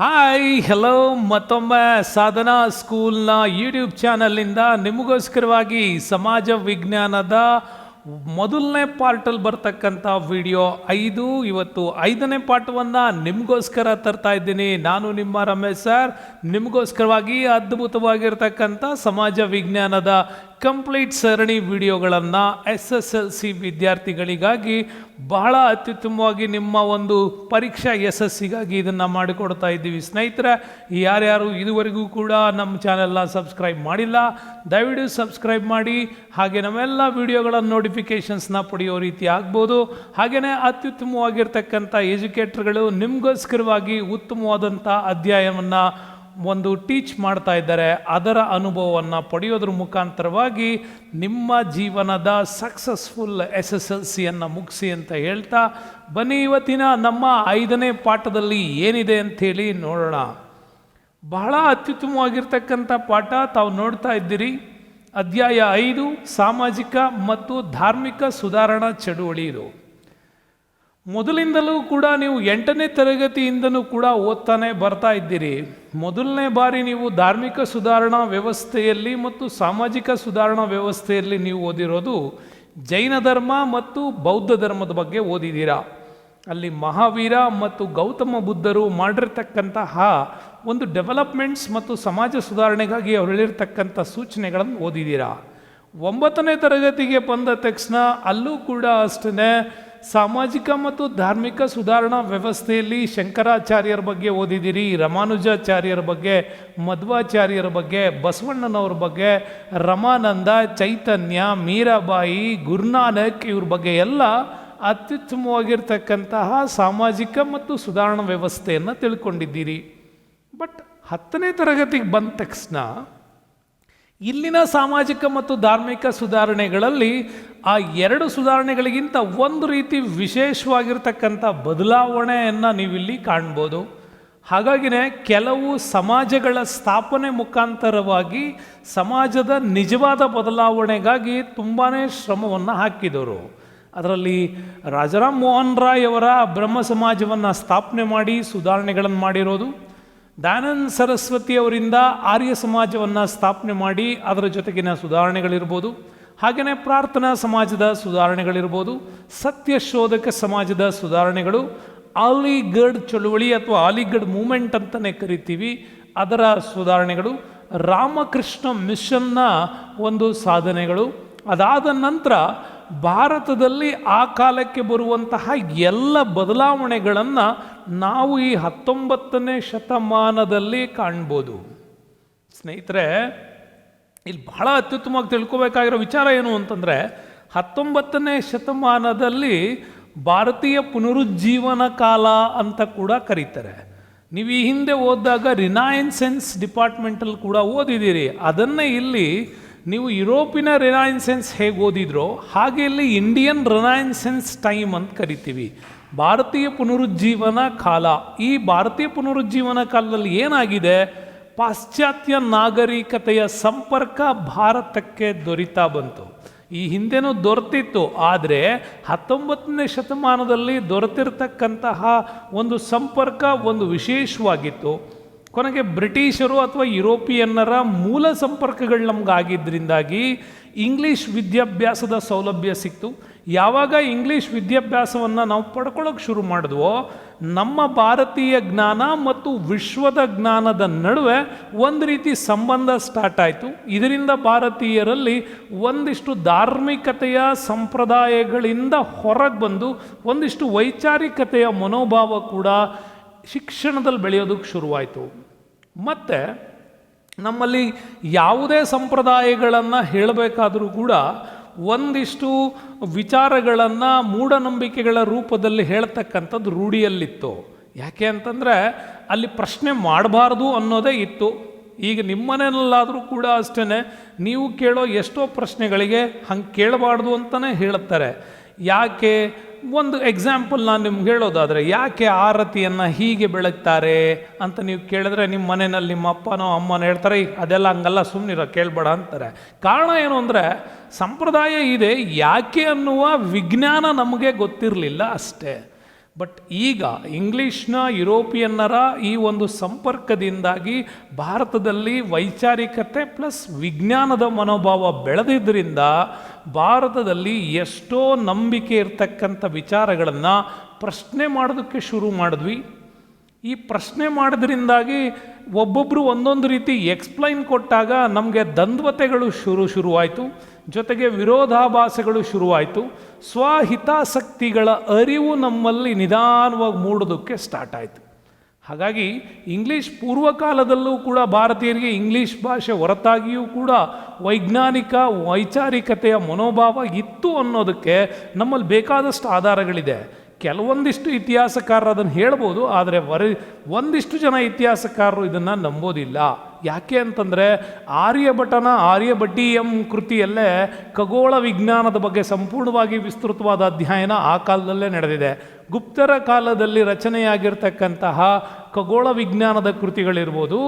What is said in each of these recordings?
Hi hello ಮತ್ತೊಮ್ಮೆ ಸಾಧನಾ ಸ್ಕೂಲ್ನ YouTube ಚಾನಲ್ನಿಂದ ನಿಮಗೋಸ್ಕರವಾಗಿ ಸಮಾಜ ವಿಜ್ಞಾನದ ಮೊದಲನೇ ಪಾರ್ಟಲ್ಲಿ ಬರ್ತಕ್ಕಂಥ ವಿಡಿಯೋ 5 ಇವತ್ತು 5ನೇ ಪಾಠವನ್ನು ನಿಮಗೋಸ್ಕರ ತರ್ತಾ ಇದ್ದೀನಿ. ನಾನು ನಿಮ್ಮ ರಮೇಶ್ ಸರ್ ನಿಮಗೋಸ್ಕರವಾಗಿ ಅದ್ಭುತವಾಗಿರ್ತಕ್ಕಂಥ ಸಮಾಜ ವಿಜ್ಞಾನದ ಕಂಪ್ಲೀಟ್ ಸರಣಿ ವಿಡಿಯೋಗಳನ್ನು SSLC ವಿದ್ಯಾರ್ಥಿಗಳಿಗಾಗಿ ಬಹಳ ಅತ್ಯುತ್ತಮವಾಗಿ ನಿಮ್ಮ ಒಂದು ಪರೀಕ್ಷಾ ಯಶಸ್ಸಿಗಾಗಿ ಇದನ್ನು ಮಾಡಿಕೊಡ್ತಾ ಇದ್ದೀವಿ. ಸ್ನೇಹಿತರೆ, ಯಾರ್ಯಾರು ಇದುವರೆಗೂ ಕೂಡ ನಮ್ಮ ಚಾನೆಲ್ನ ಸಬ್ಸ್ಕ್ರೈಬ್ ಮಾಡಿಲ್ಲ ದಯವಿಟ್ಟು ಸಬ್ಸ್ಕ್ರೈಬ್ ಮಾಡಿ. ಹಾಗೆ ನಮ್ಮೆಲ್ಲ ವಿಡಿಯೋಗಳ ನೋಟಿಫಿಕೇಷನ್ಸ್ನ ಪಡೆಯೋ ರೀತಿ ಆಗ್ಬೋದು. ಹಾಗೆಯೇ ಅತ್ಯುತ್ತಮವಾಗಿರ್ತಕ್ಕಂಥ ಎಜುಕೇಟರ್ಗಳು ನಿಮಗೋಸ್ಕರವಾಗಿ ಉತ್ತಮವಾದಂಥ ಅಧ್ಯಾಯವನ್ನು ಒಂದು ಟೀಚ್ ಮಾಡ್ತಾ ಇದ್ದಾರೆ. ಅದರ ಅನುಭವವನ್ನು ಪಡೆಯೋದ್ರ ಮುಖಾಂತರವಾಗಿ ನಿಮ್ಮ ಜೀವನದ ಸಕ್ಸಸ್ಫುಲ್ SSLCಯನ್ನು ಮುಗಿಸಿ ಅಂತ ಹೇಳ್ತಾ ಬನ್ನಿ ಇವತ್ತಿನ ನಮ್ಮ 5ನೇ ಪಾಠದಲ್ಲಿ ಏನಿದೆ ಅಂಥೇಳಿ ನೋಡೋಣ. ಬಹಳ ಅತ್ಯುತ್ತಮವಾಗಿರ್ತಕ್ಕಂಥ ಪಾಠ ತಾವು ನೋಡ್ತಾ ಇದ್ದೀರಿ. ಅಧ್ಯಾಯ 5 ಸಾಮಾಜಿಕ ಮತ್ತು ಧಾರ್ಮಿಕ ಸುಧಾರಣಾ ಚಳುವಳಿ. ಇದು ಮೊದಲಿಂದಲೂ ಕೂಡ ನೀವು 8ನೇ ತರಗತಿಯಿಂದನೂ ಕೂಡ ಓದ್ತಾನೆ ಬರ್ತಾ ಇದ್ದೀರಿ. ಮೊದಲನೇ ಬಾರಿ ನೀವು ಧಾರ್ಮಿಕ ಸುಧಾರಣಾ ವ್ಯವಸ್ಥೆಯಲ್ಲಿ ಮತ್ತು ಸಾಮಾಜಿಕ ಸುಧಾರಣಾ ವ್ಯವಸ್ಥೆಯಲ್ಲಿ ನೀವು ಓದಿರೋದು ಜೈನ ಧರ್ಮ ಮತ್ತು ಬೌದ್ಧ ಧರ್ಮದ ಬಗ್ಗೆ ಓದಿದ್ದೀರಾ. ಅಲ್ಲಿ ಮಹಾವೀರ ಮತ್ತು ಗೌತಮ ಬುದ್ಧರು ಮಾಡಿರ್ತಕ್ಕಂತಹ ಒಂದು ಡೆವಲಪ್ಮೆಂಟ್ಸ್ ಮತ್ತು ಸಮಾಜ ಸುಧಾರಣೆಗಾಗಿ ಅವರು ಹೇಳಿರ್ತಕ್ಕಂಥ ಸೂಚನೆಗಳನ್ನು ಓದಿದ್ದೀರಾ. 9ನೇ ತರಗತಿಗೆ ಬಂದ ತಕ್ಷಣ ಅಲ್ಲೂ ಕೂಡ ಅಷ್ಟೇ ಸಾಮಾಜಿಕ ಮತ್ತು ಧಾರ್ಮಿಕ ಸುಧಾರಣಾ ವ್ಯವಸ್ಥೆಯಲ್ಲಿ ಶಂಕರಾಚಾರ್ಯರ ಬಗ್ಗೆ ಓದಿದ್ದೀರಿ, ರಾಮಾನುಜಾಚಾರ್ಯರ ಬಗ್ಗೆ, ಮಧ್ವಾಚಾರ್ಯರ ಬಗ್ಗೆ, ಬಸವಣ್ಣನವ್ರ ಬಗ್ಗೆ, ರಮಾನಂದ, ಚೈತನ್ಯ, ಮೀರಾಬಾಯಿ, ಗುರುನಾನಕ್ ಇವ್ರ ಬಗ್ಗೆ ಎಲ್ಲ ಅತ್ಯುತ್ತಮವಾಗಿರ್ತಕ್ಕಂತಹ ಸಾಮಾಜಿಕ ಮತ್ತು ಸುಧಾರಣಾ ವ್ಯವಸ್ಥೆಯನ್ನು ತಿಳ್ಕೊಂಡಿದ್ದೀರಿ. ಬಟ್ 10ನೇ ತರಗತಿಗೆ ಬಂದ ತಕ್ಷಣ ಇಲ್ಲಿನ ಸಾಮಾಜಿಕ ಮತ್ತು ಧಾರ್ಮಿಕ ಸುಧಾರಣೆಗಳಲ್ಲಿ ಆ 2 ಸುಧಾರಣೆಗಳಿಗಿಂತ ಒಂದು ರೀತಿ ವಿಶೇಷವಾಗಿರ್ತಕ್ಕಂಥ ಬದಲಾವಣೆಯನ್ನು ನೀವಿಲ್ಲಿ ಕಾಣ್ಬೋದು. ಹಾಗಾಗಿನೇ ಕೆಲವು ಸಮಾಜಗಳ ಸ್ಥಾಪನೆ ಮುಖಾಂತರವಾಗಿ ಸಮಾಜದ ನಿಜವಾದ ಬದಲಾವಣೆಗಾಗಿ ತುಂಬಾ ಶ್ರಮವನ್ನು ಹಾಕಿದರು. ಅದರಲ್ಲಿ ರಾಜಾರಾಮ್ ಮೋಹನ್ ರಾಯ್ ಅವರ ಬ್ರಹ್ಮ ಸಮಾಜವನ್ನು ಸ್ಥಾಪನೆ ಮಾಡಿ ಸುಧಾರಣೆಗಳನ್ನು ಮಾಡಿರೋದು, ದಯಾನಂದ ಸರಸ್ವತಿ ಅವರಿಂದ ಆರ್ಯ ಸಮಾಜವನ್ನು ಸ್ಥಾಪನೆ ಮಾಡಿ ಅದರ ಜೊತೆಗಿನ ಸುಧಾರಣೆಗಳಿರ್ಬೋದು, ಹಾಗೆಯೇ ಪ್ರಾರ್ಥನಾ ಸಮಾಜದ ಸುಧಾರಣೆಗಳಿರ್ಬೋದು, ಸತ್ಯಶೋಧಕ ಸಮಾಜದ ಸುಧಾರಣೆಗಳು, ಅಲಿಗಢ್ ಚಳುವಳಿ ಅಥವಾ ಅಲಿಗಢ್ ಮೂಮೆಂಟ್ ಅಂತಲೇ ಕರಿತೀವಿ ಅದರ ಸುಧಾರಣೆಗಳು, ರಾಮಕೃಷ್ಣ ಮಿಷನ್ನ ಒಂದು ಸಾಧನೆಗಳು. ಅದಾದ ನಂತರ ಭಾರತದಲ್ಲಿ ಆ ಕಾಲಕ್ಕೆ ಬರುವಂತಹ ಎಲ್ಲ ಬದಲಾವಣೆಗಳನ್ನು ನಾವು ಈ 19ನೇ ಶತಮಾನದಲ್ಲಿ ಕಾಣ್ಬೋದು. ಸ್ನೇಹಿತರೆ, ಇಲ್ಲಿ ಬಹಳ ಅತ್ಯುತ್ತಮವಾಗಿ ತಿಳ್ಕೊಬೇಕಾಗಿರೋ ವಿಚಾರ ಏನು ಅಂತಂದರೆ 19ನೇ ಶತಮಾನದಲ್ಲಿ ಭಾರತೀಯ ಪುನರುಜ್ಜೀವನ ಕಾಲ ಅಂತ ಕೂಡ ಕರೀತಾರೆ. ನೀವು ಈ ಹಿಂದೆ ಓದಿದಾಗ ರಿನೈನ್ಸೆನ್ಸ್ ಡಿಪಾರ್ಟ್ಮೆಂಟಲ್ಲಿ ಕೂಡ ಓದಿದ್ದೀರಿ. ಅದನ್ನೇ ಇಲ್ಲಿ ನೀವು ಯುರೋಪಿನ ರಿನೈನ್ಸೆನ್ಸ್ ಹೇಗೆ ಓದಿದ್ರೋ ಹಾಗೆ ಇಲ್ಲಿ ಇಂಡಿಯನ್ ರಿನೈನ್ಸೆನ್ಸ್ ಟೈಮ್ ಅಂತ ಕರಿತೀವಿ. ಭಾರತೀಯ ಪುನರುಜ್ಜೀವನ ಕಾಲ. ಈ ಭಾರತೀಯ ಪುನರುಜ್ಜೀವನ ಕಾಲದಲ್ಲಿ ಏನಾಗಿದೆ, ಪಾಶ್ಚಾತ್ಯ ನಾಗರಿಕತೆಯ ಸಂಪರ್ಕ ಭಾರತಕ್ಕೆ ದೊರೀತಾ ಬಂತು. ಈ ಹಿಂದೆನೂ ದೊರೆತಿತ್ತು, ಆದರೆ 19ನೇ ಶತಮಾನದಲ್ಲಿ ದೊರೆತಿರ್ತಕ್ಕಂತಹ ಒಂದು ಸಂಪರ್ಕ ಒಂದು ವಿಶೇಷವಾಗಿತ್ತು. ಕೊನೆಗೆ ಬ್ರಿಟಿಷರು ಅಥವಾ ಯುರೋಪಿಯನ್ನರ ಮೂಲ ಸಂಪರ್ಕಗಳು ನಮಗಾಗಿದ್ದರಿಂದಾಗಿ ಇಂಗ್ಲೀಷ್ ವಿದ್ಯಾಭ್ಯಾಸದ ಸೌಲಭ್ಯ ಸಿಕ್ತು. ಯಾವಾಗ ಇಂಗ್ಲೀಷ್ ವಿದ್ಯಾಭ್ಯಾಸವನ್ನು ನಾವು ಪಡ್ಕೊಳ್ಳೋಕೆ ಶುರು ಮಾಡಿದ್ವೋ ನಮ್ಮ ಭಾರತೀಯ ಜ್ಞಾನ ಮತ್ತು ವಿಶ್ವದ ಜ್ಞಾನದ ನಡುವೆ ಒಂದು ರೀತಿ ಸಂಬಂಧ ಸ್ಟಾರ್ಟ್ ಆಯಿತು. ಇದರಿಂದ ಭಾರತೀಯರಲ್ಲಿ ಒಂದಿಷ್ಟು ಧಾರ್ಮಿಕತೆಯ ಸಂಪ್ರದಾಯಗಳಿಂದ ಹೊರಗೆ ಬಂದು ಒಂದಿಷ್ಟು ವೈಚಾರಿಕತೆಯ ಮನೋಭಾವ ಕೂಡ ಶಿಕ್ಷಣದಲ್ಲಿ ಬೆಳೆಯೋದಕ್ಕೆ ಶುರುವಾಯಿತು. ಮತ್ತು ನಮ್ಮಲ್ಲಿ ಯಾವುದೇ ಸಂಪ್ರದಾಯಗಳನ್ನು ಹೇಳಬೇಕಾದರೂ ಕೂಡ ಒಂದಿಷ್ಟು ವಿಚಾರಗಳನ್ನು ಮೂಢನಂಬಿಕೆಗಳ ರೂಪದಲ್ಲಿ ಹೇಳ್ತಕ್ಕಂಥದ್ದು ರೂಢಿಯಲ್ಲಿತ್ತು. ಯಾಕೆ ಅಂತಂದರೆ ಅಲ್ಲಿ ಪ್ರಶ್ನೆ ಮಾಡಬಾರ್ದು ಅನ್ನೋದೇ ಇತ್ತು. ಈಗ ನಿಮ್ಮನೆಯಲ್ಲಾದರೂ ಕೂಡ ಅಷ್ಟೇ ನೀವು ಕೇಳೋ ಎಷ್ಟೋ ಪ್ರಶ್ನೆಗಳಿಗೆ ಹಂಗೆ ಕೇಳಬಾರ್ದು ಅಂತಲೇ ಹೇಳ್ತಾರೆ. ಯಾಕೆ? ಒಂದು ಎಕ್ಸಾಂಪಲ್ ನಾನು ನಿಮ್ಗೆ ಹೇಳೋದಾದರೆ, ಯಾಕೆ ಆರತಿಯನ್ನು ಹೀಗೆ ಬೆಳಗ್ತಾರೆ ಅಂತ ನೀವು ಕೇಳಿದ್ರೆ ನಿಮ್ಮ ಮನೆಯಲ್ಲಿ ನಿಮ್ಮ ಅಪ್ಪನೋ ಅಮ್ಮನೋ ಹೇಳ್ತಾರೆ ಅದೆಲ್ಲ ಹಂಗಲ್ಲ ಸುಮ್ಮನಿರೋ ಕೇಳಬೇಡ ಅಂತಾರೆ. ಕಾರಣ ಏನು ಅಂದರೆ ಸಂಪ್ರದಾಯ ಇದೆ, ಯಾಕೆ ಅನ್ನುವ ವಿಜ್ಞಾನ ನಮಗೆ ಗೊತ್ತಿರಲಿಲ್ಲ ಅಷ್ಟೇ. ಬಟ್ ಈಗ ಇಂಗ್ಲೀಷ್ನ ಯುರೋಪಿಯನ್ನರ ಈ ಒಂದು ಸಂಪರ್ಕದಿಂದಾಗಿ ಭಾರತದಲ್ಲಿ ವೈಚಾರಿಕತೆ ಪ್ಲಸ್ ವಿಜ್ಞಾನದ ಮನೋಭಾವ ಬೆಳೆದಿದ್ದರಿಂದ ಭಾರತದಲ್ಲಿ ಎಷ್ಟೋ ನಂಬಿಕೆ ಇರತಕ್ಕಂಥ ವಿಚಾರಗಳನ್ನು ಪ್ರಶ್ನೆ ಮಾಡೋದಕ್ಕೆ ಶುರು ಮಾಡಿದ್ವಿ. ಈ ಪ್ರಶ್ನೆ ಮಾಡೋದ್ರಿಂದಾಗಿ ಒಬ್ಬೊಬ್ಬರು ಒಂದೊಂದು ರೀತಿ ಎಕ್ಸ್ಪ್ಲೈನ್ ಕೊಟ್ಟಾಗ ನಮಗೆ ದ್ವಂದ್ವತೆಗಳು ಶುರುವಾಯಿತು, ಜೊತೆಗೆ ವಿರೋಧಾಭಾಸಗಳು ಶುರುವಾಯಿತು. ಸ್ವಹಿತಾಸಕ್ತಿಗಳ ಅರಿವು ನಮ್ಮಲ್ಲಿ ನಿಧಾನವಾಗಿ ಮೂಡೋದಕ್ಕೆ ಸ್ಟಾರ್ಟ್ ಆಯಿತು. ಹಾಗಾಗಿ ಇಂಗ್ಲೀಷ್ ಪೂರ್ವಕಾಲದಲ್ಲೂ ಕೂಡ ಭಾರತೀಯರಿಗೆ ಇಂಗ್ಲೀಷ್ ಭಾಷೆ ಹೊರತಾಗಿಯೂ ಕೂಡ ವೈಚಾರಿಕತೆಯ ಮನೋಭಾವ ಇತ್ತು ಅನ್ನೋದಕ್ಕೆ ನಮ್ಮಲ್ಲಿ ಬೇಕಾದಷ್ಟು ಆಧಾರಗಳಿದೆ. ಕೆಲವೊಂದಿಷ್ಟು ಇತಿಹಾಸಕಾರರು ಅದನ್ನು ಹೇಳ್ಬೋದು, ಆದರೆ ಒಂದಿಷ್ಟು ಜನ ಇತಿಹಾಸಕಾರರು ಇದನ್ನು ನಂಬೋದಿಲ್ಲ. ಯಾಕೆ ಅಂತಂದರೆ ಆರ್ಯಭಟೀಯಂ ಕೃತಿಯಲ್ಲೇ ಖಗೋಳ ವಿಜ್ಞಾನದ ಬಗ್ಗೆ ಸಂಪೂರ್ಣವಾಗಿ ವಿಸ್ತೃತವಾದ ಅಧ್ಯಯನ ಆ ಕಾಲದಲ್ಲೇ ನಡೆದಿದೆ. ಗುಪ್ತರ ಕಾಲದಲ್ಲಿ ರಚನೆಯಾಗಿರ್ತಕ್ಕಂತಹ ಖಗೋಳ ವಿಜ್ಞಾನದ ಕೃತಿಗಳಿರ್ಬೋದು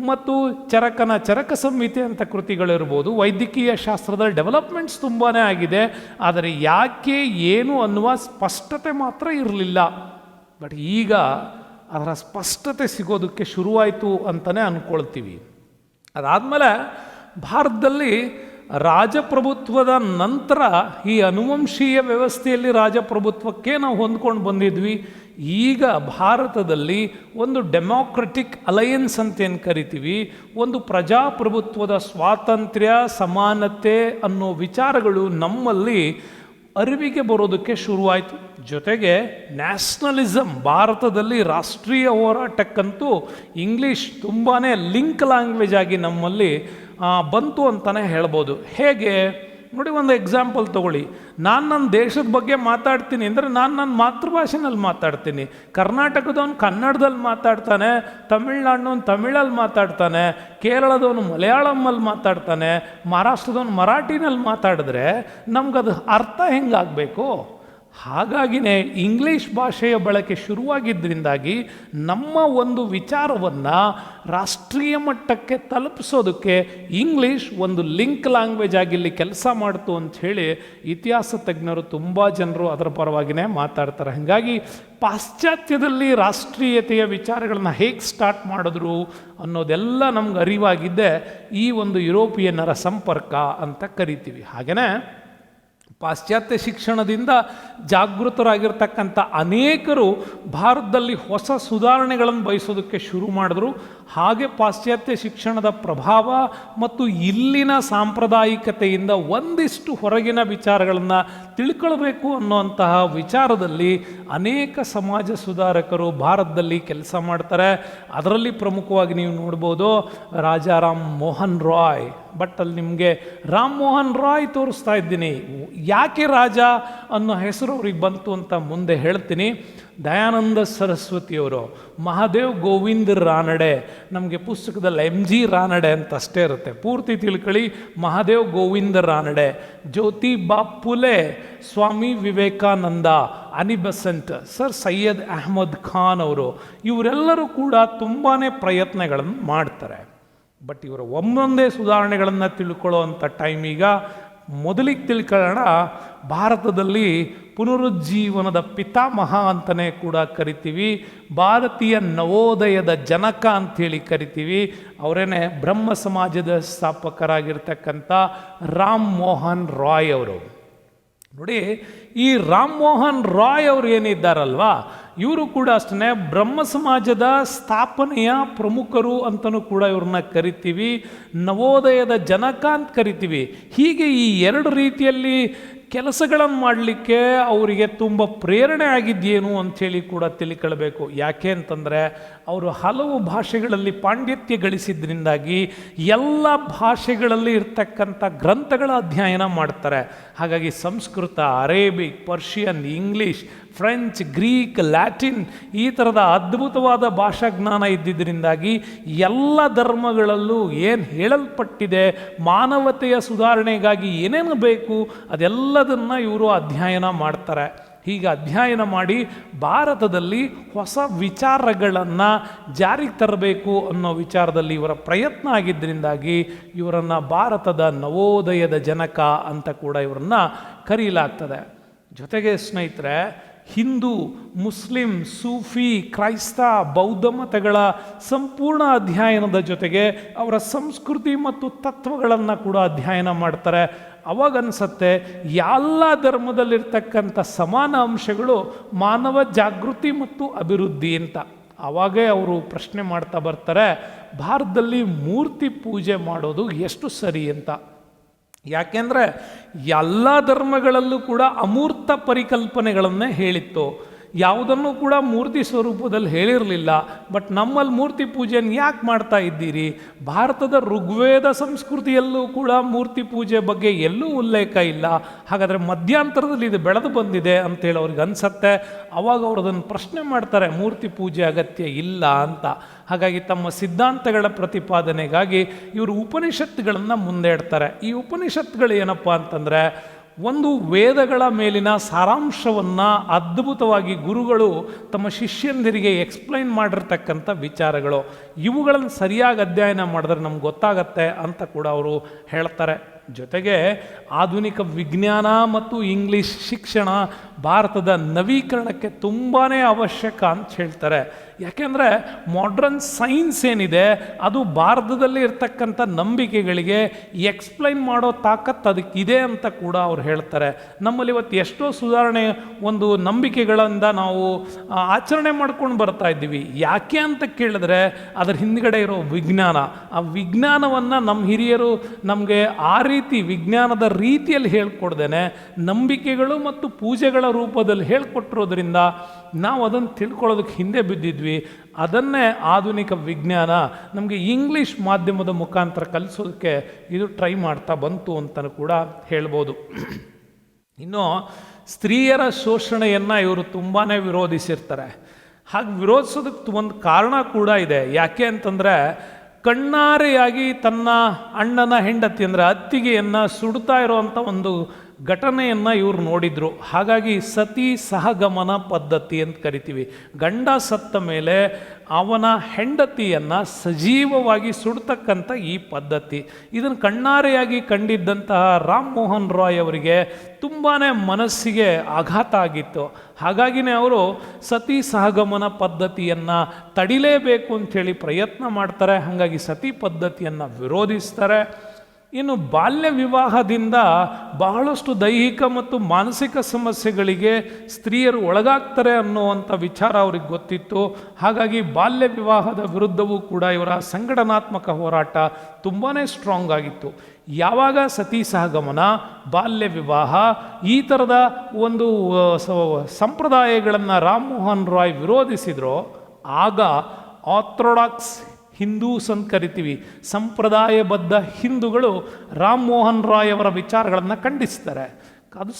ಮತ್ತು ಚರಕ ಸಂಹಿತೆ ಅಂತ ಕೃತಿಗಳಿರ್ಬೋದು. ವೈದ್ಯಕೀಯ ಶಾಸ್ತ್ರದ ಡೆವಲಪ್ಮೆಂಟ್ಸ್ ತುಂಬಾ ಆಗಿದೆ, ಆದರೆ ಯಾಕೆ ಏನು ಅನ್ನುವ ಸ್ಪಷ್ಟತೆ ಮಾತ್ರ ಇರಲಿಲ್ಲ. ಬಟ್ ಈಗ ಅದರ ಸ್ಪಷ್ಟತೆ ಸಿಗೋದಕ್ಕೆ ಶುರುವಾಯಿತು ಅಂತಲೇ ಅಂದ್ಕೊಳ್ತೀವಿ. ಅದಾದಮೇಲೆ ಭಾರತದಲ್ಲಿ ರಾಜಪ್ರಭುತ್ವದ ನಂತರ ಈ ಅನುವಂಶೀಯ ವ್ಯವಸ್ಥೆಯಲ್ಲಿ ರಾಜಪ್ರಭುತ್ವಕ್ಕೆ ನಾವು ಹೊಂದ್ಕೊಂಡು ಬಂದಿದ್ವಿ. ಈಗ ಭಾರತದಲ್ಲಿ ಒಂದು ಡೆಮೋಕ್ರೆಟಿಕ್ ಅಲಯನ್ಸ್ ಅಂತೇನು ಕರಿತೀವಿ, ಒಂದು ಪ್ರಜಾಪ್ರಭುತ್ವದ ಸ್ವಾತಂತ್ರ್ಯ ಸಮಾನತೆ ಅನ್ನೋ ವಿಚಾರಗಳು ನಮ್ಮಲ್ಲಿ ಅರಿವಿಗೆ ಬರೋದಕ್ಕೆ ಶುರುವಾಯಿತು. ಜೊತೆಗೆ ನ್ಯಾಷನಲಿಸಮ್, ಭಾರತದಲ್ಲಿ ರಾಷ್ಟ್ರೀಯ ಹೋರಾಟಕ್ಕಂತೂ ಇಂಗ್ಲೀಷ್ ತುಂಬಾ ಲಿಂಕ್ ಲ್ಯಾಂಗ್ವೇಜ್ ಆಗಿ ನಮ್ಮಲ್ಲಿ ಬಂತು ಅಂತಲೇ ಹೇಳ್ಬೋದು. ಹೇಗೆ ನೋಡಿ, ಒಂದು ಎಕ್ಸಾಂಪಲ್ ತೊಗೊಳ್ಳಿ. ನಾನು ನನ್ನ ದೇಶದ ಬಗ್ಗೆ ಮಾತಾಡ್ತೀನಿ ಅಂದರೆ ನಾನು ನನ್ನ ಮಾತೃಭಾಷೆನಲ್ಲಿ ಮಾತಾಡ್ತೀನಿ. ಕರ್ನಾಟಕದವನು ಕನ್ನಡದಲ್ಲಿ ಮಾತಾಡ್ತಾನೆ, ತಮಿಳ್ನಾಡಿನವನು ತಮಿಳಲ್ಲಿ ಮಾತಾಡ್ತಾನೆ, ಕೇರಳದವನು ಮಲಯಾಳಮಲ್ಲಿ ಮಾತಾಡ್ತಾನೆ, ಮಹಾರಾಷ್ಟ್ರದವನು ಮರಾಠಿನಲ್ಲಿ ಮಾತಾಡಿದ್ರೆ ನಮಗದು ಅರ್ಥ ಹೆಂಗಾಗಬೇಕು? ಹಾಗಾಗಿನೇ ಇಂಗ್ಲೀಷ್ ಭಾಷೆಯ ಬಳಕೆ ಶುರುವಾಗಿದ್ದರಿಂದಾಗಿ ನಮ್ಮ ಒಂದು ವಿಚಾರವನ್ನು ರಾಷ್ಟ್ರೀಯ ಮಟ್ಟಕ್ಕೆ ತಲುಪಿಸೋದಕ್ಕೆ ಇಂಗ್ಲೀಷ್ ಒಂದು ಲಿಂಕ್ ಲ್ಯಾಂಗ್ವೇಜ್ ಆಗಿ ಇಲ್ಲಿ ಕೆಲಸ ಮಾಡ್ತು ಅಂಥೇಳಿ ಇತಿಹಾಸ ತಜ್ಞರು ತುಂಬ ಜನರು ಅದರ ಪರವಾಗಿಯೇ ಮಾತಾಡ್ತಾರೆ. ಹಾಗಾಗಿ ಪಾಶ್ಚಾತ್ಯದಲ್ಲಿ ರಾಷ್ಟ್ರೀಯತೆಯ ವಿಚಾರಗಳನ್ನ ಹೇಗೆ ಸ್ಟಾರ್ಟ್ ಮಾಡಿದ್ರು ಅನ್ನೋದೆಲ್ಲ ನಮ್ಗೆ ಅರಿವಾಗಿದ್ದೆ ಈ ಒಂದು ಯುರೋಪಿಯನ್ನರ ಸಂಪರ್ಕ ಅಂತ ಕರಿತೀವಿ. ಹಾಗೆಯೇ ಪಾಶ್ಚಾತ್ಯ ಶಿಕ್ಷಣದಿಂದ ಜಾಗೃತರಾಗಿರ್ತಕ್ಕಂಥ ಅನೇಕರು ಭಾರತದಲ್ಲಿ ಹೊಸ ಸುಧಾರಣೆಗಳನ್ನು ಬಯಸೋದಕ್ಕೆ ಶುರು ಮಾಡಿದ್ರು. ಹಾಗೆ ಪಾಶ್ಚಾತ್ಯ ಶಿಕ್ಷಣದ ಪ್ರಭಾವ ಮತ್ತು ಇಲ್ಲಿನ ಸಾಂಪ್ರದಾಯಿಕತೆಯಿಂದ ಒಂದಿಷ್ಟು ಹೊರಗಿನ ವಿಚಾರಗಳನ್ನು ತಿಳ್ಕೊಳ್ಬೇಕು ಅನ್ನುವಂತಹ ವಿಚಾರದಲ್ಲಿ ಅನೇಕ ಸಮಾಜ ಸುಧಾರಕರು ಭಾರತದಲ್ಲಿ ಕೆಲಸ ಮಾಡ್ತಾರೆ. ಅದರಲ್ಲಿ ಪ್ರಮುಖವಾಗಿ ನೀವು ನೋಡ್ಬೋದು ರಾಜಾ ರಾಮ್ ಮೋಹನ್ ರಾಯ್. ಬಟ್ ಅಲ್ಲಿ ನಿಮಗೆ ರಾಮ್ ಮೋಹನ್ ರಾಯ್ ತೋರಿಸ್ತಾ ಇದ್ದೀನಿ. ಯಾಕೆ ರಾಜ ಅನ್ನೋ ಹೆಸರು ಅವ್ರಿಗೆ ಬಂತು ಅಂತ ಮುಂದೆ ಹೇಳ್ತೀನಿ. ದಯಾನಂದ ಸರಸ್ವತಿಯವರು, ಮಹಾದೇವ್ ಗೋವಿಂದ ರಾನಡೆ, ನಮಗೆ ಪುಸ್ತಕದಲ್ಲಿ MG ರಾನಡೆ ಅಂತ ಅಷ್ಟೇ ಇರುತ್ತೆ, ಪೂರ್ತಿ ತಿಳ್ಕೊಳ್ಳಿ. Mahadev Govind Ranade, Jyotiba Phule, Swami Vivekananda, Annie Besant, sir Syed Ahmad Khan ಅವರು, ಇವರೆಲ್ಲರೂ ಕೂಡ ತುಂಬಾ ಪ್ರಯತ್ನಗಳನ್ನು ಮಾಡ್ತಾರೆ. ಬಟ್ ಇವರ ಒಂದೊಂದೇ ಸುಧಾರಣೆಗಳನ್ನು ತಿಳ್ಕೊಳ್ಳೋ ಅಂಥ ಟೈಮ್ ಈಗ. ಮೊದಲಿಗೆ ತಿಳ್ಕೊಳ್ಳೋಣ, ಭಾರತದಲ್ಲಿ ಪುನರುಜ್ಜೀವನದ ಪಿತಾಮಹ ಅಂತಲೇ ಕೂಡ ಕರಿತೀವಿ, ಭಾರತೀಯ ನವೋದಯದ ಜನಕ ಅಂಥೇಳಿ ಕರಿತೀವಿ. ಅವರೇನೆ ಬ್ರಹ್ಮ ಸಮಾಜದ ಸ್ಥಾಪಕರಾಗಿರ್ತಕ್ಕಂಥ ರಾಮ್ ಮೋಹನ್ ರಾಯ್ ಅವರು. ನೋಡಿ, ಈ ರಾಮ್ ಮೋಹನ್ ರಾಯ್ ಅವರು ಏನಿದ್ದಾರಲ್ವಾ, ಇವರು ಕೂಡ ಅಷ್ಟೇ ಬ್ರಹ್ಮ ಸಮಾಜದ ಸ್ಥಾಪನೆಯ ಪ್ರಮುಖರು ಅಂತಲೂ ಕೂಡ ಇವ್ರನ್ನ ಕರಿತೀವಿ, ನವೋದಯದ ಜನಕ ಅಂತ ಕರಿತೀವಿ. ಹೀಗೆ ಈ ಎರಡು ರೀತಿಯಲ್ಲಿ ಕೆಲಸಗಳನ್ನು ಮಾಡಲಿಕ್ಕೆ ಅವರಿಗೆ ತುಂಬ ಪ್ರೇರಣೆ ಆಗಿದ್ದೇನು ಅಂಥೇಳಿ ಕೂಡ ತಿಳ್ಕೊಳ್ಬೇಕು. ಯಾಕೆ ಅಂತಂದರೆ ಅವರು ಹಲವು ಭಾಷೆಗಳಲ್ಲಿ ಪಾಂಡಿತ್ಯ ಗಳಿಸಿದ್ರಿಂದಾಗಿ ಎಲ್ಲ ಭಾಷೆಗಳಲ್ಲಿ ಇರ್ತಕ್ಕಂಥ ಗ್ರಂಥಗಳ ಅಧ್ಯಯನ ಮಾಡ್ತಾರೆ. ಹಾಗಾಗಿ Sanskrit, Arabic, Persian, English, French, Greek, Latin ಈ ಥರದ ಅದ್ಭುತವಾದ ಭಾಷಾಜ್ಞಾನ ಇದ್ದಿದ್ದರಿಂದಾಗಿ ಎಲ್ಲ ಧರ್ಮಗಳಲ್ಲೂ ಏನು ಹೇಳಲ್ಪಟ್ಟಿದೆ, ಮಾನವತೆಯ ಸುಧಾರಣೆಗಾಗಿ ಏನೇನು ಬೇಕು ಅದೆಲ್ಲದನ್ನು ಇವರು ಅಧ್ಯಯನ ಮಾಡ್ತಾರೆ. ಹೀಗೆ ಅಧ್ಯಯನ ಮಾಡಿ ಭಾರತದಲ್ಲಿ ಹೊಸ ವಿಚಾರಗಳನ್ನು ಜಾರಿಗೆ ತರಬೇಕು ಅನ್ನೋ ವಿಚಾರದಲ್ಲಿ ಇವರ ಪ್ರಯತ್ನ ಆಗಿದ್ದರಿಂದಾಗಿ ಇವರನ್ನು ಭಾರತದ ನವೋದಯದ ಜನಕ ಅಂತ ಕೂಡ ಇವರನ್ನು ಕರೆಯಲಾಗ್ತದೆ. ಜೊತೆಗೆ ಸ್ನೇಹಿತರೆ, ಹಿಂದೂ, ಮುಸ್ಲಿಂ, ಸೂಫಿ, ಕ್ರೈಸ್ತ, ಬೌದ್ಧ ಮತಗಳ ಸಂಪೂರ್ಣ ಅಧ್ಯಯನದ ಜೊತೆಗೆ ಅವರ ಸಂಸ್ಕೃತಿ ಮತ್ತು ತತ್ವಗಳನ್ನು ಕೂಡ ಅಧ್ಯಯನ ಮಾಡ್ತಾರೆ. ಅವಾಗನ್ಸತ್ತೆ ಎಲ್ಲ ಧರ್ಮದಲ್ಲಿರ್ತಕ್ಕಂಥ ಸಮಾನ ಅಂಶಗಳು ಮಾನವ ಜಾಗೃತಿ ಮತ್ತು ಅಭಿವೃದ್ಧಿ ಅಂತ. ಆವಾಗೇ ಅವರು ಪ್ರಶ್ನೆ ಮಾಡ್ತಾ ಬರ್ತಾರೆ, ಭಾರತದಲ್ಲಿ ಮೂರ್ತಿ ಪೂಜೆ ಮಾಡೋದು ಎಷ್ಟು ಸರಿ ಅಂತ. ಯಾಕೆಂದರೆ ಎಲ್ಲ ಧರ್ಮಗಳಲ್ಲೂ ಕೂಡ ಅಮೂರ್ತ ಪರಿಕಲ್ಪನೆಗಳನ್ನೇ ಹೇಳಿತ್ತು, ಯಾವುದನ್ನು ಕೂಡ ಮೂರ್ತಿ ಸ್ವರೂಪದಲ್ಲಿ ಹೇಳಿರಲಿಲ್ಲ. ಬಟ್ ನಮ್ಮಲ್ಲಿ ಮೂರ್ತಿ ಪೂಜೆಯನ್ನು ಯಾಕೆ ಮಾಡ್ತಾ ಇದ್ದೀರಿ? ಭಾರತದ ಋಗ್ವೇದ ಸಂಸ್ಕೃತಿಯಲ್ಲೂ ಕೂಡ ಮೂರ್ತಿ ಪೂಜೆ ಬಗ್ಗೆ ಎಲ್ಲೂ ಉಲ್ಲೇಖ ಇಲ್ಲ, ಹಾಗಾದರೆ ಮಧ್ಯಂತರದಲ್ಲಿ ಇದು ಬೆಳೆದು ಬಂದಿದೆ ಅಂತೇಳಿ ಅವ್ರಿಗೆ ಅನಿಸತ್ತೆ. ಅವಾಗ ಅವರು ಅದನ್ನು ಪ್ರಶ್ನೆ ಮಾಡ್ತಾರೆ, ಮೂರ್ತಿ ಪೂಜೆ ಅಗತ್ಯ ಇಲ್ಲ ಅಂತ. ಹಾಗಾಗಿ ತಮ್ಮ ಸಿದ್ಧಾಂತಗಳ ಪ್ರತಿಪಾದನೆಗಾಗಿ ಇವರು ಉಪನಿಷತ್ತುಗಳನ್ನು ಮುಂದೆ ಇಡ್ತಾರೆ. ಈ ಉಪನಿಷತ್ತುಗಳು ಏನಪ್ಪ ಅಂತಂದರೆ, ಒಂದು ವೇದಗಳ ಮೇಲಿನ ಸಾರಾಂಶವನ್ನು ಅದ್ಭುತವಾಗಿ ಗುರುಗಳು ತಮ್ಮ ಶಿಷ್ಯಂದಿರಿಗೆ ಎಕ್ಸ್ಪ್ಲೈನ್ ಮಾಡಿರ್ತಕ್ಕಂಥ ವಿಚಾರಗಳು. ಇವುಗಳನ್ನು ಸರಿಯಾಗಿ ಅಧ್ಯಯನ ಮಾಡಿದ್ರೆ ನಮ್ಗೆ ಗೊತ್ತಾಗತ್ತೆ ಅಂತ ಕೂಡ ಅವರು ಹೇಳ್ತಾರೆ. ಜೊತೆಗೆ ಆಧುನಿಕ ವಿಜ್ಞಾನ ಮತ್ತು ಇಂಗ್ಲೀಷ್ ಶಿಕ್ಷಣ ಭಾರತದ ನವೀಕರಣಕ್ಕೆ ತುಂಬಾ ಅವಶ್ಯಕ ಅಂತ ಹೇಳ್ತಾರೆ. ಯಾಕೆಂದರೆ ಮಾಡ್ರನ್ ಸೈನ್ಸ್ ಏನಿದೆ ಅದು ಭಾರತದಲ್ಲಿ ಇರ್ತಕ್ಕಂಥ ನಂಬಿಕೆಗಳಿಗೆ ಎಕ್ಸ್ಪ್ಲೈನ್ ಮಾಡೋ ತಾಕತ್ತು ಅದಕ್ಕಿದೆ ಅಂತ ಕೂಡ ಅವ್ರು ಹೇಳ್ತಾರೆ. ನಮ್ಮಲ್ಲಿ ಇವತ್ತು ಎಷ್ಟೋ ಸುಧಾರಣೆ ಒಂದು ನಂಬಿಕೆಗಳಿಂದ ನಾವು ಆಚರಣೆ ಮಾಡ್ಕೊಂಡು ಬರ್ತಾ ಇದ್ದೀವಿ. ಯಾಕೆ ಅಂತ ಕೇಳಿದ್ರೆ ಅದರ ಹಿಂದ್ಗಡೆ ಇರೋ ವಿಜ್ಞಾನ, ಆ ವಿಜ್ಞಾನವನ್ನು ನಮ್ಮ ಹಿರಿಯರು ನಮಗೆ ಆ ರೀತಿ ವಿಜ್ಞಾನದ ರೀತಿಯಲ್ಲಿ ಹೇಳ್ಕೊಡ್ದೇನೆ ನಂಬಿಕೆಗಳು ಮತ್ತು ಪೂಜೆಗಳ ರೂಪದಲ್ಲಿ ಹೇಳ್ಕೊಟ್ಟಿರೋದ್ರಿಂದ ನಾವು ಅದನ್ನು ತಿಳ್ಕೊಳ್ಳೋದಕ್ಕೆ ಹಿಂದೆ ಬಿದ್ದಿದ್ವಿ. ಅದನ್ನೇ ಆಧುನಿಕ ವಿಜ್ಞಾನ ನಮಗೆ ಇಂಗ್ಲೀಷ್ ಮಾಧ್ಯಮದ ಮುಖಾಂತರ ಕಲಿಸೋದಕ್ಕೆ ಇದು ಟ್ರೈ ಮಾಡ್ತಾ ಬಂತು ಅಂತಲೂ ಕೂಡ ಹೇಳ್ಬೋದು. ಇನ್ನು ಸ್ತ್ರೀಯರ ಶೋಷಣೆಯನ್ನು ಇವರು ತುಂಬಾ ವಿರೋಧಿಸಿರ್ತಾರೆ. ಹಾಗೆ ವಿರೋಧಿಸೋದಕ್ಕೆ ಒಂದು ಕಾರಣ ಕೂಡ ಇದೆ. ಯಾಕೆ ಅಂತಂದರೆ, ಕಣ್ಣಾರೆಯಾಗಿ ತನ್ನ ಅಣ್ಣನ ಹೆಂಡತಿ ಅಂದರೆ ಅತ್ತಿಗೆಯನ್ನು ಸುಡ್ತಾ ಇರೋವಂಥ ಒಂದು ಘಟನೆಯನ್ನು ಇವರು ನೋಡಿದರು. ಹಾಗಾಗಿ ಸತಿ ಸಹಗಮನ ಪದ್ಧತಿ ಅಂತ ಕರಿತೀವಿ. ಗಂಡ ಸತ್ತ ಮೇಲೆ ಅವನ ಹೆಂಡತಿಯನ್ನು ಸಜೀವವಾಗಿ ಸುಡ್ತಕ್ಕಂಥ ಈ ಪದ್ಧತಿ, ಇದನ್ನು ಕಣ್ಣಾರೆಯಾಗಿ ಕಂಡಿದ್ದಂತಹ ರಾಮ್ ಮೋಹನ್ ರಾಯ್ ಅವರಿಗೆ ತುಂಬಾ ಮನಸ್ಸಿಗೆ ಆಘಾತ ಆಗಿತ್ತು. ಹಾಗಾಗಿನೇ ಅವರು ಸತಿ ಸಹಗಮನ ಪದ್ಧತಿಯನ್ನು ತಡಿಲೇಬೇಕು ಅಂಥೇಳಿ ಪ್ರಯತ್ನ ಮಾಡ್ತಾರೆ. ಹಾಗಾಗಿ ಸತಿ ಪದ್ಧತಿಯನ್ನು ವಿರೋಧಿಸ್ತಾರೆ. ಇನ್ನು ಬಾಲ್ಯ ವಿವಾಹದಿಂದ ಬಹಳಷ್ಟು ದೈಹಿಕ ಮತ್ತು ಮಾನಸಿಕ ಸಮಸ್ಯೆಗಳಿಗೆ ಸ್ತ್ರೀಯರು ಒಳಗಾಗ್ತಾರೆ ಅನ್ನುವಂಥ ವಿಚಾರ ಅವ್ರಿಗೆ ಗೊತ್ತಿತ್ತು. ಹಾಗಾಗಿ ಬಾಲ್ಯ ವಿವಾಹದ ವಿರುದ್ಧವೂ ಕೂಡ ಇವರ ಸಂಘಟನಾತ್ಮಕ ಹೋರಾಟ ತುಂಬಾ ಸ್ಟ್ರಾಂಗ್ ಆಗಿತ್ತು. ಯಾವಾಗ ಸತಿ ಸಹಗಮನ, ಬಾಲ್ಯ ವಿವಾಹ ಈ ಥರದ ಒಂದು ಸಂಪ್ರದಾಯಗಳನ್ನು ರಾಮ್ ಮೋಹನ್ ರಾಯ್ ವಿರೋಧಿಸಿದ್ರು, ಆಗ ಆರ್ಥೋಡಾಕ್ಸ್ ಹಿಂದೂಸ್ ಅಂತ ಕರಿತೀವಿ, ಸಂಪ್ರದಾಯಬದ್ಧ ಹಿಂದೂಗಳು ರಾಮ್ ಮೋಹನ್ ರಾಯ್ ಅವರ ವಿಚಾರಗಳನ್ನು ಖಂಡಿಸ್ತಾರೆ. ಅದು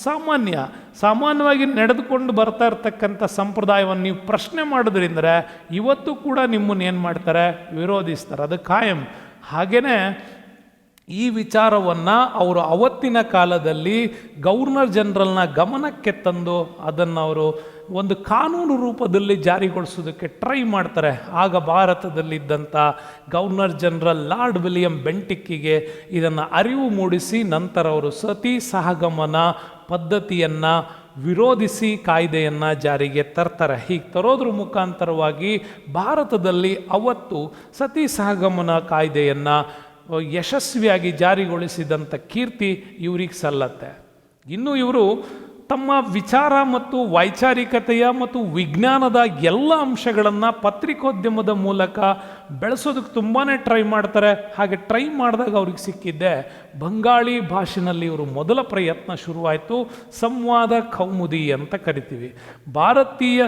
ಸಾಮಾನ್ಯವಾಗಿ ನಡೆದುಕೊಂಡು ಬರ್ತಾ ಇರ್ತಕ್ಕಂಥ ಸಂಪ್ರದಾಯವನ್ನು ನೀವು ಪ್ರಶ್ನೆ ಮಾಡೋದ್ರಿಂದ ಇವತ್ತು ಕೂಡ ನಿಮ್ಮನ್ನು ಏನು ಮಾಡ್ತಾರೆ, ವಿರೋಧಿಸ್ತಾರೆ. ಅದು ಕಾಯಂ. ಹಾಗೆಯೇ ಈ ವಿಚಾರವನ್ನು ಅವರು ಅವತ್ತಿನ ಕಾಲದಲ್ಲಿ ಗವರ್ನರ್ ಜನರಲ್ನ ಗಮನಕ್ಕೆ ತಂದು ಅದನ್ನು ಅವರು ಒಂದು ಕಾನೂನು ರೂಪದಲ್ಲಿ ಜಾರಿಗೊಳಿಸೋದಕ್ಕೆ ಟ್ರೈ ಮಾಡ್ತಾರೆ. ಆಗ ಭಾರತದಲ್ಲಿದ್ದಂಥ ಗವರ್ನರ್ ಜನರಲ್ ಲಾರ್ಡ್ ವಿಲಿಯಂ ಬೆಂಟಿಕ್ಕಿಗೆ ಇದನ್ನು ಅರಿವು ಮೂಡಿಸಿ ನಂತರ ಅವರು ಸತಿ ಸಹಗಮನ ಪದ್ಧತಿಯನ್ನು ವಿರೋಧಿಸಿ ಕಾಯ್ದೆಯನ್ನು ಜಾರಿಗೆ ತರ್ತಾರೆ. ಹೀಗೆ ತರೋದ್ರ ಮುಖಾಂತರವಾಗಿ ಭಾರತದಲ್ಲಿ ಅವತ್ತು ಸತಿ ಸಹಗಮನ ಕಾಯ್ದೆಯನ್ನು ಯಶಸ್ವಿಯಾಗಿ ಜಾರಿಗೊಳಿಸಿದಂಥ ಕೀರ್ತಿ ಇವ್ರಿಗೆ ಸಲ್ಲತ್ತೆ. ಇನ್ನು ಇವರು ತಮ್ಮ ವಿಚಾರ ಮತ್ತು ವೈಚಾರಿಕತೆಯ ಮತ್ತು ವಿಜ್ಞಾನದ ಎಲ್ಲ ಅಂಶಗಳನ್ನು ಪತ್ರಿಕೋದ್ಯಮದ ಮೂಲಕ ಬೆಳೆಸೋದಕ್ಕೆ ತುಂಬಾ ಟ್ರೈ ಮಾಡ್ತಾರೆ. ಹಾಗೆ ಟ್ರೈ ಮಾಡಿದಾಗ ಅವ್ರಿಗೆ ಸಿಕ್ಕಿದ್ದೆ ಬಂಗಾಳಿ ಭಾಷೆನಲ್ಲಿ ಇವರು ಮೊದಲ ಪ್ರಯತ್ನ ಶುರುವಾಯಿತು. ಸಂವಾದ ಕೌಮುದಿ ಅಂತ ಕರಿತೀವಿ. ಭಾರತೀಯ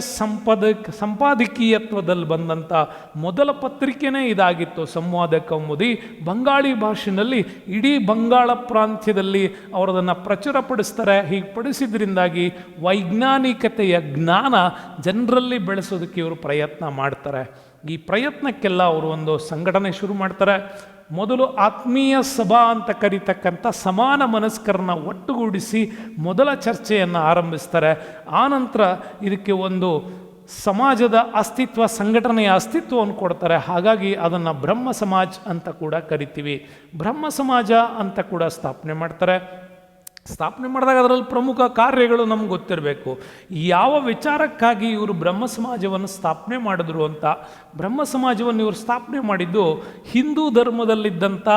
ಸಂಪಾದಕೀಯತ್ವದಲ್ಲಿ ಬಂದಂಥ ಮೊದಲ ಪತ್ರಿಕೆನೇ ಇದಾಗಿತ್ತು, ಸಂವಾದ ಕೌಮುದಿ. ಬಂಗಾಳಿ ಭಾಷೆಯಲ್ಲಿ ಇಡೀ ಬಂಗಾಳ ಪ್ರಾಂತ್ಯದಲ್ಲಿ ಅವರದನ್ನು ಪ್ರಚುರಪಡಿಸ್ತಾರೆ. ಹೀಗೆ ಪಡಿಸಿದ್ರಿಂದಾಗಿ ವೈಜ್ಞಾನಿಕತೆಯ ಜ್ಞಾನ ಜನರಲ್ಲಿ ಬೆಳೆಸೋದಕ್ಕೆ ಇವರು ಪ್ರಯತ್ನ ಮಾಡ್ತಾರೆ. ಈ ಪ್ರಯತ್ನಕ್ಕೆಲ್ಲ ಅವರು ಒಂದು ಸಂಘಟನೆ ಶುರು ಮಾಡ್ತಾರೆ. ಮೊದಲು ಆತ್ಮೀಯ ಸಭಾ ಅಂತ ಕರೀತಕ್ಕಂಥ ಸಮಾನ ಮನಸ್ಕರನ್ನ ಒಟ್ಟುಗೂಡಿಸಿ ಮೊದಲ ಚರ್ಚೆಯನ್ನು ಆರಂಭಿಸ್ತಾರೆ. ಆನಂತರ ಇದಕ್ಕೆ ಒಂದು ಸಮಾಜದ ಅಸ್ತಿತ್ವ, ಸಂಘಟನೆಯ ಅಸ್ತಿತ್ವವನ್ನು ಕೊಡ್ತಾರೆ. ಹಾಗಾಗಿ ಅದನ್ನು ಬ್ರಹ್ಮ ಸಮಾಜ್ ಅಂತ ಕೂಡ ಕರಿತೀವಿ. ಬ್ರಹ್ಮ ಸಮಾಜ ಅಂತ ಕೂಡ ಸ್ಥಾಪನೆ ಮಾಡ್ತಾರೆ. ಸ್ಥಾಪನೆ ಮಾಡಿದಾಗ ಅದರಲ್ಲಿ ಪ್ರಮುಖ ಕಾರ್ಯಗಳು ನಮ್ಗೆ ಗೊತ್ತಿರಬೇಕು. ಯಾವ ವಿಚಾರಕ್ಕಾಗಿ ಇವರು ಬ್ರಹ್ಮ ಸಮಾಜವನ್ನು ಸ್ಥಾಪನೆ ಮಾಡಿದ್ರು ಅಂತ. ಬ್ರಹ್ಮ ಸಮಾಜವನ್ನು ಇವರು ಸ್ಥಾಪನೆ ಮಾಡಿದ್ದು ಹಿಂದೂ ಧರ್ಮದಲ್ಲಿದ್ದಂಥ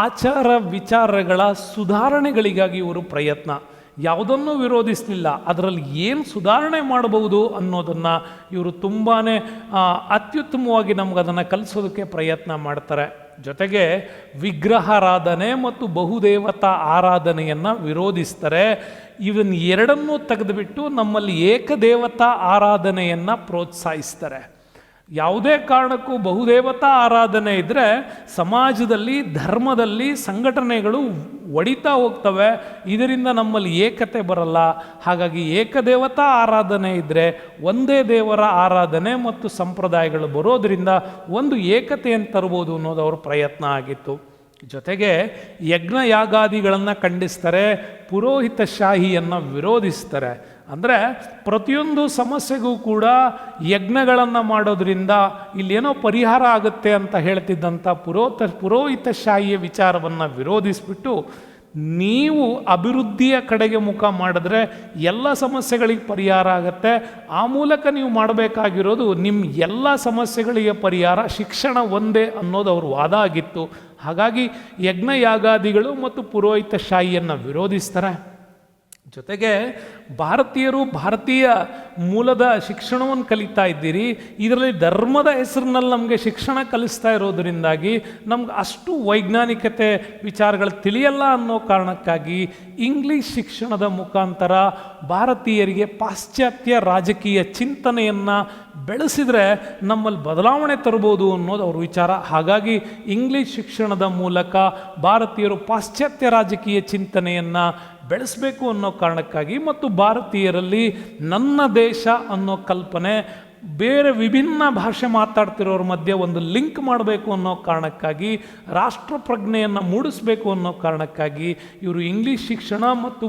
ಆಚಾರ ವಿಚಾರಗಳ ಸುಧಾರಣೆಗಳಿಗಾಗಿ ಇವರು ಪ್ರಯತ್ನ. ಯಾವುದನ್ನೂ ವಿರೋಧಿಸಲಿಲ್ಲ, ಅದರಲ್ಲಿ ಏನು ಸುಧಾರಣೆ ಮಾಡಬಹುದು ಅನ್ನೋದನ್ನು ಇವರು ತುಂಬಾ ಅತ್ಯುತ್ತಮವಾಗಿ ನಮ್ಗೆ ಅದನ್ನು ಕಲಿಸೋದಕ್ಕೆ ಪ್ರಯತ್ನ ಮಾಡ್ತಾರೆ. ಜೊತೆಗೆ ವಿಗ್ರಹಾರಾಧನೆ ಮತ್ತು ಬಹುದೇವತಾ ಆರಾಧನೆಯನ್ನು ವಿರೋಧಿಸ್ತಾರೆ. ಇವನ್ ಎರಡನ್ನೂ ತೆಗೆದುಬಿಟ್ಟು ನಮ್ಮಲ್ಲಿ ಏಕದೇವತಾ ಆರಾಧನೆಯನ್ನು ಪ್ರೋತ್ಸಾಹಿಸ್ತಾರೆ. ಯಾವುದೇ ಕಾರಣಕ್ಕೂ ಬಹುದೇವತಾ ಆರಾಧನೆ ಇದ್ದರೆ ಸಮಾಜದಲ್ಲಿ ಧರ್ಮದಲ್ಲಿ ಸಂಘಟನೆಗಳು ಒಡಿತಾ ಹೋಗ್ತವೆ, ಇದರಿಂದ ನಮ್ಮಲ್ಲಿ ಏಕತೆ ಬರಲ್ಲ. ಹಾಗಾಗಿ ಏಕದೇವತಾ ಆರಾಧನೆ ಇದ್ದರೆ ಒಂದೇ ದೇವರ ಆರಾಧನೆ ಮತ್ತು ಸಂಪ್ರದಾಯಗಳು ಬರೋದರಿಂದ ಒಂದು ಏಕತೆಯನ್ನು ತರ್ಬೋದು ಅನ್ನೋದು ಅವ್ರ ಪ್ರಯತ್ನ ಆಗಿತ್ತು. ಜೊತೆಗೆ ಯಜ್ಞ ಯಾಗಾದಿಗಳನ್ನು ಖಂಡಿಸ್ತಾರೆ, ಪುರೋಹಿತ ಶಾಹಿಯನ್ನು ವಿರೋಧಿಸ್ತಾರೆ. ಅಂದರೆ ಪ್ರತಿಯೊಂದು ಸಮಸ್ಯೆಗೂ ಕೂಡ ಯಜ್ಞಗಳನ್ನು ಮಾಡೋದ್ರಿಂದ ಇಲ್ಲೇನೋ ಪರಿಹಾರ ಆಗುತ್ತೆ ಅಂತ ಹೇಳ್ತಿದ್ದಂಥ ಪುರೋಹಿತ ಶಾಹಿಯ ವಿಚಾರವನ್ನು ವಿರೋಧಿಸಿಬಿಟ್ಟು ನೀವು ಅಭಿವೃದ್ಧಿಯ ಕಡೆಗೆ ಮುಖ ಮಾಡಿದ್ರೆ ಎಲ್ಲ ಸಮಸ್ಯೆಗಳಿಗೆ ಪರಿಹಾರ ಆಗುತ್ತೆ, ಆ ಮೂಲಕ ನೀವು ಮಾಡಬೇಕಾಗಿರೋದು ನಿಮ್ಮ ಎಲ್ಲ ಸಮಸ್ಯೆಗಳಿಗೆ ಪರಿಹಾರ ಶಿಕ್ಷಣ ಒಂದೇ ಅನ್ನೋದು ಅವ್ರ ವಾದ ಆಗಿತ್ತು. ಹಾಗಾಗಿ ಯಜ್ಞ ಯಾಗಾದಿಗಳು ಮತ್ತು ಪುರೋಹಿತ ಶಾಹಿಯನ್ನು ವಿರೋಧಿಸ್ತಾರೆ. ಜೊತೆಗೆ ಭಾರತೀಯರು ಭಾರತೀಯ ಮೂಲದ ಶಿಕ್ಷಣವನ್ನು ಕಲಿತಾ ಇದ್ದೀರಿ, ಇದರಲ್ಲಿ ಧರ್ಮದ ಹೆಸರಿನಲ್ಲಿ ನಮಗೆ ಶಿಕ್ಷಣ ಕಲಿಸ್ತಾ ಇರೋದರಿಂದಾಗಿ ನಮ್ಗೆ ಅಷ್ಟು ವೈಜ್ಞಾನಿಕತೆ ವಿಚಾರಗಳು ತಿಳಿಯಲ್ಲ ಅನ್ನೋ ಕಾರಣಕ್ಕಾಗಿ ಇಂಗ್ಲೀಷ್ ಶಿಕ್ಷಣದ ಮುಖಾಂತರ ಭಾರತೀಯರಿಗೆ ಪಾಶ್ಚಾತ್ಯ ರಾಜಕೀಯ ಚಿಂತನೆಯನ್ನು ಬೆಳೆಸಿದರೆ ನಮ್ಮಲ್ಲಿ ಬದಲಾವಣೆ ತರ್ಬೋದು ಅನ್ನೋದು ಅವ್ರ ವಿಚಾರ. ಹಾಗಾಗಿ ಇಂಗ್ಲೀಷ್ ಶಿಕ್ಷಣದ ಮೂಲಕ ಭಾರತೀಯರು ಪಾಶ್ಚಾತ್ಯ ರಾಜಕೀಯ ಚಿಂತನೆಯನ್ನು ಬೆಳೆಸಬೇಕು ಅನ್ನೋ ಕಾರಣಕ್ಕಾಗಿ ಮತ್ತು ಭಾರತೀಯರಲ್ಲಿ ನನ್ನ ದೇಶ ಅನ್ನೋ ಕಲ್ಪನೆ ಬೇರೆ ವಿಭಿನ್ನ ಭಾಷೆ ಮಾತಾಡ್ತಿರೋರ ಮಧ್ಯೆ ಒಂದು ಲಿಂಕ್ ಮಾಡಬೇಕು ಅನ್ನೋ ಕಾರಣಕ್ಕಾಗಿ, ರಾಷ್ಟ್ರ ಪ್ರಜ್ಞೆಯನ್ನು ಮೂಡಿಸಬೇಕು ಅನ್ನೋ ಕಾರಣಕ್ಕಾಗಿ ಇವರು ಇಂಗ್ಲೀಷ್ ಶಿಕ್ಷಣ ಮತ್ತು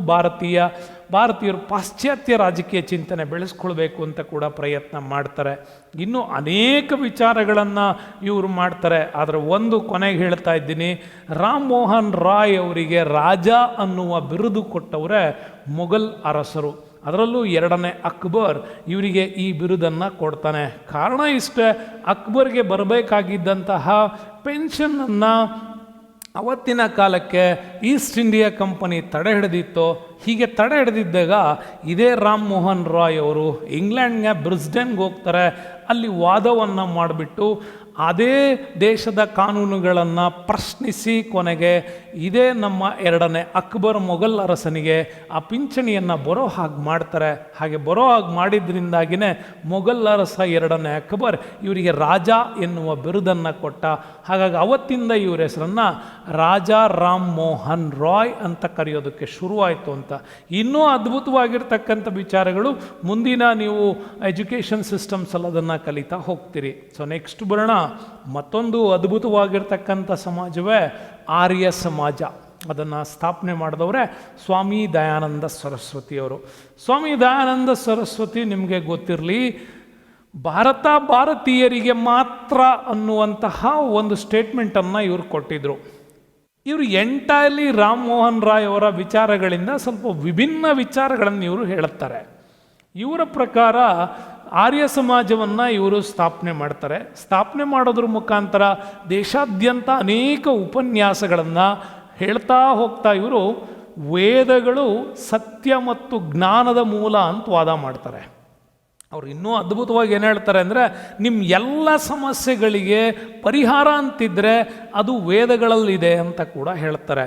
ಭಾರತೀಯರು ಪಾಶ್ಚಾತ್ಯ ರಾಜಕೀಯ ಚಿಂತನೆ ಬೆಳೆಸ್ಕೊಳ್ಬೇಕು ಅಂತ ಕೂಡ ಪ್ರಯತ್ನ ಮಾಡ್ತಾರೆ. ಇನ್ನೂ ಅನೇಕ ವಿಚಾರಗಳನ್ನು ಇವರು ಮಾಡ್ತಾರೆ. ಆದರೆ ಒಂದು ಕೊನೆಗೆ ಹೇಳ್ತಾ ಇದ್ದೀನಿ, ರಾಮ್ ಮೋಹನ್ ರಾಯ್ ಅವರಿಗೆ ರಾಜ ಅನ್ನುವ ಬಿರುದು ಕೊಟ್ಟವರೇ ಮೊಘಲ್ ಅರಸರು. ಅದರಲ್ಲೂ ಎರಡನೇ ಅಕ್ಬರ್ ಇವರಿಗೆ ಈ ಬಿರುದನ್ನು ಕೊಡ್ತಾನೆ. ಕಾರಣ ಇಷ್ಟೇ, ಅಕ್ಬರ್ಗೆ ಬರಬೇಕಾಗಿದ್ದಂತಹ ಪೆನ್ಷನನ್ನು ಅವತ್ತಿನ ಕಾಲಕ್ಕೆ ಈಸ್ಟ್ ಇಂಡಿಯಾ ಕಂಪನಿ ತಡೆ ಹಿಡಿದಿತ್ತು. ಹೀಗೆ ತಡೆ ಹಿಡಿದಿದ್ದಾಗ ಇದೇ ರಾಮ್ ಮೋಹನ್ ರಾಯ್ ಅವರು ಇಂಗ್ಲೆಂಡ್ಗೆ ಬ್ರಿಸ್ಬೇನ್ಗೆ ಹೋಗ್ತಾರೆ. ಅಲ್ಲಿ ವಾದವನ್ನು ಮಾಡಿಬಿಟ್ಟು ಅದೇ ದೇಶದ ಕಾನೂನುಗಳನ್ನು ಪ್ರಶ್ನಿಸಿ ಕೊನೆಗೆ ಇದೇ ನಮ್ಮ ಎರಡನೇ ಅಕ್ಬರ್ ಮೊಘಲ್ ಅರಸನಿಗೆ ಆ ಪಿಂಚಣಿಯನ್ನು ಬರೋ ಹಾಗೆ ಮಾಡ್ತಾರೆ. ಹಾಗೆ ಬರೋ ಹಾಗೆ ಮಾಡಿದ್ರಿಂದಾಗಿಯೇ ಮೊಘಲ್ ಅರಸ ಎರಡನೇ ಅಕ್ಬರ್ ಇವರಿಗೆ ರಾಜ ಎನ್ನುವ ಬಿರುದನ್ನು ಕೊಟ್ಟ. ಹಾಗಾಗಿ ಅವತ್ತಿಂದ ಇವರ ಹೆಸರನ್ನು ರಾಜ ರಾಮ್ ಮೋಹನ್ ರಾಯ್ ಅಂತ ಕರೆಯೋದಕ್ಕೆ ಶುರುವಾಯಿತು ಅಂತ. ಇನ್ನೂ ಅದ್ಭುತವಾಗಿರ್ತಕ್ಕಂಥ ವಿಚಾರಗಳು ಮುಂದಿನ ನೀವು ಎಜುಕೇಷನ್ ಸಿಸ್ಟಮ್ಸ್ ಎಲ್ಲ ಅದನ್ನು ಕಲಿತಾ ಹೋಗ್ತೀರಿ. ಸೊ ನೆಕ್ಸ್ಟ್ ಬರೋಣ, ಮತ್ತೊಂದು ಅದ್ಭುತವಾಗಿರ್ತಕ್ಕಂಥ ಸಮಾಜವೇ ಆರ್ಯ ಸಮಾಜ. ಅದನ್ನು ಸ್ಥಾಪನೆ ಮಾಡಿದವರೇ ಸ್ವಾಮಿ ದಯಾನಂದ ಸರಸ್ವತಿಯವರು. ಸ್ವಾಮಿ ದಯಾನಂದ ಸರಸ್ವತಿ ನಿಮಗೆ ಗೊತ್ತಿರಲಿ, ಭಾರತೀಯರಿಗೆ ಮಾತ್ರ ಅನ್ನುವಂತಹ ಒಂದು ಸ್ಟೇಟ್ಮೆಂಟನ್ನು ಇವರು ಕೊಟ್ಟಿದ್ದರು. ಇವರು ಎಂಟೈರ್ಲಿ ರಾಮ್ ಮೋಹನ್ ರಾಯ್ ಅವರ ವಿಚಾರಗಳಿಂದ ಸ್ವಲ್ಪ ವಿಭಿನ್ನ ವಿಚಾರಗಳನ್ನು ಇವರು ಹೇಳುತ್ತಾರೆ. ಇವರ ಪ್ರಕಾರ ಆರ್ಯ ಸಮಾಜವನ್ನು ಇವರು ಸ್ಥಾಪನೆ ಮಾಡ್ತಾರೆ. ಸ್ಥಾಪನೆ ಮಾಡೋದ್ರ ಮುಖಾಂತರ ದೇಶಾದ್ಯಂತ ಅನೇಕ ಉಪನ್ಯಾಸಗಳನ್ನು ಹೇಳ್ತಾ ಹೋಗ್ತಾ ಇವರು ವೇದಗಳು ಸತ್ಯ ಮತ್ತು ಜ್ಞಾನದ ಮೂಲ ಅಂತ ವಾದ ಮಾಡ್ತಾರೆ. ಅವ್ರು ಇನ್ನೂ ಅದ್ಭುತವಾಗಿ ಏನು ಹೇಳ್ತಾರೆ ಅಂದರೆ, ನಿಮ್ಮ ಎಲ್ಲ ಸಮಸ್ಯೆಗಳಿಗೆ ಪರಿಹಾರ ಅಂತಿದ್ರೆ ಅದು ವೇದಗಳಲ್ಲಿದೆ ಅಂತ ಕೂಡ ಹೇಳ್ತಾರೆ.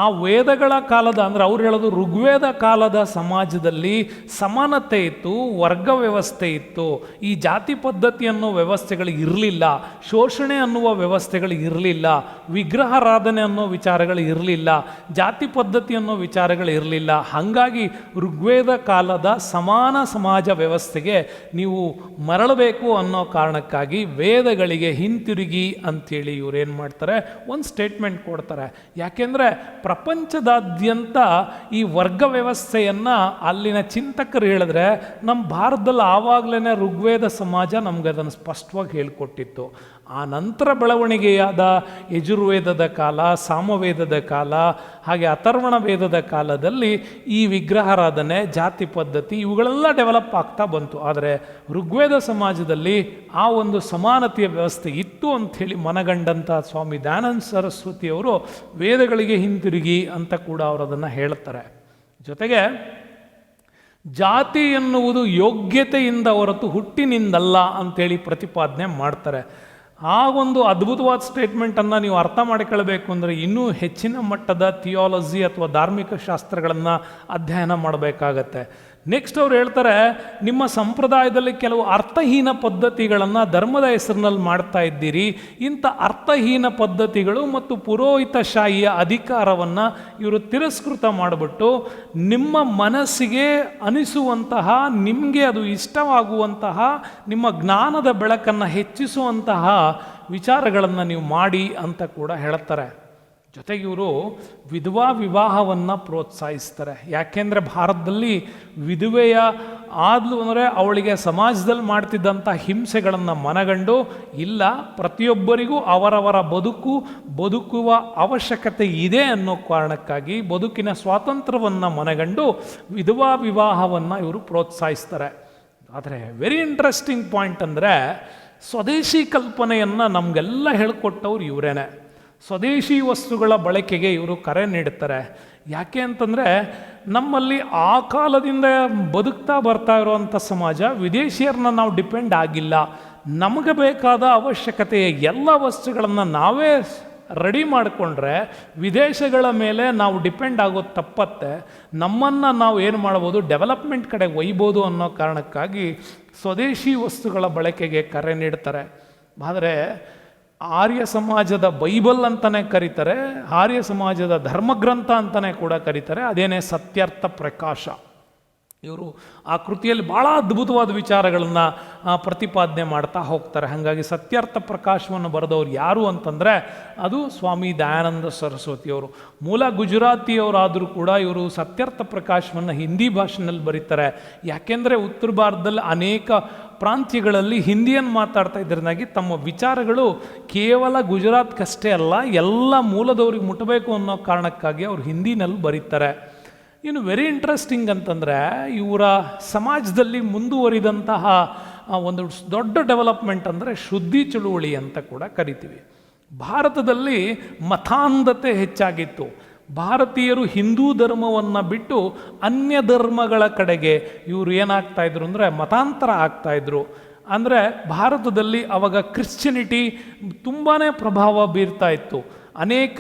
ಆ ವೇದಗಳ ಕಾಲದ ಅಂದರೆ ಅವ್ರು ಹೇಳೋದು ಋಗ್ವೇದ ಕಾಲದ ಸಮಾಜದಲ್ಲಿ ಸಮಾನತೆ ಇತ್ತು, ವರ್ಗ ವ್ಯವಸ್ಥೆ ಇತ್ತು, ಈ ಜಾತಿ ಪದ್ಧತಿ ಅನ್ನೋ ವ್ಯವಸ್ಥೆಗಳು ಇರಲಿಲ್ಲ, ಶೋಷಣೆ ಅನ್ನುವ ವ್ಯವಸ್ಥೆಗಳು ಇರಲಿಲ್ಲ, ವಿಗ್ರಹಾರಾಧನೆ ಅನ್ನೋ ವಿಚಾರಗಳು ಇರಲಿಲ್ಲ, ಜಾತಿ ಪದ್ಧತಿ ಅನ್ನೋ ವಿಚಾರಗಳು ಇರಲಿಲ್ಲ. ಹಾಗಾಗಿ ಋಗ್ವೇದ ಕಾಲದ ಸಮಾನ ಸಮಾಜ ವ್ಯವಸ್ಥೆಗೆ ನೀವು ಮರಳಬೇಕು ಅನ್ನೋ ಕಾರಣಕ್ಕಾಗಿ ವೇದಗಳಿಗೆ ಹಿಂತಿರುಗಿ ಅಂಥೇಳಿ ಇವರೇನು ಮಾಡ್ತಾರೆ, ಒಂದು ಸ್ಟೇಟ್ಮೆಂಟ್ ಕೊಡ್ತಾರೆ. ಯಾಕೆಂದರೆ ಪ್ರಪಂಚದಾದ್ಯಂತ ಈ ವರ್ಗ ವ್ಯವಸ್ಥೆಯನ್ನು ಅಲ್ಲಿನ ಚಿಂತಕರು ಹೇಳಿದ್ರೆ, ನಮ್ಮ ಭಾರತದಲ್ಲಿ ಆವಾಗಲೇ ಋಗ್ವೇದ ಸಮಾಜ ನಮ್ಗೆ ಅದನ್ನು ಸ್ಪಷ್ಟವಾಗಿ ಹೇಳಿಕೊಟ್ಟಿತ್ತು. ಆ ನಂತರ ಬೆಳವಣಿಗೆಯಾದ ಯಜುರ್ವೇದದ ಕಾಲ, ಸಾಮವೇದದ ಕಾಲ, ಹಾಗೆ ಅಥರ್ವಣ ವೇದದ ಕಾಲದಲ್ಲಿ ಈ ವಿಗ್ರಹಾರಾಧನೆ, ಜಾತಿ ಪದ್ಧತಿ ಇವುಗಳೆಲ್ಲ ಡೆವಲಪ್ ಆಗ್ತಾ ಬಂತು. ಆದರೆ ಋಗ್ವೇದ ಸಮಾಜದಲ್ಲಿ ಆ ಒಂದು ಸಮಾನತೆಯ ವ್ಯವಸ್ಥೆ ಇತ್ತು ಅಂಥೇಳಿ ಮನಗಂಡಂಥ ಸ್ವಾಮಿ ದಯಾನಂದ ಸರಸ್ವತಿಯವರು ವೇದಗಳಿಗೆ ಹಿಂತಿರುಗಿ ಅಂತ ಕೂಡ ಅವರು ಅದನ್ನು ಹೇಳ್ತಾರೆ. ಜೊತೆಗೆ ಜಾತಿ ಎನ್ನುವುದು ಯೋಗ್ಯತೆಯಿಂದ ಹೊರತು ಹುಟ್ಟಿನಿಂದಲ್ಲ ಅಂತೇಳಿ ಪ್ರತಿಪಾದನೆ ಮಾಡ್ತಾರೆ. ಆ ಒಂದು ಅದ್ಭುತವಾದ ಸ್ಟೇಟ್ಮೆಂಟನ್ನು ನೀವು ಅರ್ಥ ಮಾಡಿಕೊಳ್ಳಬೇಕು ಅಂದರೆ ಇನ್ನೂ ಹೆಚ್ಚಿನ ಮಟ್ಟದ ಥಿಯಾಲಜಿ ಅಥವಾ ಧಾರ್ಮಿಕ ಶಾಸ್ತ್ರಗಳನ್ನು ಅಧ್ಯಯನ ಮಾಡಬೇಕಾಗತ್ತೆ. ನೆಕ್ಸ್ಟ್ ಅವ್ರು ಹೇಳ್ತಾರೆ, ನಿಮ್ಮ ಸಂಪ್ರದಾಯದಲ್ಲಿ ಕೆಲವು ಅರ್ಥಹೀನ ಪದ್ಧತಿಗಳನ್ನು ಧರ್ಮದ ಹೆಸರಿನಲ್ಲಿ ಮಾಡ್ತಾ ಇದ್ದೀರಿ. ಇಂಥ ಅರ್ಥಹೀನ ಪದ್ಧತಿಗಳು ಮತ್ತು ಪುರೋಹಿತಶಾಹಿಯ ಅಧಿಕಾರವನ್ನು ಇವರು ತಿರಸ್ಕೃತ ಮಾಡಿಬಿಟ್ಟು ನಿಮ್ಮ ಮನಸ್ಸಿಗೆ ಅನಿಸುವಂತಹ, ನಿಮಗೆ ಅದು ಇಷ್ಟವಾಗುವಂತಹ, ನಿಮ್ಮ ಜ್ಞಾನದ ಬೆಳಕನ್ನು ಹೆಚ್ಚಿಸುವಂತಹ ವಿಚಾರಗಳನ್ನು ನೀವು ಮಾಡಿ ಅಂತ ಕೂಡ ಹೇಳ್ತಾರೆ. ಜೊತೆಗೆ ಇವರು ವಿಧವಾ ವಿವಾಹವನ್ನು ಪ್ರೋತ್ಸಾಹಿಸ್ತಾರೆ. ಯಾಕೆಂದರೆ ಭಾರತದಲ್ಲಿ ವಿಧವೆಯ ಆದ್ಲು ಅಂದರೆ ಅವಳಿಗೆ ಸಮಾಜದಲ್ಲಿ ಮಾಡ್ತಿದ್ದಂಥ ಹಿಂಸೆಗಳನ್ನು ಮನಗಂಡು, ಇಲ್ಲ ಪ್ರತಿಯೊಬ್ಬರಿಗೂ ಅವರವರ ಬದುಕುವ ಅವಶ್ಯಕತೆ ಇದೆ ಅನ್ನೋ ಕಾರಣಕ್ಕಾಗಿ ಬದುಕಿನ ಸ್ವಾತಂತ್ರ್ಯವನ್ನು ಮನಗಂಡು ವಿಧವಾ ವಿವಾಹವನ್ನು ಇವರು ಪ್ರೋತ್ಸಾಹಿಸ್ತಾರೆ. ಆದರೆ ವೆರಿ ಇಂಟ್ರೆಸ್ಟಿಂಗ್ ಪಾಯಿಂಟ್ ಅಂದರೆ ಸ್ವದೇಶಿ ಕಲ್ಪನೆಯನ್ನು ನಮಗೆಲ್ಲ ಹೇಳಿಕೊಟ್ಟವ್ರು ಇವರೇನೆ. ಸ್ವದೇಶಿ ವಸ್ತುಗಳ ಬಳಕೆಗೆ ಇವರು ಕರೆ ನೀಡುತ್ತಾರೆ. ಯಾಕೆ ಅಂತಂದರೆ ನಮ್ಮಲ್ಲಿ ಆ ಕಾಲದಿಂದ ಬದುಕ್ತಾ ಬರ್ತಾ ಇರುವಂಥ ಸಮಾಜ ವಿದೇಶಿಯರನ್ನ ನಾವು ಡಿಪೆಂಡ್ ಆಗಿಲ್ಲ. ನಮಗೆ ಬೇಕಾದ ಅವಶ್ಯಕತೆಯ ಎಲ್ಲ ವಸ್ತುಗಳನ್ನು ನಾವೇ ರೆಡಿ ಮಾಡಿಕೊಂಡ್ರೆ ವಿದೇಶಗಳ ಮೇಲೆ ನಾವು ಡಿಪೆಂಡ್ ಆಗೋದು ತಪ್ಪತ್ತೆ. ನಮ್ಮನ್ನು ನಾವು ಏನು ಮಾಡ್ಬೋದು, ಡೆವಲಪ್ಮೆಂಟ್ ಕಡೆ ಒಯ್ಬೋದು ಅನ್ನೋ ಕಾರಣಕ್ಕಾಗಿ ಸ್ವದೇಶಿ ವಸ್ತುಗಳ ಬಳಕೆಗೆ ಕರೆ ನೀಡ್ತಾರೆ. ಆದರೆ ಆರ್ಯ ಸಮಾಜದ ಬೈಬಲ್ ಅಂತಲೇ ಕರೀತಾರೆ, ಆರ್ಯ ಸಮಾಜದ ಧರ್ಮಗ್ರಂಥ ಅಂತಲೇ ಕೂಡ ಕರೀತಾರೆ. ಅದೇನೇ ಸತ್ಯಾರ್ಥ ಪ್ರಕಾಶ. ಇವರು ಆ ಕೃತಿಯಲ್ಲಿ ಭಾಳ ಅದ್ಭುತವಾದ ವಿಚಾರಗಳನ್ನು ಪ್ರತಿಪಾದನೆ ಮಾಡ್ತಾ ಹೋಗ್ತಾರೆ. ಹಾಗಾಗಿ ಸತ್ಯಾರ್ಥ ಪ್ರಕಾಶವನ್ನು ಬರೆದವರು ಯಾರು ಅಂತಂದರೆ ಅದು ಸ್ವಾಮಿ ದಯಾನಂದ ಸರಸ್ವತಿಯವರು. ಮೂಲ ಗುಜರಾತಿಯವರಾದರೂ ಕೂಡ ಇವರು ಸತ್ಯಾರ್ಥ ಪ್ರಕಾಶವನ್ನು ಹಿಂದಿ ಭಾಷೆಯಲ್ಲಿ ಬರೀತಾರೆ. ಯಾಕೆಂದರೆ ಉತ್ತರ ಭಾರತದಲ್ಲಿ ಅನೇಕ ಪ್ರಾಂತ್ಯಗಳಲ್ಲಿ ಹಿಂದಿಯನ್ನು ಮಾತಾಡ್ತಾ ಇದ್ದರಿಂದಾಗಿ ತಮ್ಮ ವಿಚಾರಗಳು ಕೇವಲ ಗುಜರಾತ್ಗಷ್ಟೇ ಅಲ್ಲ, ಎಲ್ಲ ಮೂಲದವ್ರಿಗೆ ಮುಟ್ಟಬೇಕು ಅನ್ನೋ ಕಾರಣಕ್ಕಾಗಿ ಅವರು ಹಿಂದಿನಲ್ಲಿ ಬರೀತಾರೆ. ಇನ್ನು ವೆರಿ ಇಂಟ್ರೆಸ್ಟಿಂಗ್ ಅಂತಂದರೆ ಇವರ ಸಮಾಜದಲ್ಲಿ ಮುಂದುವರಿದಂತಹ ಒಂದು ದೊಡ್ಡ ಡೆವಲಪ್ಮೆಂಟ್ ಅಂದರೆ ಶುದ್ಧಿ ಚಳುವಳಿ ಅಂತ ಕೂಡ ಕರಿತೀವಿ. ಭಾರತದಲ್ಲಿ ಮತಾಂಧತೆ ಹೆಚ್ಚಾಗಿತ್ತು. ಭಾರತೀಯರು ಹಿಂದೂ ಧರ್ಮವನ್ನು ಬಿಟ್ಟು ಅನ್ಯ ಧರ್ಮಗಳ ಕಡೆಗೆ ಇವರು ಏನಾಗ್ತಾಯಿದ್ರು ಅಂದರೆ ಮತಾಂತರ ಆಗ್ತಾಯಿದ್ರು. ಅಂದರೆ ಭಾರತದಲ್ಲಿ ಆವಾಗ ಕ್ರಿಶ್ಚಿಯನಿಟಿ ತುಂಬಾ ಪ್ರಭಾವ ಬೀರ್ತಾ ಇತ್ತು. ಅನೇಕ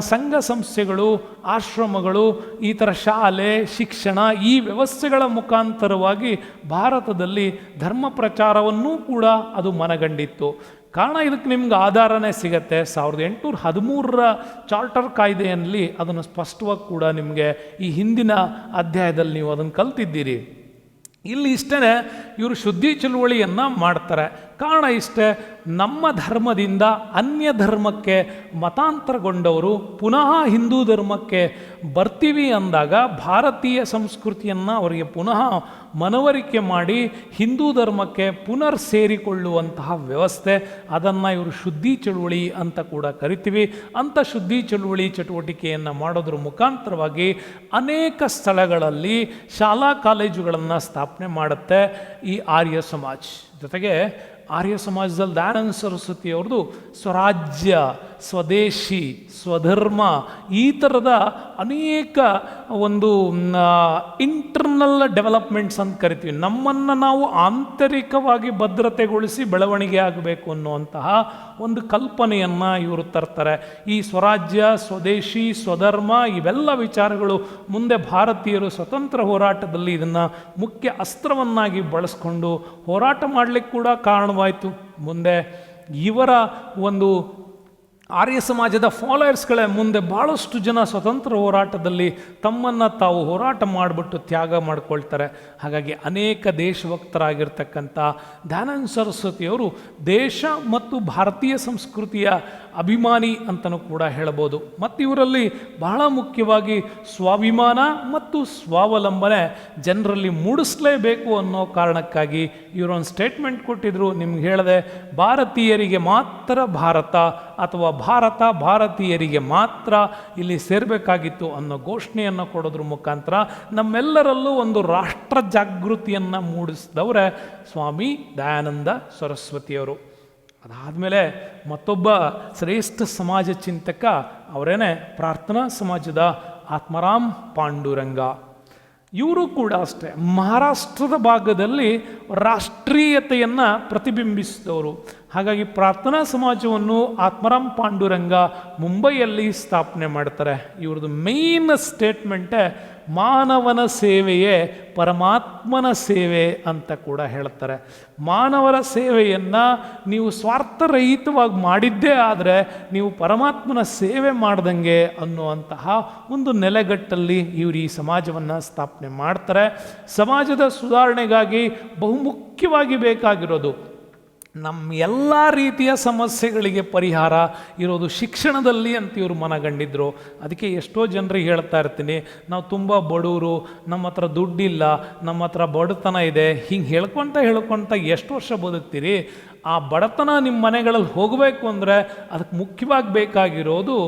ಸಂಘ ಸಂಸ್ಥೆಗಳು, ಆಶ್ರಮಗಳು, ಈ ಥರ ಶಾಲೆ, ಶಿಕ್ಷಣ ಈ ವ್ಯವಸ್ಥೆಗಳ ಮುಖಾಂತರವಾಗಿ ಭಾರತದಲ್ಲಿ ಧರ್ಮ ಪ್ರಚಾರವನ್ನೂ ಕೂಡ ಅದು ಮನಗಂಡಿತ್ತು. ಕಾರಣ ಇದಕ್ಕೆ ನಿಮ್ಗೆ ಆಧಾರನೇ ಸಿಗತ್ತೆ. 1813 ಚಾರ್ಟರ್ ಕಾಯ್ದೆಯಲ್ಲಿ ಅದನ್ನು ಸ್ಪಷ್ಟವಾಗಿ ಕೂಡ ನಿಮಗೆ ಈ ಹಿಂದಿನ ಅಧ್ಯಾಯದಲ್ಲಿ ನೀವು ಅದನ್ನು ಕಲ್ತಿದ್ದೀರಿ. ಇಲ್ಲಿ ಇಷ್ಟೇ ಇವರು ಶುದ್ಧಿ ಚಳುವಳಿಯನ್ನು ಮಾಡ್ತಾರೆ. ಕಾರಣ ಇಷ್ಟೇ, ನಮ್ಮ ಧರ್ಮದಿಂದ ಅನ್ಯ ಧರ್ಮಕ್ಕೆ ಮತಾಂತರಗೊಂಡವರು ಪುನಃ ಹಿಂದೂ ಧರ್ಮಕ್ಕೆ ಬರ್ತೀವಿ ಅಂದಾಗ ಭಾರತೀಯ ಸಂಸ್ಕೃತಿಯನ್ನು ಅವರಿಗೆ ಪುನಃ ಮನವರಿಕೆ ಮಾಡಿ ಹಿಂದೂ ಧರ್ಮಕ್ಕೆ ಪುನರ್ ಸೇರಿಕೊಳ್ಳುವಂತಹ ವ್ಯವಸ್ಥೆ, ಅದನ್ನು ಇವರು ಶುದ್ಧಿ ಚಳುವಳಿ ಅಂತ ಕೂಡ ಕರಿತೀವಿ. ಅಂಥ ಶುದ್ಧಿ ಚಳುವಳಿ ಚಟುವಟಿಕೆಯನ್ನು ಮಾಡೋದ್ರ ಮುಖಾಂತರವಾಗಿ ಅನೇಕ ಸ್ಥಳಗಳಲ್ಲಿ ಶಾಲಾ ಕಾಲೇಜುಗಳನ್ನು ಸ್ಥಾಪನೆ ಮಾಡುತ್ತೆ ಈ ಆರ್ಯ ಸಮಾಜ್. ಜೊತೆಗೆ ಆರ್ಯ ಸಮಾಜದಲ್ಲಿ ದಯಾನಂದ ಸರಸ್ವತಿಯವ್ರದ್ದು ಸ್ವರಾಜ್ಯ, ಸ್ವದೇಶಿ, ಸ್ವಧರ್ಮ ಈ ಥರದ ಅನೇಕ ಒಂದು ಇಂಟರ್ನಲ್ ಡೆವಲಪ್ಮೆಂಟ್ಸ್ ಅಂತ ಕರಿತೀವಿ. ನಮ್ಮನ್ನು ನಾವು ಆಂತರಿಕವಾಗಿ ಭದ್ರತೆಗೊಳಿಸಿ ಬೆಳವಣಿಗೆ ಆಗಬೇಕು ಅನ್ನುವಂತಹ ಒಂದು ಕಲ್ಪನೆಯನ್ನು ಇವರು ತರ್ತಾರೆ. ಈ ಸ್ವರಾಜ್ಯ, ಸ್ವದೇಶಿ, ಸ್ವಧರ್ಮ ಇವೆಲ್ಲ ವಿಚಾರಗಳು ಮುಂದೆ ಭಾರತೀಯರು ಸ್ವತಂತ್ರ ಹೋರಾಟದಲ್ಲಿ ಇದನ್ನು ಮುಖ್ಯ ಅಸ್ತ್ರವನ್ನಾಗಿ ಬಳಸ್ಕೊಂಡು ಹೋರಾಟ ಮಾಡಲಿಕ್ಕೆ ಕೂಡ ಕಾರಣವಾಯಿತು. ಮುಂದೆ ಇವರ ಒಂದು ಆರ್ಯ ಸಮಾಜದ ಫಾಲೋಯರ್ಸ್ಗಳೇ ಮುಂದೆ ಭಾಳಷ್ಟು ಜನ ಸ್ವತಂತ್ರ ಹೋರಾಟದಲ್ಲಿ ತಮ್ಮನ್ನು ತಾವು ಹೋರಾಟ ಮಾಡಿಬಿಟ್ಟು ತ್ಯಾಗ ಮಾಡ್ಕೊಳ್ತಾರೆ. ಹಾಗಾಗಿ ಅನೇಕ ದೇಶಭಕ್ತರಾಗಿರ್ತಕ್ಕಂಥ ದಯಾನಂದ ಸರಸ್ವತಿಯವರು ದೇಶ ಮತ್ತು ಭಾರತೀಯ ಸಂಸ್ಕೃತಿಯ ಅಭಿಮಾನಿ ಅಂತಲೂ ಕೂಡ ಹೇಳ್ಬೋದು. ಮತ್ತು ಇವರಲ್ಲಿ ಬಹಳ ಮುಖ್ಯವಾಗಿ ಸ್ವಾಭಿಮಾನ ಮತ್ತು ಸ್ವಾವಲಂಬನೆ ಜನರಲ್ಲಿ ಮೂಡಿಸಲೇಬೇಕು ಅನ್ನೋ ಕಾರಣಕ್ಕಾಗಿ ಇವರೊಂದು ಸ್ಟೇಟ್ಮೆಂಟ್ ಕೊಟ್ಟಿದ್ರು. ನಿಮ್ಗೆ ಹೇಳಿದೆ, ಭಾರತೀಯರಿಗೆ ಮಾತ್ರ ಭಾರತ ಅಥವಾ ಭಾರತ ಭಾರತೀಯರಿಗೆ ಮಾತ್ರ ಇಲ್ಲಿ ಸೇರಬೇಕಾಗಿತ್ತು ಅನ್ನೋ ಘೋಷಣೆಯನ್ನು ಕೊಡೋದ್ರ ಮುಖಾಂತರ ನಮ್ಮೆಲ್ಲರಲ್ಲೂ ಒಂದು ರಾಷ್ಟ್ರ ಜಾಗೃತಿಯನ್ನು ಮೂಡಿಸಿದವರೇ ಸ್ವಾಮಿ ದಯಾನಂದ ಸರಸ್ವತಿಯವರು. ಅದಾದಮೇಲೆ ಮತ್ತೊಬ್ಬ ಶ್ರೇಷ್ಠ ಸಮಾಜ ಚಿಂತಕ ಅವರೇನೆ ಪ್ರಾರ್ಥನಾ ಸಮಾಜದ ಆತ್ಮಾರಾಮ್ ಪಾಂಡುರಂಗ. ಇವರು ಕೂಡ ಅಷ್ಟೇ ಮಹಾರಾಷ್ಟ್ರದ ಭಾಗದಲ್ಲಿ ರಾಷ್ಟ್ರೀಯತೆಯನ್ನು ಪ್ರತಿಬಿಂಬಿಸಿದವರು. ಹಾಗಾಗಿ ಪ್ರಾರ್ಥನಾ ಸಮಾಜವನ್ನು ಆತ್ಮಾರಾಮ್ ಪಾಂಡುರಂಗ ಮುಂಬೈಯಲ್ಲಿ ಸ್ಥಾಪನೆ ಮಾಡ್ತಾರೆ. ಇವ್ರದ್ದು ಮೇನ್ ಸ್ಟೇಟ್ಮೆಂಟೇ ಮಾನವನ ಸೇವೆಯೇ ಪರಮಾತ್ಮನ ಸೇವೆ ಅಂತ ಕೂಡ ಹೇಳ್ತಾರೆ. ಮಾನವರ ಸೇವೆಯನ್ನು ನೀವು ಸ್ವಾರ್ಥರಹಿತವಾಗಿ ಮಾಡಿದ್ದೇ ಆದರೆ ನೀವು ಪರಮಾತ್ಮನ ಸೇವೆ ಮಾಡ್ದಂಗೆ ಅನ್ನುವಂತಹ ಒಂದು ನೆಲೆಗಟ್ಟಲ್ಲಿ ಇವರು ಈ ಸಮಾಜವನ್ನು ಸ್ಥಾಪನೆ ಮಾಡ್ತಾರೆ. ಸಮಾಜದ ಸುಧಾರಣೆಗಾಗಿ ಬಹುಮುಖ್ಯವಾಗಿ ಬೇಕಾಗಿರೋದು ನಮ್ಮ ಎಲ್ಲ ರೀತಿಯ ಸಮಸ್ಯೆಗಳಿಗೆ ಪರಿಹಾರ ಇರೋದು ಶಿಕ್ಷಣದಲ್ಲಿ ಅಂತ ಇವರು ಮನಗಂಡಿದ್ರು. ಅದಕ್ಕೆ ಎಷ್ಟೋ ಜನರಿಗೆ ಹೇಳ್ತಾ ಇರ್ತೀನಿ, ನಾವು ತುಂಬ ಬಡವರು, ನಮ್ಮ ಹತ್ರ ದುಡ್ಡಿಲ್ಲ, ನಮ್ಮ ಹತ್ರ ಬಡತನ ಇದೆ, ಹಿಂಗೆ ಹೇಳ್ಕೊತ ಎಷ್ಟು ವರ್ಷ ಬದುಕ್ತೀರಿ? ಆ ಬಡತನ ನಿಮ್ಮ ಮನೆಗಳಲ್ಲಿ ಹೋಗಬೇಕು ಅಂದರೆ ಅದಕ್ಕೆ ಮುಖ್ಯವಾಗಿ ಬೇಕಾಗಿರೋದು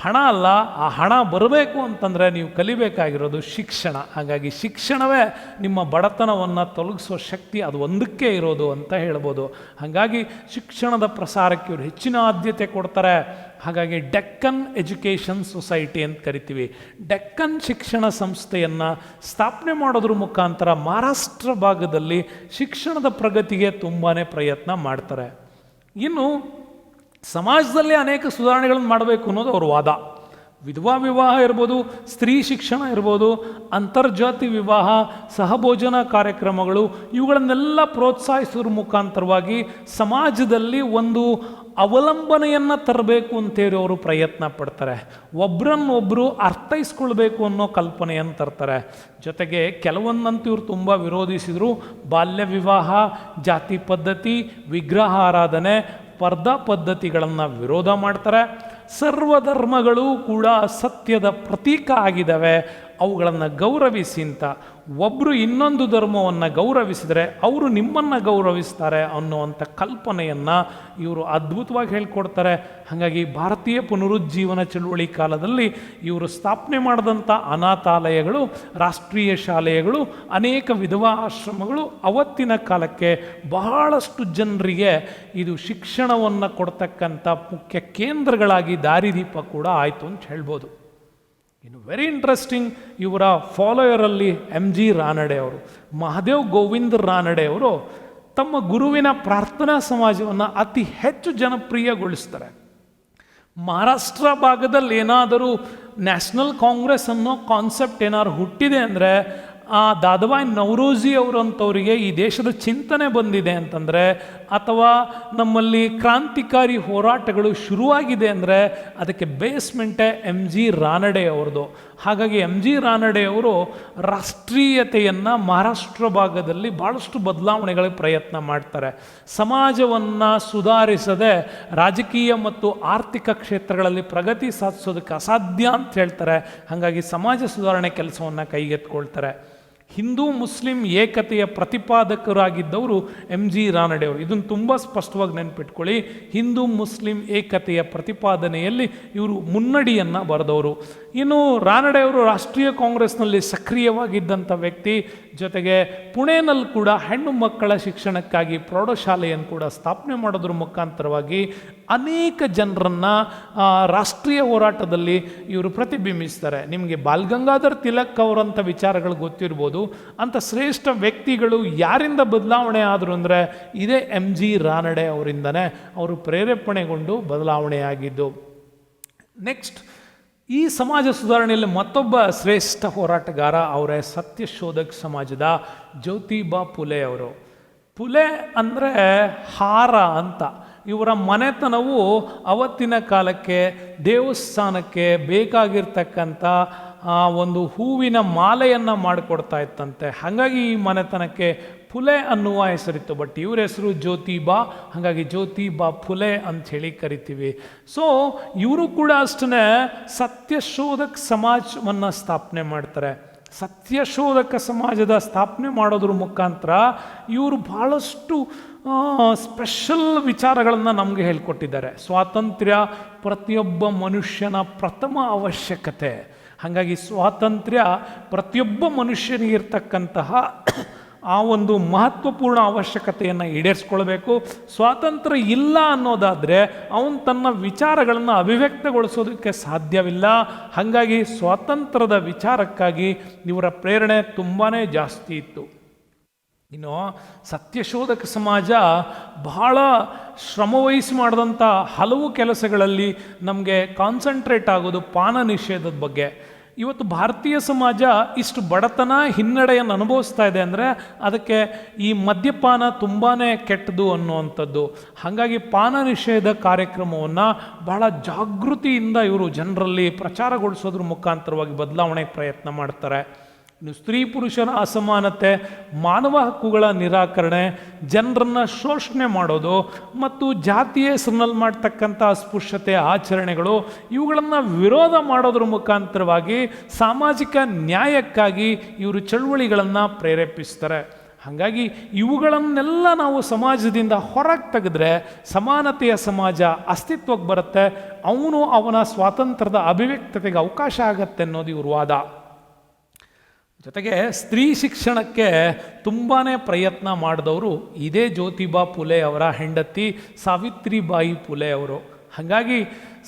ಹಣ ಅಲ್ಲ. ಆ ಹಣ ಬರಬೇಕು ಅಂತಂದರೆ ನೀವು ಕಲಿಬೇಕಾಗಿರೋದು ಶಿಕ್ಷಣ. ಹಾಗಾಗಿ ಶಿಕ್ಷಣವೇ ನಿಮ್ಮ ಬಡತನವನ್ನು ತೊಲಗಿಸೋ ಶಕ್ತಿ ಅದು ಒಂದಕ್ಕೆ ಇರೋದು ಅಂತ ಹೇಳ್ಬೋದು. ಹಾಗಾಗಿ ಶಿಕ್ಷಣದ ಪ್ರಸಾರಕ್ಕೆ ಇವರು ಹೆಚ್ಚಿನ ಆದ್ಯತೆ ಕೊಡ್ತಾರೆ. ಹಾಗಾಗಿ ಡೆಕ್ಕನ್ ಎಜುಕೇಷನ್ ಸೊಸೈಟಿ ಅಂತ ಕರಿತೀವಿ. ಡೆಕ್ಕನ್ ಶಿಕ್ಷಣ ಸಂಸ್ಥೆಯನ್ನು ಸ್ಥಾಪನೆ ಮಾಡೋದ್ರ ಮುಖಾಂತರ ಮಹಾರಾಷ್ಟ್ರ ಭಾಗದಲ್ಲಿ ಶಿಕ್ಷಣದ ಪ್ರಗತಿಗೆ ತುಂಬಾ ಪ್ರಯತ್ನ ಮಾಡ್ತಾರೆ. ಇನ್ನು ಸಮಾಜದಲ್ಲಿ ಅನೇಕ ಸುಧಾರಣೆಗಳನ್ನು ಮಾಡಬೇಕು ಅನ್ನೋದು ಅವ್ರ ವಾದ. ವಿಧವಾ ವಿವಾಹ ಇರ್ಬೋದು, ಸ್ತ್ರೀ ಶಿಕ್ಷಣ ಇರ್ಬೋದು, ಅಂತರ್ಜಾತಿ ವಿವಾಹ, ಸಹಭೋಜನ ಕಾರ್ಯಕ್ರಮಗಳು, ಇವುಗಳನ್ನೆಲ್ಲ ಪ್ರೋತ್ಸಾಹಿಸೋದ್ರ ಮುಖಾಂತರವಾಗಿ ಸಮಾಜದಲ್ಲಿ ಒಂದು ಅವಲಂಬನೆಯನ್ನು ತರಬೇಕು ಅಂತೇಳಿ ಅವರು ಪ್ರಯತ್ನ ಪಡ್ತಾರೆ. ಒಬ್ಬರನ್ನೊಬ್ಬರು ಅರ್ಥೈಸ್ಕೊಳ್ಬೇಕು ಅನ್ನೋ ಕಲ್ಪನೆಯನ್ನು ತರ್ತಾರೆ. ಜೊತೆಗೆ ಕೆಲವೊಂದಂತೂ ಇವರು ತುಂಬ ವಿರೋಧಿಸಿದರು. ಬಾಲ್ಯ ವಿವಾಹ, ಜಾತಿ ಪದ್ಧತಿ, ವಿಗ್ರಹ ಆರಾಧನೆ, ಸ್ಪರ್ಧಾ ಪದ್ಧತಿಗಳನ್ನು ವಿರೋಧ ಮಾಡ್ತಾರೆ. ಸರ್ವಧರ್ಮಗಳು ಕೂಡ ಸತ್ಯದ ಪ್ರತೀಕ ಆಗಿದ್ದಾವೆ, ಅವುಗಳನ್ನು ಗೌರವಿಸಿ ಅಂತ. ಒಬ್ಬರು ಇನ್ನೊಂದು ಧರ್ಮವನ್ನು ಗೌರವಿಸಿದರೆ ಅವರು ನಿಮ್ಮನ್ನು ಗೌರವಿಸ್ತಾರೆ ಅನ್ನುವಂಥ ಕಲ್ಪನೆಯನ್ನು ಇವರು ಅದ್ಭುತವಾಗಿ ಹೇಳ್ಕೊಡ್ತಾರೆ. ಹಾಗಾಗಿ ಭಾರತೀಯ ಪುನರುಜ್ಜೀವನ ಚಳುವಳಿ ಕಾಲದಲ್ಲಿ ಇವರು ಸ್ಥಾಪನೆ ಮಾಡಿದಂಥ ಅನಾಥಾಲಯಗಳು, ರಾಷ್ಟ್ರೀಯ ಶಾಲೆಗಳು, ಅನೇಕ ವಿಧವಾ ಆಶ್ರಮಗಳು ಅವತ್ತಿನ ಕಾಲಕ್ಕೆ ಬಹಳಷ್ಟು ಜನರಿಗೆ ಇದು ಶಿಕ್ಷಣವನ್ನು ಕೊಡ್ತಕ್ಕಂಥ ಮುಖ್ಯ ಕೇಂದ್ರಗಳಾಗಿ ದಾರಿದೀಪ ಕೂಡ ಆಯಿತು ಅಂತ ಹೇಳ್ಬೋದು. ಇನ್ನು ವೆರಿ ಇಂಟ್ರೆಸ್ಟಿಂಗ್, ಇವರ ಫಾಲೋಯರಲ್ಲಿ MG ರಾನಡೆ ಅವರು, ಮಹಾದೇವ್ ಗೋವಿಂದ ರಾನಡೆ ಅವರು ತಮ್ಮ ಗುರುವಿನ ಪ್ರಾರ್ಥನಾ ಸಮಾಜವನ್ನು ಅತಿ ಹೆಚ್ಚು ಜನಪ್ರಿಯಗೊಳಿಸ್ತಾರೆ. ಮಹಾರಾಷ್ಟ್ರ ಭಾಗದಲ್ಲಿ ಏನಾದರೂ ನ್ಯಾಷನಲ್ ಕಾಂಗ್ರೆಸ್ ಅನ್ನೋ ಕಾನ್ಸೆಪ್ಟ್ ಏನಾದ್ರು ಹುಟ್ಟಿದೆ ಅಂದರೆ ದಾದಾಬಾಯಿ ನವರೋಜಿ ಅವರಂಥವರಿಗೆ ಈ ದೇಶದ ಚಿಂತನೆ ಬಂದಿದೆ ಅಂತಂದರೆ, ಅಥವಾ ನಮ್ಮಲ್ಲಿ ಕ್ರಾಂತಿಕಾರಿ ಹೋರಾಟಗಳು ಶುರುವಾಗಿದೆ ಅಂದರೆ ಅದಕ್ಕೆ ಬೇಸ್ಮೆಂಟೇ MG ರಾನಡೆ ಅವ್ರದ್ದು. ಹಾಗಾಗಿ MG ರಾನಡೆ ಅವರು ರಾಷ್ಟ್ರೀಯತೆಯನ್ನು ಮಹಾರಾಷ್ಟ್ರ ಭಾಗದಲ್ಲಿ ಭಾಳಷ್ಟು ಬದಲಾವಣೆಗಳಿಗೆ ಪ್ರಯತ್ನ ಮಾಡ್ತಾರೆ. ಸಮಾಜವನ್ನು ಸುಧಾರಿಸದೆ ರಾಜಕೀಯ ಮತ್ತು ಆರ್ಥಿಕ ಕ್ಷೇತ್ರಗಳಲ್ಲಿ ಪ್ರಗತಿ ಸಾಧಿಸೋದಕ್ಕೆ ಅಸಾಧ್ಯ ಅಂತ ಹೇಳ್ತಾರೆ. ಹಾಗಾಗಿ ಸಮಾಜ ಸುಧಾರಣೆ ಕೆಲಸವನ್ನು ಕೈಗೆತ್ಕೊಳ್ತಾರೆ. ಹಿಂದೂ ಮುಸ್ಲಿಂ ಏಕತೆಯ ಪ್ರತಿಪಾದಕರಾಗಿದ್ದವರು MG ರಾನಡೆ ಅವರು. ಇದನ್ನು ತುಂಬ ಸ್ಪಷ್ಟವಾಗಿ ನೆನಪಿಟ್ಕೊಳ್ಳಿ. ಹಿಂದೂ ಮುಸ್ಲಿಂ ಏಕತೆಯ ಪ್ರತಿಪಾದನೆಯಲ್ಲಿ ಇವರು ಮುನ್ನಡಿಯನ್ನು ಬರೆದವರು. ಇನ್ನು ರಾನಡೆ ಅವರು ರಾಷ್ಟ್ರೀಯ ಕಾಂಗ್ರೆಸ್ನಲ್ಲಿ ಸಕ್ರಿಯವಾಗಿದ್ದಂಥ ವ್ಯಕ್ತಿ. ಜೊತೆಗೆ ಪುಣೆನಲ್ಲಿ ಕೂಡ ಹೆಣ್ಣು ಮಕ್ಕಳ ಶಿಕ್ಷಣಕ್ಕಾಗಿ ಪ್ರೌಢಶಾಲೆಯನ್ನು ಕೂಡ ಸ್ಥಾಪನೆ ಮಾಡೋದ್ರ ಮುಖಾಂತರವಾಗಿ ಅನೇಕ ಜನರನ್ನು ರಾಷ್ಟ್ರೀಯ ಹೋರಾಟದಲ್ಲಿ ಇವರು ಪ್ರತಿಬಿಂಬಿಸ್ತಾರೆ. ನಿಮಗೆ ಬಾಲ್ ಗಂಗಾಧರ್ ತಿಲಕ್ ಅವರಂಥ ವಿಚಾರಗಳು ಗೊತ್ತಿರ್ಬೋದು. ಅಂಥ ಶ್ರೇಷ್ಠ ವ್ಯಕ್ತಿಗಳು ಯಾರಿಂದ ಬದಲಾವಣೆ ಆದರು ಅಂದರೆ ಇದೇ MG ರಾನಡೆ ಅವರಿಂದನೇ ಅವರು ಪ್ರೇರೇಪಣೆಗೊಂಡು ಬದಲಾವಣೆಯಾಗಿದ್ದು. ನೆಕ್ಸ್ಟ್, ಈ ಸಮಾಜ ಸುಧಾರಣೆಯಲ್ಲಿ ಮತ್ತೊಬ್ಬ ಶ್ರೇಷ್ಠ ಹೋರಾಟಗಾರ ಅವರೇ ಸತ್ಯಶೋಧಕ್ ಸಮಾಜದ ಜ್ಯೋತಿಬಾ ಫುಲೆ ಅವರು. ಫುಲೆ ಅಂದರೆ ಹಾರ ಅಂತ. ಇವರ ಮನೆತನವು ಅವತ್ತಿನ ಕಾಲಕ್ಕೆ ದೇವಸ್ಥಾನಕ್ಕೆ ಬೇಕಾಗಿರ್ತಕ್ಕಂಥ ಒಂದು ಹೂವಿನ ಮಾಲೆಯನ್ನು ಮಾಡಿಕೊಡ್ತಾ ಇತ್ತಂತೆ. ಹಾಗಾಗಿ ಈ ಮನೆತನಕ್ಕೆ ಫುಲೆ ಅನ್ನುವ ಹೆಸರಿತ್ತು. ಬಟ್ ಇವ್ರ ಹೆಸರು ಜ್ಯೋತಿಬಾ, ಹಾಗಾಗಿ ಜ್ಯೋತಿಬಾ ಫುಲೆ ಅಂಥೇಳಿ ಕರಿತೀವಿ. ಸೊ ಇವರು ಕೂಡ ಅಷ್ಟೇ ಸತ್ಯಶೋಧಕ ಸಮಾಜವನ್ನು ಸ್ಥಾಪನೆ ಮಾಡ್ತಾರೆ. ಸತ್ಯಶೋಧಕ ಸಮಾಜದ ಸ್ಥಾಪನೆ ಮಾಡೋದ್ರ ಮುಖಾಂತರ ಇವರು ಬಹಳಷ್ಟು ಸ್ಪೆಷಲ್ ವಿಚಾರಗಳನ್ನು ನಮಗೆ ಹೇಳ್ಕೊಟ್ಟಿದ್ದಾರೆ. ಸ್ವಾತಂತ್ರ್ಯ ಪ್ರತಿಯೊಬ್ಬ ಮನುಷ್ಯನ ಪ್ರಥಮ ಅವಶ್ಯಕತೆ. ಹಾಗಾಗಿ ಸ್ವಾತಂತ್ರ್ಯ ಪ್ರತಿಯೊಬ್ಬ ಮನುಷ್ಯನಿಗಿರ್ತಕ್ಕಂತಹ ಆ ಒಂದು ಮಹತ್ವಪೂರ್ಣ ಅವಶ್ಯಕತೆಯನ್ನು ಈಡೇರಿಸ್ಕೊಳ್ಬೇಕು. ಸ್ವಾತಂತ್ರ್ಯ ಇಲ್ಲ ಅನ್ನೋದಾದರೆ ಅವನು ತನ್ನ ವಿಚಾರಗಳನ್ನು ಅಭಿವ್ಯಕ್ತಗೊಳಿಸೋದಕ್ಕೆ ಸಾಧ್ಯವಿಲ್ಲ. ಹಾಗಾಗಿ ಸ್ವಾತಂತ್ರ್ಯದ ವಿಚಾರಕ್ಕಾಗಿ ಇವರ ಪ್ರೇರಣೆ ತುಂಬಾ ಜಾಸ್ತಿ ಇತ್ತು. ಇನ್ನು ಸತ್ಯಶೋಧಕ ಸಮಾಜ ಬಹಳ ಶ್ರಮವಹಿಸಿ ಮಾಡಿದಂಥ ಹಲವು ಕೆಲಸಗಳಲ್ಲಿ ನಮಗೆ ಕಾನ್ಸಂಟ್ರೇಟ್ ಆಗೋದು ಪಾನ ನಿಷೇಧದ ಬಗ್ಗೆ. ಇವತ್ತು ಭಾರತೀಯ ಸಮಾಜ ಇಷ್ಟು ಬಡತನ ಹಿನ್ನಡೆಯನ್ನು ಅನುಭವಿಸ್ತಾ ಇದೆ ಅಂದರೆ ಅದಕ್ಕೆ ಈ ಮದ್ಯಪಾನ ತುಂಬಾ ಕೆಟ್ಟದು ಅನ್ನುವಂಥದ್ದು. ಹಾಗಾಗಿ ಪಾನ ನಿಷೇಧ ಕಾರ್ಯಕ್ರಮವನ್ನು ಬಹಳ ಜಾಗೃತಿಯಿಂದ ಇವರು ಜನರಲ್ಲಿ ಪ್ರಚಾರಗೊಳಿಸೋದ್ರ ಮುಖಾಂತರವಾಗಿ ಬದಲಾವಣೆ ಪ್ರಯತ್ನ ಮಾಡ್ತಾರೆ. ಇನ್ನು ಸ್ತ್ರೀ ಪುರುಷರ ಅಸಮಾನತೆ, ಮಾನವ ಹಕ್ಕುಗಳ ನಿರಾಕರಣೆ, ಜನರನ್ನು ಶೋಷಣೆ ಮಾಡೋದು ಮತ್ತು ಜಾತಿಯ ಹೆಸರಿನಲ್ಲಿ ಮಾಡ್ತಕ್ಕಂಥ ಅಸ್ಪೃಶ್ಯತೆ ಆಚರಣೆಗಳು, ಇವುಗಳನ್ನು ವಿರೋಧ ಮಾಡೋದ್ರ ಮುಖಾಂತರವಾಗಿ ಸಾಮಾಜಿಕ ನ್ಯಾಯಕ್ಕಾಗಿ ಇವರು ಚಳುವಳಿಗಳನ್ನು ಪ್ರೇರೇಪಿಸ್ತಾರೆ. ಹಾಗಾಗಿ ಇವುಗಳನ್ನೆಲ್ಲ ನಾವು ಸಮಾಜದಿಂದ ಹೊರಗೆ ತೆಗೆದ್ರೆ ಸಮಾನತೆಯ ಸಮಾಜ ಅಸ್ತಿತ್ವಕ್ಕೆ ಬರುತ್ತೆ. ಅವನ ಸ್ವಾತಂತ್ರ್ಯದ ಅಭಿವ್ಯಕ್ತತೆಗೆ ಅವಕಾಶ ಆಗತ್ತೆ ಅನ್ನೋದು ಇವ್ರ ವಾದ. ಜೊತೆಗೆ ಸ್ತ್ರೀ ಶಿಕ್ಷಣಕ್ಕೆ ತುಂಬಾ ಪ್ರಯತ್ನ ಮಾಡಿದವರು ಇದೇ ಜ್ಯೋತಿಬಾ ಫುಲೆ ಅವರ ಹೆಂಡತಿ ಸಾವಿತ್ರಿಬಾಯಿ ಫುಲೆ ಅವರು. ಹಾಗಾಗಿ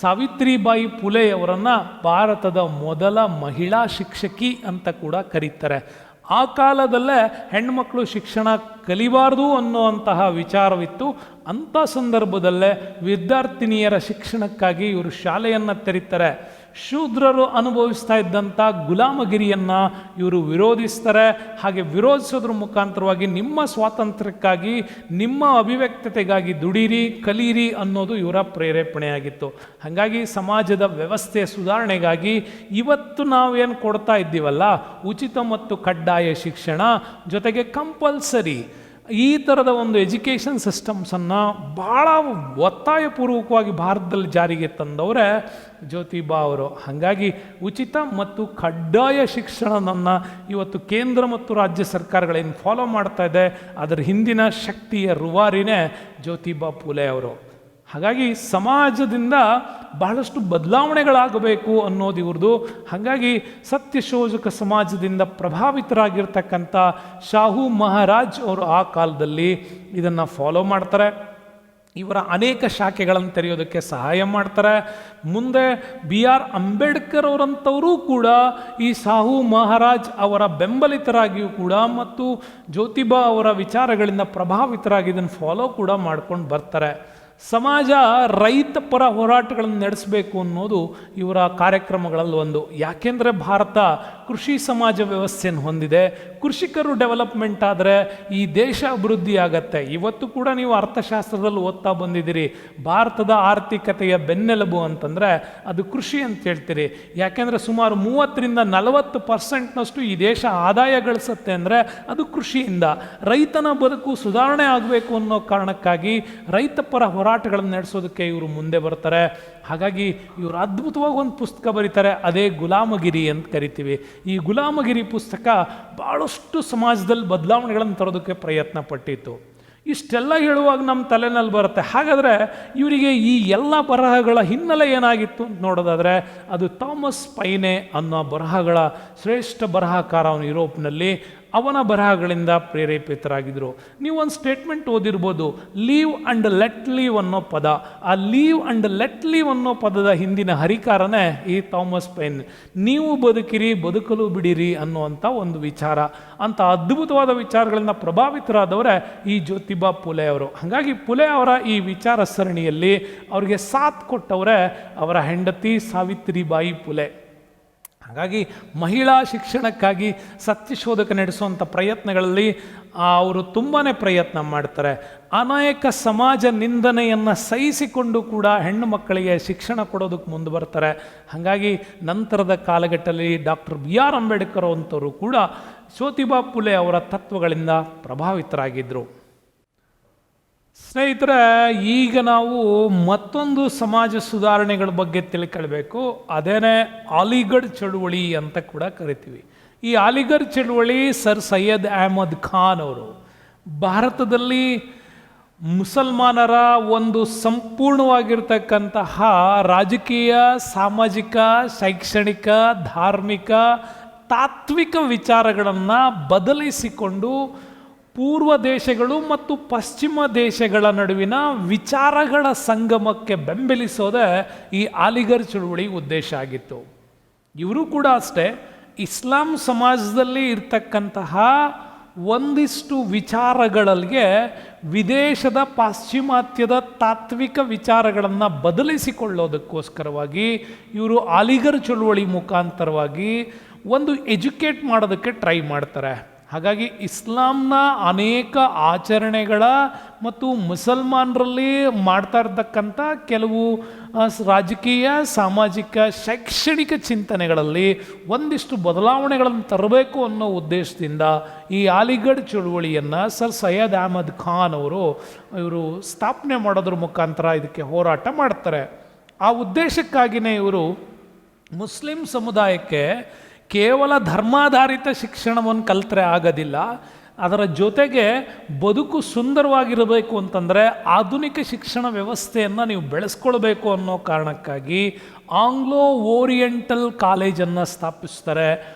ಸಾವಿತ್ರಿಬಾಯಿ ಫುಲೆಯವರನ್ನು ಭಾರತದ ಮೊದಲ ಮಹಿಳಾ ಶಿಕ್ಷಕಿ ಅಂತ ಕೂಡ ಕರೀತಾರೆ. ಆ ಕಾಲದಲ್ಲೇ ಹೆಣ್ಮಕ್ಳು ಶಿಕ್ಷಣ ಕಲಿಬಾರ್ದು ಅನ್ನುವಂತಹ ವಿಚಾರವಿತ್ತು. ಅಂಥ ಸಂದರ್ಭದಲ್ಲೇ ವಿದ್ಯಾರ್ಥಿನಿಯರ ಶಿಕ್ಷಣಕ್ಕಾಗಿ ಇವರು ಶಾಲೆಯನ್ನು ತೆರೀತಾರೆ. ಶೂದ್ರರು ಅನುಭವಿಸ್ತಾ ಇದ್ದಂಥ ಗುಲಾಮಗಿರಿಯನ್ನು ಇವರು ವಿರೋಧಿಸ್ತಾರೆ. ಹಾಗೆ ವಿರೋಧಿಸೋದ್ರ ಮುಖಾಂತರವಾಗಿ ನಿಮ್ಮ ಸ್ವಾತಂತ್ರ್ಯಕ್ಕಾಗಿ, ನಿಮ್ಮ ಅಭಿವ್ಯಕ್ತತೆಗಾಗಿ ದುಡೀರಿ, ಕಲೀರಿ ಅನ್ನೋದು ಇವರ ಪ್ರೇರೇಪಣೆಯಾಗಿತ್ತು. ಹಾಗಾಗಿ ಸಮಾಜದ ವ್ಯವಸ್ಥೆಯ ಸುಧಾರಣೆಗಾಗಿ ಇವತ್ತು ನಾವೇನು ಕೊಡ್ತಾ ಇದ್ದೀವಲ್ಲ, ಉಚಿತ ಮತ್ತು ಕಡ್ಡಾಯ ಶಿಕ್ಷಣ ಜೊತೆಗೆ ಕಂಪಲ್ಸರಿ, ಈ ಥರದ ಒಂದು ಎಜುಕೇಷನ್ ಸಿಸ್ಟಮ್ಸನ್ನು ಭಾಳ ಒತ್ತಾಯಪೂರ್ವಕವಾಗಿ ಭಾರತದಲ್ಲಿ ಜಾರಿಗೆ ತಂದವರೇ ಜ್ಯೋತಿಬಾ ಅವರು. ಹಾಗಾಗಿ ಉಚಿತ ಮತ್ತು ಕಡ್ಡಾಯ ಶಿಕ್ಷಣವನ್ನು ಇವತ್ತು ಕೇಂದ್ರ ಮತ್ತು ರಾಜ್ಯ ಸರ್ಕಾರಗಳೇನು ಫಾಲೋ ಮಾಡ್ತಾ ಇದೆ, ಅದರ ಹಿಂದಿನ ಶಕ್ತಿಯ ರೂವಾರಿನೇ ಜ್ಯೋತಿಬಾ ಫುಲೆ ಅವರು. ಹಾಗಾಗಿ ಸಮಾಜದಿಂದ ಬಹಳಷ್ಟು ಬದಲಾವಣೆಗಳಾಗಬೇಕು ಅನ್ನೋದು ಇವ್ರದ್ದು. ಹಾಗಾಗಿ ಸತ್ಯಶೋಧಕ ಸಮಾಜದಿಂದ ಪ್ರಭಾವಿತರಾಗಿರ್ತಕ್ಕಂಥ ಶಾಹು ಮಹಾರಾಜ್ ಅವರು ಆ ಕಾಲದಲ್ಲಿ ಇದನ್ನು ಫಾಲೋ ಮಾಡ್ತಾರೆ. ಇವರ ಅನೇಕ ಶಾಖೆಗಳನ್ನು ತೆರೆಯೋದಕ್ಕೆ ಸಹಾಯ ಮಾಡ್ತಾರೆ. ಮುಂದೆ BR ಅಂಬೇಡ್ಕರ್ ಅವರಂಥವರೂ ಕೂಡ ಈ ಶಾಹು ಮಹಾರಾಜ್ ಅವರ ಬೆಂಬಲಿತರಾಗಿಯೂ ಕೂಡ ಮತ್ತು ಜ್ಯೋತಿಬಾ ಅವರ ವಿಚಾರಗಳಿಂದ ಪ್ರಭಾವಿತರಾಗಿ ಇದನ್ನು ಫಾಲೋ ಕೂಡ ಮಾಡ್ಕೊಂಡು ಬರ್ತಾರೆ. ಸಮಾಜ ರೈತ ಪರ ಹೋರಾಟಗಳನ್ನು ನಡೆಸಬೇಕು ಅನ್ನೋದು ಇವರ ಕಾರ್ಯಕ್ರಮಗಳಲ್ಲಿ ಒಂದು. ಯಾಕೆಂದರೆ ಭಾರತ ಕೃಷಿ ಸಮಾಜ ವ್ಯವಸ್ಥೆಯನ್ನು ಹೊಂದಿದೆ. ಕೃಷಿಕರು ಡೆವಲಪ್ಮೆಂಟ್ ಆದರೆ ಈ ದೇಶ ಅಭಿವೃದ್ಧಿ ಆಗತ್ತೆ. ಇವತ್ತು ಕೂಡ ನೀವು ಅರ್ಥಶಾಸ್ತ್ರದಲ್ಲಿ ಓದ್ತಾ ಬಂದಿದ್ದೀರಿ, ಭಾರತದ ಆರ್ಥಿಕತೆಯ ಬೆನ್ನೆಲುಬು ಅಂತಂದರೆ ಅದು ಕೃಷಿ ಅಂತ ಹೇಳ್ತೀರಿ. ಯಾಕೆಂದರೆ ಸುಮಾರು 30-40% ಈ ದೇಶ ಆದಾಯ ಗಳಿಸುತ್ತೆ ಅಂದರೆ ಅದು ಕೃಷಿಯಿಂದ. ರೈತನ ಬದುಕು ಸುಧಾರಣೆ ಆಗಬೇಕು ಅನ್ನೋ ಕಾರಣಕ್ಕಾಗಿ ರೈತ ಪರ ಹೋರಾಟಗಳನ್ನು ನಡೆಸೋದಕ್ಕೆ ಇವರು ಮುಂದೆ ಬರ್ತಾರೆ. ಹಾಗಾಗಿ ಇವರು ಅದ್ಭುತವಾಗಿ ಒಂದು ಪುಸ್ತಕ ಬರೀತಾರೆ, ಅದೇ ಗುಲಾಮಗಿರಿ ಅಂತ ಕರಿತೀವಿ. ಈ ಗುಲಾಮಗಿರಿ ಪುಸ್ತಕ ಭಾಳಷ್ಟು ಸಮಾಜದಲ್ಲಿ ಬದಲಾವಣೆಗಳನ್ನು ತರೋದಕ್ಕೆ ಪ್ರಯತ್ನ ಪಟ್ಟಿತ್ತು. ಇಷ್ಟೆಲ್ಲ ಹೇಳುವಾಗ ನಮ್ಮ ತಲೆನಲ್ಲಿ ಬರುತ್ತೆ, ಹಾಗಾದರೆ ಇವರಿಗೆ ಈ ಎಲ್ಲ ಬರಹಗಳ ಹಿನ್ನೆಲೆ ಏನಾಗಿತ್ತು ಅಂತ ನೋಡೋದಾದರೆ ಅದು ಥಾಮಸ್ ಪೈನೆ ಅನ್ನೋ ಬರಹಗಳ ಶ್ರೇಷ್ಠ ಬರಹಕಾರ ಅವನು ಯುರೋಪ್ನಲ್ಲಿ. ಅವನ ಬರಹಗಳಿಂದ ಪ್ರೇರೇಪಿತರಾಗಿದ್ದರು. ನೀವು ಒಂದು ಸ್ಟೇಟ್ಮೆಂಟ್ ಓದಿರ್ಬೋದು, ಲೀವ್ ಆ್ಯಂಡ್ ಲೆಟ್ ಲೀವ್ ಅನ್ನೋ ಪದ. ಆ ಲೀವ್ ಆ್ಯಂಡ್ ಲೆಟ್ ಲೀವ್ ಅನ್ನೋ ಪದದ ಹಿಂದಿನ ಹರಿಕಾರನೇ ಈ ಥಾಮಸ್ ಪೈನ್. ನೀವು ಬದುಕಿರಿ, ಬದುಕಲು ಬಿಡಿರಿ ಅನ್ನುವಂಥ ಒಂದು ವಿಚಾರ. ಅಂಥ ಅದ್ಭುತವಾದ ವಿಚಾರಗಳಿಂದ ಪ್ರಭಾವಿತರಾದವರೇ ಈ ಜ್ಯೋತಿಬಾ ಫುಲೆ ಅವರು. ಹಾಗಾಗಿ ಫುಲೆ ಅವರ ಈ ವಿಚಾರ ಸರಣಿಯಲ್ಲಿ ಅವರಿಗೆ ಸಾಥ್ ಕೊಟ್ಟವರೇ ಅವರ ಹೆಂಡತಿ ಸಾವಿತ್ರಿಬಾಯಿ ಫುಲೆ. ಹಾಗಾಗಿ ಮಹಿಳಾ ಶಿಕ್ಷಣಕ್ಕಾಗಿ ಸತ್ಯಶೋಧಕ ನಡೆಸುವಂಥ ಪ್ರಯತ್ನಗಳಲ್ಲಿ ಅವರು ತುಂಬಾ ಪ್ರಯತ್ನ ಮಾಡ್ತಾರೆ. ಅನೇಕ ಸಮಾಜ ನಿಂದನೆಯನ್ನು ಸಹಿಸಿಕೊಂಡು ಕೂಡ ಹೆಣ್ಣು ಮಕ್ಕಳಿಗೆ ಶಿಕ್ಷಣ ಕೊಡೋದಕ್ಕೆ ಮುಂದೆ ಬರ್ತಾರೆ. ಹಾಗಾಗಿ ನಂತರದ ಕಾಲಘಟ್ಟದಲ್ಲಿ ಡಾಕ್ಟರ್ BR ಅಂಬೇಡ್ಕರ್ ಅಂತವರು ಕೂಡ ಜ್ಯೋತಿಬಾ ಫುಲೆ ಅವರ ತತ್ವಗಳಿಂದ ಪ್ರಭಾವಿತರಾಗಿದ್ದರು. ಸ್ನೇಹಿತರೆ, ಈಗ ನಾವು ಮತ್ತೊಂದು ಸಮಾಜ ಸುಧಾರಣೆಗಳ ಬಗ್ಗೆ ತಿಳ್ಕೊಳ್ಬೇಕು. ಅದೇನೇ ಅಲಿಗಢ್ ಚಳುವಳಿ ಅಂತ ಕೂಡ ಕರಿತೀವಿ. ಈ ಅಲಿಗಢ್ ಚಳುವಳಿ ಸರ್ ಸೈಯದ್ ಅಹಮದ್ ಖಾನ್ ಅವರು ಭಾರತದಲ್ಲಿ ಮುಸಲ್ಮಾನರ ಒಂದು ಸಂಪೂರ್ಣವಾಗಿರ್ತಕ್ಕಂತಹ ರಾಜಕೀಯ, ಸಾಮಾಜಿಕ, ಶೈಕ್ಷಣಿಕ, ಧಾರ್ಮಿಕ, ತಾತ್ವಿಕ ವಿಚಾರಗಳನ್ನು ಬದಲಿಸಿಕೊಂಡು ಪೂರ್ವ ದೇಶಗಳು ಮತ್ತು ಪಶ್ಚಿಮ ದೇಶಗಳ ನಡುವಿನ ವಿಚಾರಗಳ ಸಂಗಮಕ್ಕೆ ಬೆಂಬಲಿಸೋದೇ ಈ ಅಲಿಗಢ್ ಚಳುವಳಿ ಉದ್ದೇಶ ಆಗಿತ್ತು. ಇವರು ಕೂಡ ಅಷ್ಟೇ ಇಸ್ಲಾಂ ಸಮಾಜದಲ್ಲಿ ಇರ್ತಕ್ಕಂತಹ ಒಂದಿಷ್ಟು ವಿಚಾರಗಳಿಗೆ ವಿದೇಶದ ಪಾಶ್ಚಿಮಾತ್ಯದ ತಾತ್ವಿಕ ವಿಚಾರಗಳನ್ನು ಬದಲಿಸಿಕೊಳ್ಳೋದಕ್ಕೋಸ್ಕರವಾಗಿ ಇವರು ಅಲಿಗಢ್ ಚಳುವಳಿ ಮುಖಾಂತರವಾಗಿ ಒಂದು ಎಜುಕೇಟ್ ಮಾಡೋದಕ್ಕೆ ಟ್ರೈ ಮಾಡ್ತಾರೆ. ಹಾಗಾಗಿ ಇಸ್ಲಾಂನ ಅನೇಕ ಆಚರಣೆಗಳ ಮತ್ತು ಮುಸಲ್ಮಾನರಲ್ಲಿ ಮಾಡ್ತಾ ಇರ್ತಕ್ಕಂಥ ಕೆಲವು ರಾಜಕೀಯ, ಸಾಮಾಜಿಕ, ಶೈಕ್ಷಣಿಕ ಚಿಂತನೆಗಳಲ್ಲಿ ಒಂದಿಷ್ಟು ಬದಲಾವಣೆಗಳನ್ನು ತರಬೇಕು ಅನ್ನೋ ಉದ್ದೇಶದಿಂದ ಈ ಅಲಿಗಢ್ ಚಳುವಳಿಯನ್ನು ಸರ್ ಸೈಯದ್ ಅಹಮದ್ ಖಾನ್ ಇವರು ಸ್ಥಾಪನೆ ಮಾಡೋದ್ರ ಮುಖಾಂತರ ಇದಕ್ಕೆ ಹೋರಾಟ ಮಾಡ್ತಾರೆ. ಆ ಉದ್ದೇಶಕ್ಕಾಗಿಯೇ ಇವರು ಮುಸ್ಲಿಂ ಸಮುದಾಯಕ್ಕೆ ಕೇವಲ ಧರ್ಮಾಧಾರಿತ ಶಿಕ್ಷಣವನ್ನು ಕಲಿತರೆ ಆಗೋದಿಲ್ಲ, ಅದರ ಜೊತೆಗೆ ಬದುಕು ಸುಂದರವಾಗಿರಬೇಕು ಅಂತಂದರೆ ಆಧುನಿಕ ಶಿಕ್ಷಣ ವ್ಯವಸ್ಥೆಯನ್ನು ನೀವು ಬೆಳೆಸ್ಕೊಳ್ಬೇಕು ಅನ್ನೋ ಕಾರಣಕ್ಕಾಗಿ ಆಂಗ್ಲೋ ಓರಿಯೆಂಟಲ್ ಕಾಲೇಜನ್ನು ಸ್ಥಾಪಿಸ್ತಾರೆ.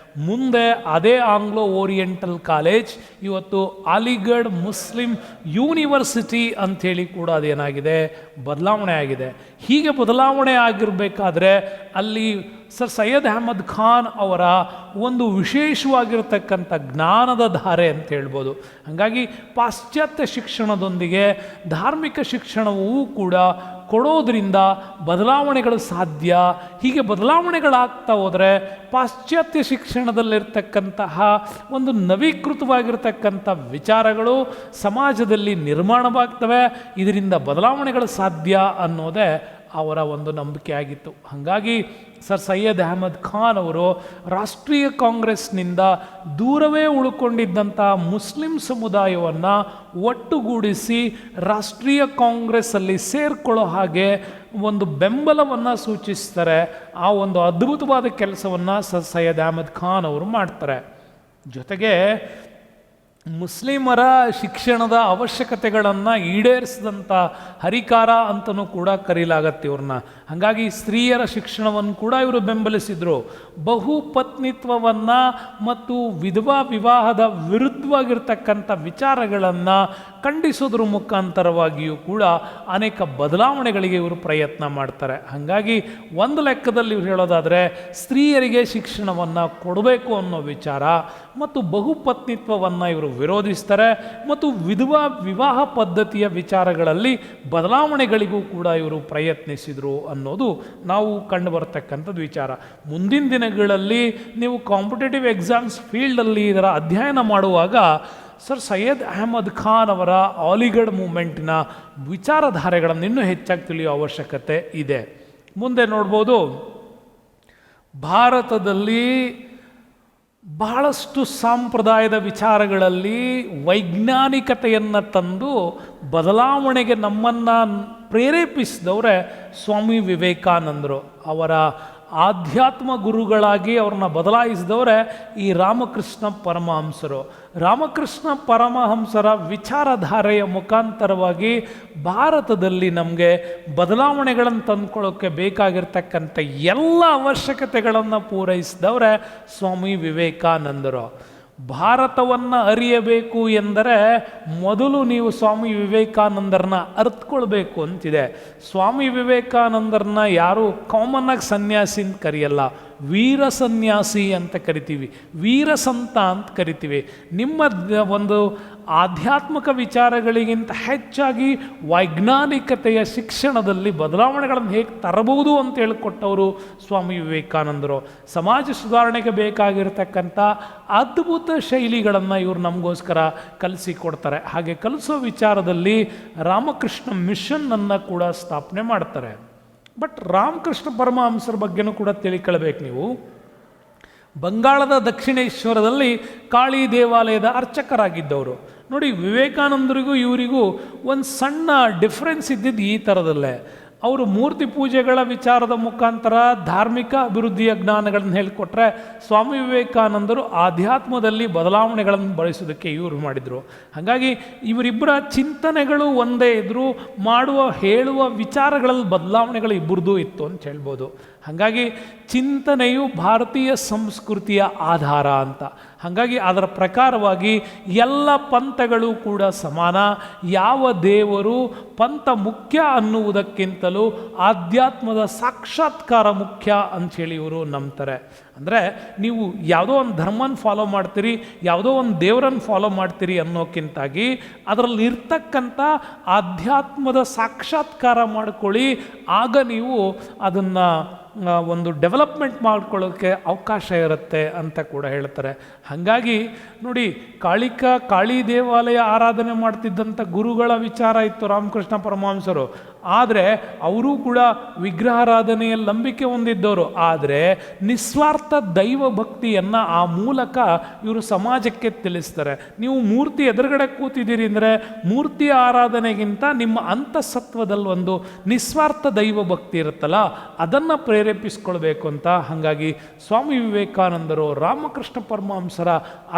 ಮುಂದೆ ಅದೇ ಆಂಗ್ಲೋ ಓರಿಯೆಂಟಲ್ ಕಾಲೇಜ್ ಇವತ್ತು ಅಲಿಗಢ್ ಮುಸ್ಲಿಂ ಯೂನಿವರ್ಸಿಟಿ ಅಂಥೇಳಿ ಕೂಡ ಅದೇನಾಗಿದೆ, ಬದಲಾವಣೆ ಆಗಿದೆ. ಹೀಗೆ ಬದಲಾವಣೆ ಆಗಿರಬೇಕಾದ್ರೆ ಅಲ್ಲಿ ಸರ್ ಸೈಯದ್ ಅಹಮದ್ ಖಾನ್ ಅವರ ಒಂದು ವಿಶೇಷವಾಗಿರ್ತಕ್ಕಂಥ ಜ್ಞಾನದ ಧಾರೆ ಅಂತ ಹೇಳ್ಬೋದು. ಹಾಗಾಗಿ ಪಾಶ್ಚಾತ್ಯ ಶಿಕ್ಷಣದೊಂದಿಗೆ ಧಾರ್ಮಿಕ ಶಿಕ್ಷಣವೂ ಕೂಡ ಕೊಡೋದ್ರಿಂದ ಬದಲಾವಣೆಗಳು ಸಾಧ್ಯ. ಹೀಗೆ ಬದಲಾವಣೆಗಳಾಗ್ತಾ ಹೋದರೆ ಪಾಶ್ಚಾತ್ಯ ಶಿಕ್ಷಣದಲ್ಲಿರ್ತಕ್ಕಂತಹ ಒಂದು ನವೀಕೃತವಾಗಿರ್ತಕ್ಕಂಥ ವಿಚಾರಗಳು ಸಮಾಜದಲ್ಲಿ ನಿರ್ಮಾಣವಾಗ್ತವೆ. ಇದರಿಂದ ಬದಲಾವಣೆಗಳು ಸಾಧ್ಯ ಅನ್ನೋದೇ ಅವರ ಒಂದು ನಂಬಿಕೆ ಆಗಿತ್ತು. ಹಾಗಾಗಿ ಸರ್ ಸೈಯದ್ ಅಹಮದ್ ಖಾನ್ ಅವರು ರಾಷ್ಟ್ರೀಯ ಕಾಂಗ್ರೆಸ್ನಿಂದ ದೂರವೇ ಉಳ್ಕೊಂಡಿದ್ದಂಥ ಮುಸ್ಲಿಂ ಸಮುದಾಯವನ್ನು ಒಟ್ಟುಗೂಡಿಸಿ ರಾಷ್ಟ್ರೀಯ ಕಾಂಗ್ರೆಸ್ಸಲ್ಲಿ ಸೇರ್ಕೊಳ್ಳೋ ಹಾಗೆ ಒಂದು ಬೆಂಬಲವನ್ನು ಸೂಚಿಸ್ತಾರೆ. ಆ ಒಂದು ಅದ್ಭುತವಾದ ಕೆಲಸವನ್ನು ಸರ್ ಸೈಯದ್ ಅಹಮದ್ ಖಾನ್ ಅವರು ಮಾಡ್ತಾರೆ. ಜೊತೆಗೆ ಮುಸ್ಲಿಮರ ಶಿಕ್ಷಣದ ಅವಶ್ಯಕತೆಗಳನ್ನು ಈಡೇರಿಸಿದಂಥ ಹರಿಕಾರ ಅಂತಲೂ ಕೂಡ ಕರೀಲಾಗತ್ತೆ ಇವ್ರನ್ನ. ಹಾಗಾಗಿ ಸ್ತ್ರೀಯರ ಶಿಕ್ಷಣವನ್ನು ಕೂಡ ಇವರು ಬೆಂಬಲಿಸಿದರು. ಬಹುಪತ್ನಿತ್ವವನ್ನು ಮತ್ತು ವಿಧವಾ ವಿವಾಹದ ವಿರುದ್ಧವಾಗಿರ್ತಕ್ಕಂಥ ವಿಚಾರಗಳನ್ನು ಖಂಡಿಸೋದ್ರ ಮುಖಾಂತರವಾಗಿಯೂ ಕೂಡ ಅನೇಕ ಬದಲಾವಣೆಗಳಿಗೆ ಇವರು ಪ್ರಯತ್ನ ಮಾಡ್ತಾರೆ. ಹಾಗಾಗಿ ಒಂದು ಲೆಕ್ಕದಲ್ಲಿ ಇವ್ರು ಹೇಳೋದಾದರೆ ಸ್ತ್ರೀಯರಿಗೆ ಶಿಕ್ಷಣವನ್ನು ಕೊಡಬೇಕು ಅನ್ನೋ ವಿಚಾರ ಮತ್ತು ಬಹುಪತ್ನಿತ್ವವನ್ನು ಇವರು ವಿರೋಧಿಸ್ತಾರೆ ಮತ್ತು ವಿಧವಾ ವಿವಾಹ ಪದ್ಧತಿಯ ವಿಚಾರಗಳಲ್ಲಿ ಬದಲಾವಣೆಗಳಿಗೂ ಕೂಡ ಇವರು ಪ್ರಯತ್ನಿಸಿದರು ಅನ್ನೋದು ನಾವು ಕಂಡು ಬರ್ತಕ್ಕಂಥದ್ದು ವಿಚಾರ. ಮುಂದಿನ ದಿನಗಳಲ್ಲಿ ನೀವು ಕಾಂಪಿಟೇಟಿವ್ ಎಕ್ಸಾಮ್ಸ್ ಫೀಲ್ಡಲ್ಲಿ ಇದರ ಅಧ್ಯಯನ ಮಾಡುವಾಗ ಸರ್ ಸೈಯದ್ ಅಹಮದ್ ಖಾನ್ ಅವರ ಅಲಿಗಢ್ ಮೂವ್ಮೆಂಟಿನ ವಿಚಾರಧಾರೆಗಳನ್ನು ಇನ್ನೂ ಹೆಚ್ಚಾಗಿ ತಿಳಿಯುವ ಅವಶ್ಯಕತೆ ಇದೆ. ಮುಂದೆ ನೋಡ್ಬೋದು, ಭಾರತದಲ್ಲಿ ಬಹಳಷ್ಟು ಸಾಂಪ್ರದಾಯದ ವಿಚಾರಗಳಲ್ಲಿ ವೈಜ್ಞಾನಿಕತೆಯನ್ನು ತಂದು ಬದಲಾವಣೆಗೆ ನಮ್ಮನ್ನು ಪ್ರೇರೇಪಿಸಿದವರೇ ಸ್ವಾಮಿ ವಿವೇಕಾನಂದರು. ಅವರ ಆಧ್ಯಾತ್ಮ ಗುರುಗಳಾಗಿ ಅವ್ರನ್ನ ಬದಲಾಯಿಸಿದವರೇ ಈ ರಾಮಕೃಷ್ಣ ಪರಮಹಂಸರು. ರಾಮಕೃಷ್ಣ ಪರಮಹಂಸರ ವಿಚಾರಧಾರೆಯ ಮುಖಾಂತರವಾಗಿ ಭಾರತದಲ್ಲಿ ನಮಗೆ ಬದಲಾವಣೆಗಳನ್ನು ತಂದ್ಕೊಳ್ಳೋಕ್ಕೆ ಬೇಕಾಗಿರ್ತಕ್ಕಂಥ ಎಲ್ಲ ಅವಶ್ಯಕತೆಗಳನ್ನು ಪೂರೈಸಿದವರೇ ಸ್ವಾಮಿ ವಿವೇಕಾನಂದರು. ಭಾರತವನ್ನು ಅರಿಯಬೇಕು ಎಂದರೆ ಮೊದಲು ನೀವು ಸ್ವಾಮಿ ವಿವೇಕಾನಂದರನ್ನ ಅರ್ಥಕೊಳ್ಬೇಕು ಅಂತಿದೆ. ಸ್ವಾಮಿ ವಿವೇಕಾನಂದರನ್ನ ಯಾರು ಕಾಮನ್ನಾಗಿ ಸನ್ಯಾಸಿ ಅಂತ ಕರೆಯಲ್ಲ, ವೀರ ಸನ್ಯಾಸಿ ಅಂತ ಕರಿತೀವಿ, ವೀರ ಸಂತ ಅಂತ ಕರಿತೀವಿ. ನಿಮ್ಮ ಒಂದು ಆಧ್ಯಾತ್ಮಿಕ ವಿಚಾರಗಳಿಗಿಂತ ಹೆಚ್ಚಾಗಿ ವೈಜ್ಞಾನಿಕತೆಯ ಶಿಕ್ಷಣದಲ್ಲಿ ಬದಲಾವಣೆಗಳನ್ನು ಹೇಗೆ ತರಬಹುದು ಅಂತ ಹೇಳಿಕೊಟ್ಟವರು ಸ್ವಾಮಿ ವಿವೇಕಾನಂದರು. ಸಮಾಜ ಸುಧಾರಣೆಗೆ ಬೇಕಾಗಿರ್ತಕ್ಕಂಥ ಅದ್ಭುತ ಶೈಲಿಗಳನ್ನು ಇವರು ನಮಗೋಸ್ಕರ ಕಲಿಸಿಕೊಡ್ತಾರೆ. ಹಾಗೆ ಕಲಿಸೋ ವಿಚಾರದಲ್ಲಿ ರಾಮಕೃಷ್ಣ ಮಿಷನ್ನನ್ನು ಕೂಡ ಸ್ಥಾಪನೆ ಮಾಡ್ತಾರೆ. ಬಟ್ ರಾಮಕೃಷ್ಣ ಪರಮಹಂಸರ ಬಗ್ಗೆನೂ ಕೂಡ ತಿಳ್ಕೊಳ್ಬೇಕು ನೀವು. ಬಂಗಾಳದ ದಕ್ಷಿಣೇಶ್ವರದಲ್ಲಿ ಕಾಳಿ ದೇವಾಲಯದ ಅರ್ಚಕರಾಗಿದ್ದವರು. ನೋಡಿ, ವಿವೇಕಾನಂದರಿಗೂ ಇವರಿಗೂ ಒಂದು ಸಣ್ಣ ಡಿಫ್ರೆನ್ಸ್ ಇದ್ದಿದ್ದು ಈ ಥರದಲ್ಲೇ. ಅವರು ಮೂರ್ತಿ ಪೂಜೆಗಳ ವಿಚಾರದ ಮುಖಾಂತರ ಧಾರ್ಮಿಕ ಅಭಿವೃದ್ಧಿಯ ಜ್ಞಾನಗಳನ್ನು ಹೇಳಿಕೊಟ್ರೆ, ಸ್ವಾಮಿ ವಿವೇಕಾನಂದರು ಆಧ್ಯಾತ್ಮದಲ್ಲಿ ಬದಲಾವಣೆಗಳನ್ನು ಬಳಸೋದಕ್ಕೆ ಇವರು ಮಾಡಿದರು. ಹಾಗಾಗಿ ಇವರಿಬ್ಬರ ಚಿಂತನೆಗಳು ಒಂದೇ ಇದ್ದರೂ ಮಾಡುವ ಹೇಳುವ ವಿಚಾರಗಳಲ್ಲಿ ಬದಲಾವಣೆಗಳು ಇಬ್ಬರದೂ ಇತ್ತು ಅಂತ ಹೇಳ್ಬೋದು. ಹಾಗಾಗಿ ಚಿಂತನೆಯು ಭಾರತೀಯ ಸಂಸ್ಕೃತಿಯ ಆಧಾರ ಅಂತ. ಹಾಗಾಗಿ ಅದರ ಪ್ರಕಾರವಾಗಿ ಎಲ್ಲ ಪಂಥಗಳು ಕೂಡ ಸಮಾನ. ಯಾವ ದೇವರು ಪಂಥ ಮುಖ್ಯ ಅನ್ನುವುದಕ್ಕಿಂತಲೂ ಆಧ್ಯಾತ್ಮದ ಸಾಕ್ಷಾತ್ಕಾರ ಮುಖ್ಯ ಅಂಥೇಳಿ ಇವರು ನಂಬ್ತಾರೆ. ಅಂದರೆ ನೀವು ಯಾವುದೋ ಒಂದು ಧರ್ಮನ ಫಾಲೋ ಮಾಡ್ತೀರಿ, ಯಾವುದೋ ಒಂದು ದೇವರನ್ನು ಫಾಲೋ ಮಾಡ್ತೀರಿ ಅನ್ನೋಕ್ಕಿಂತಾಗಿ ಅದರಲ್ಲಿ ಇರ್ತಕ್ಕಂಥ ಆಧ್ಯಾತ್ಮದ ಸಾಕ್ಷಾತ್ಕಾರ ಮಾಡ್ಕೊಳ್ಳಿ. ಆಗ ನೀವು ಅದನ್ನು ಒಂದು ಡೆವಲಪ್ಮೆಂಟ್ ಮಾಡ್ಕೊಳ್ಳೋಕ್ಕೆ ಅವಕಾಶ ಇರುತ್ತೆ ಅಂತ ಕೂಡ ಹೇಳ್ತಾರೆ. ಹಾಗಾಗಿ ನೋಡಿ, ಕಾಳಿ ದೇವಾಲಯ ಆರಾಧನೆ ಮಾಡ್ತಿದ್ದಂಥ ಗುರುಗಳ ವಿಚಾರ ಇತ್ತು ರಾಮಕೃಷ್ಣ ಪರಮಹಂಸರು. ಆದರೆ ಅವರೂ ಕೂಡ ವಿಗ್ರಹಾರಾಧನೆಯಲ್ಲಿ ನಂಬಿಕೆ ಹೊಂದಿದ್ದವರು. ಆದರೆ ನಿಸ್ವಾರ್ಥ ದೈವ ಭಕ್ತಿಯನ್ನು ಆ ಮೂಲಕ ಇವರು ಸಮಾಜಕ್ಕೆ ತಿಳಿಸ್ತಾರೆ. ನೀವು ಮೂರ್ತಿ ಎದುರುಗಡೆ ಕೂತಿದ್ದೀರಿ ಅಂದರೆ ಮೂರ್ತಿಯ ಆರಾಧನೆಗಿಂತ ನಿಮ್ಮ ಅಂತಃಸತ್ವದಲ್ಲಿ ಒಂದು ನಿಸ್ವಾರ್ಥ ದೈವ ಭಕ್ತಿ ಇರುತ್ತಲ್ಲ, ಅದನ್ನು ಪ್ರೇರೇಪಿಸ್ಕೊಳ್ಬೇಕು ಅಂತ. ಹಾಗಾಗಿ ಸ್ವಾಮಿ ವಿವೇಕಾನಂದರು ರಾಮಕೃಷ್ಣ ಪರಮಹಂಸರ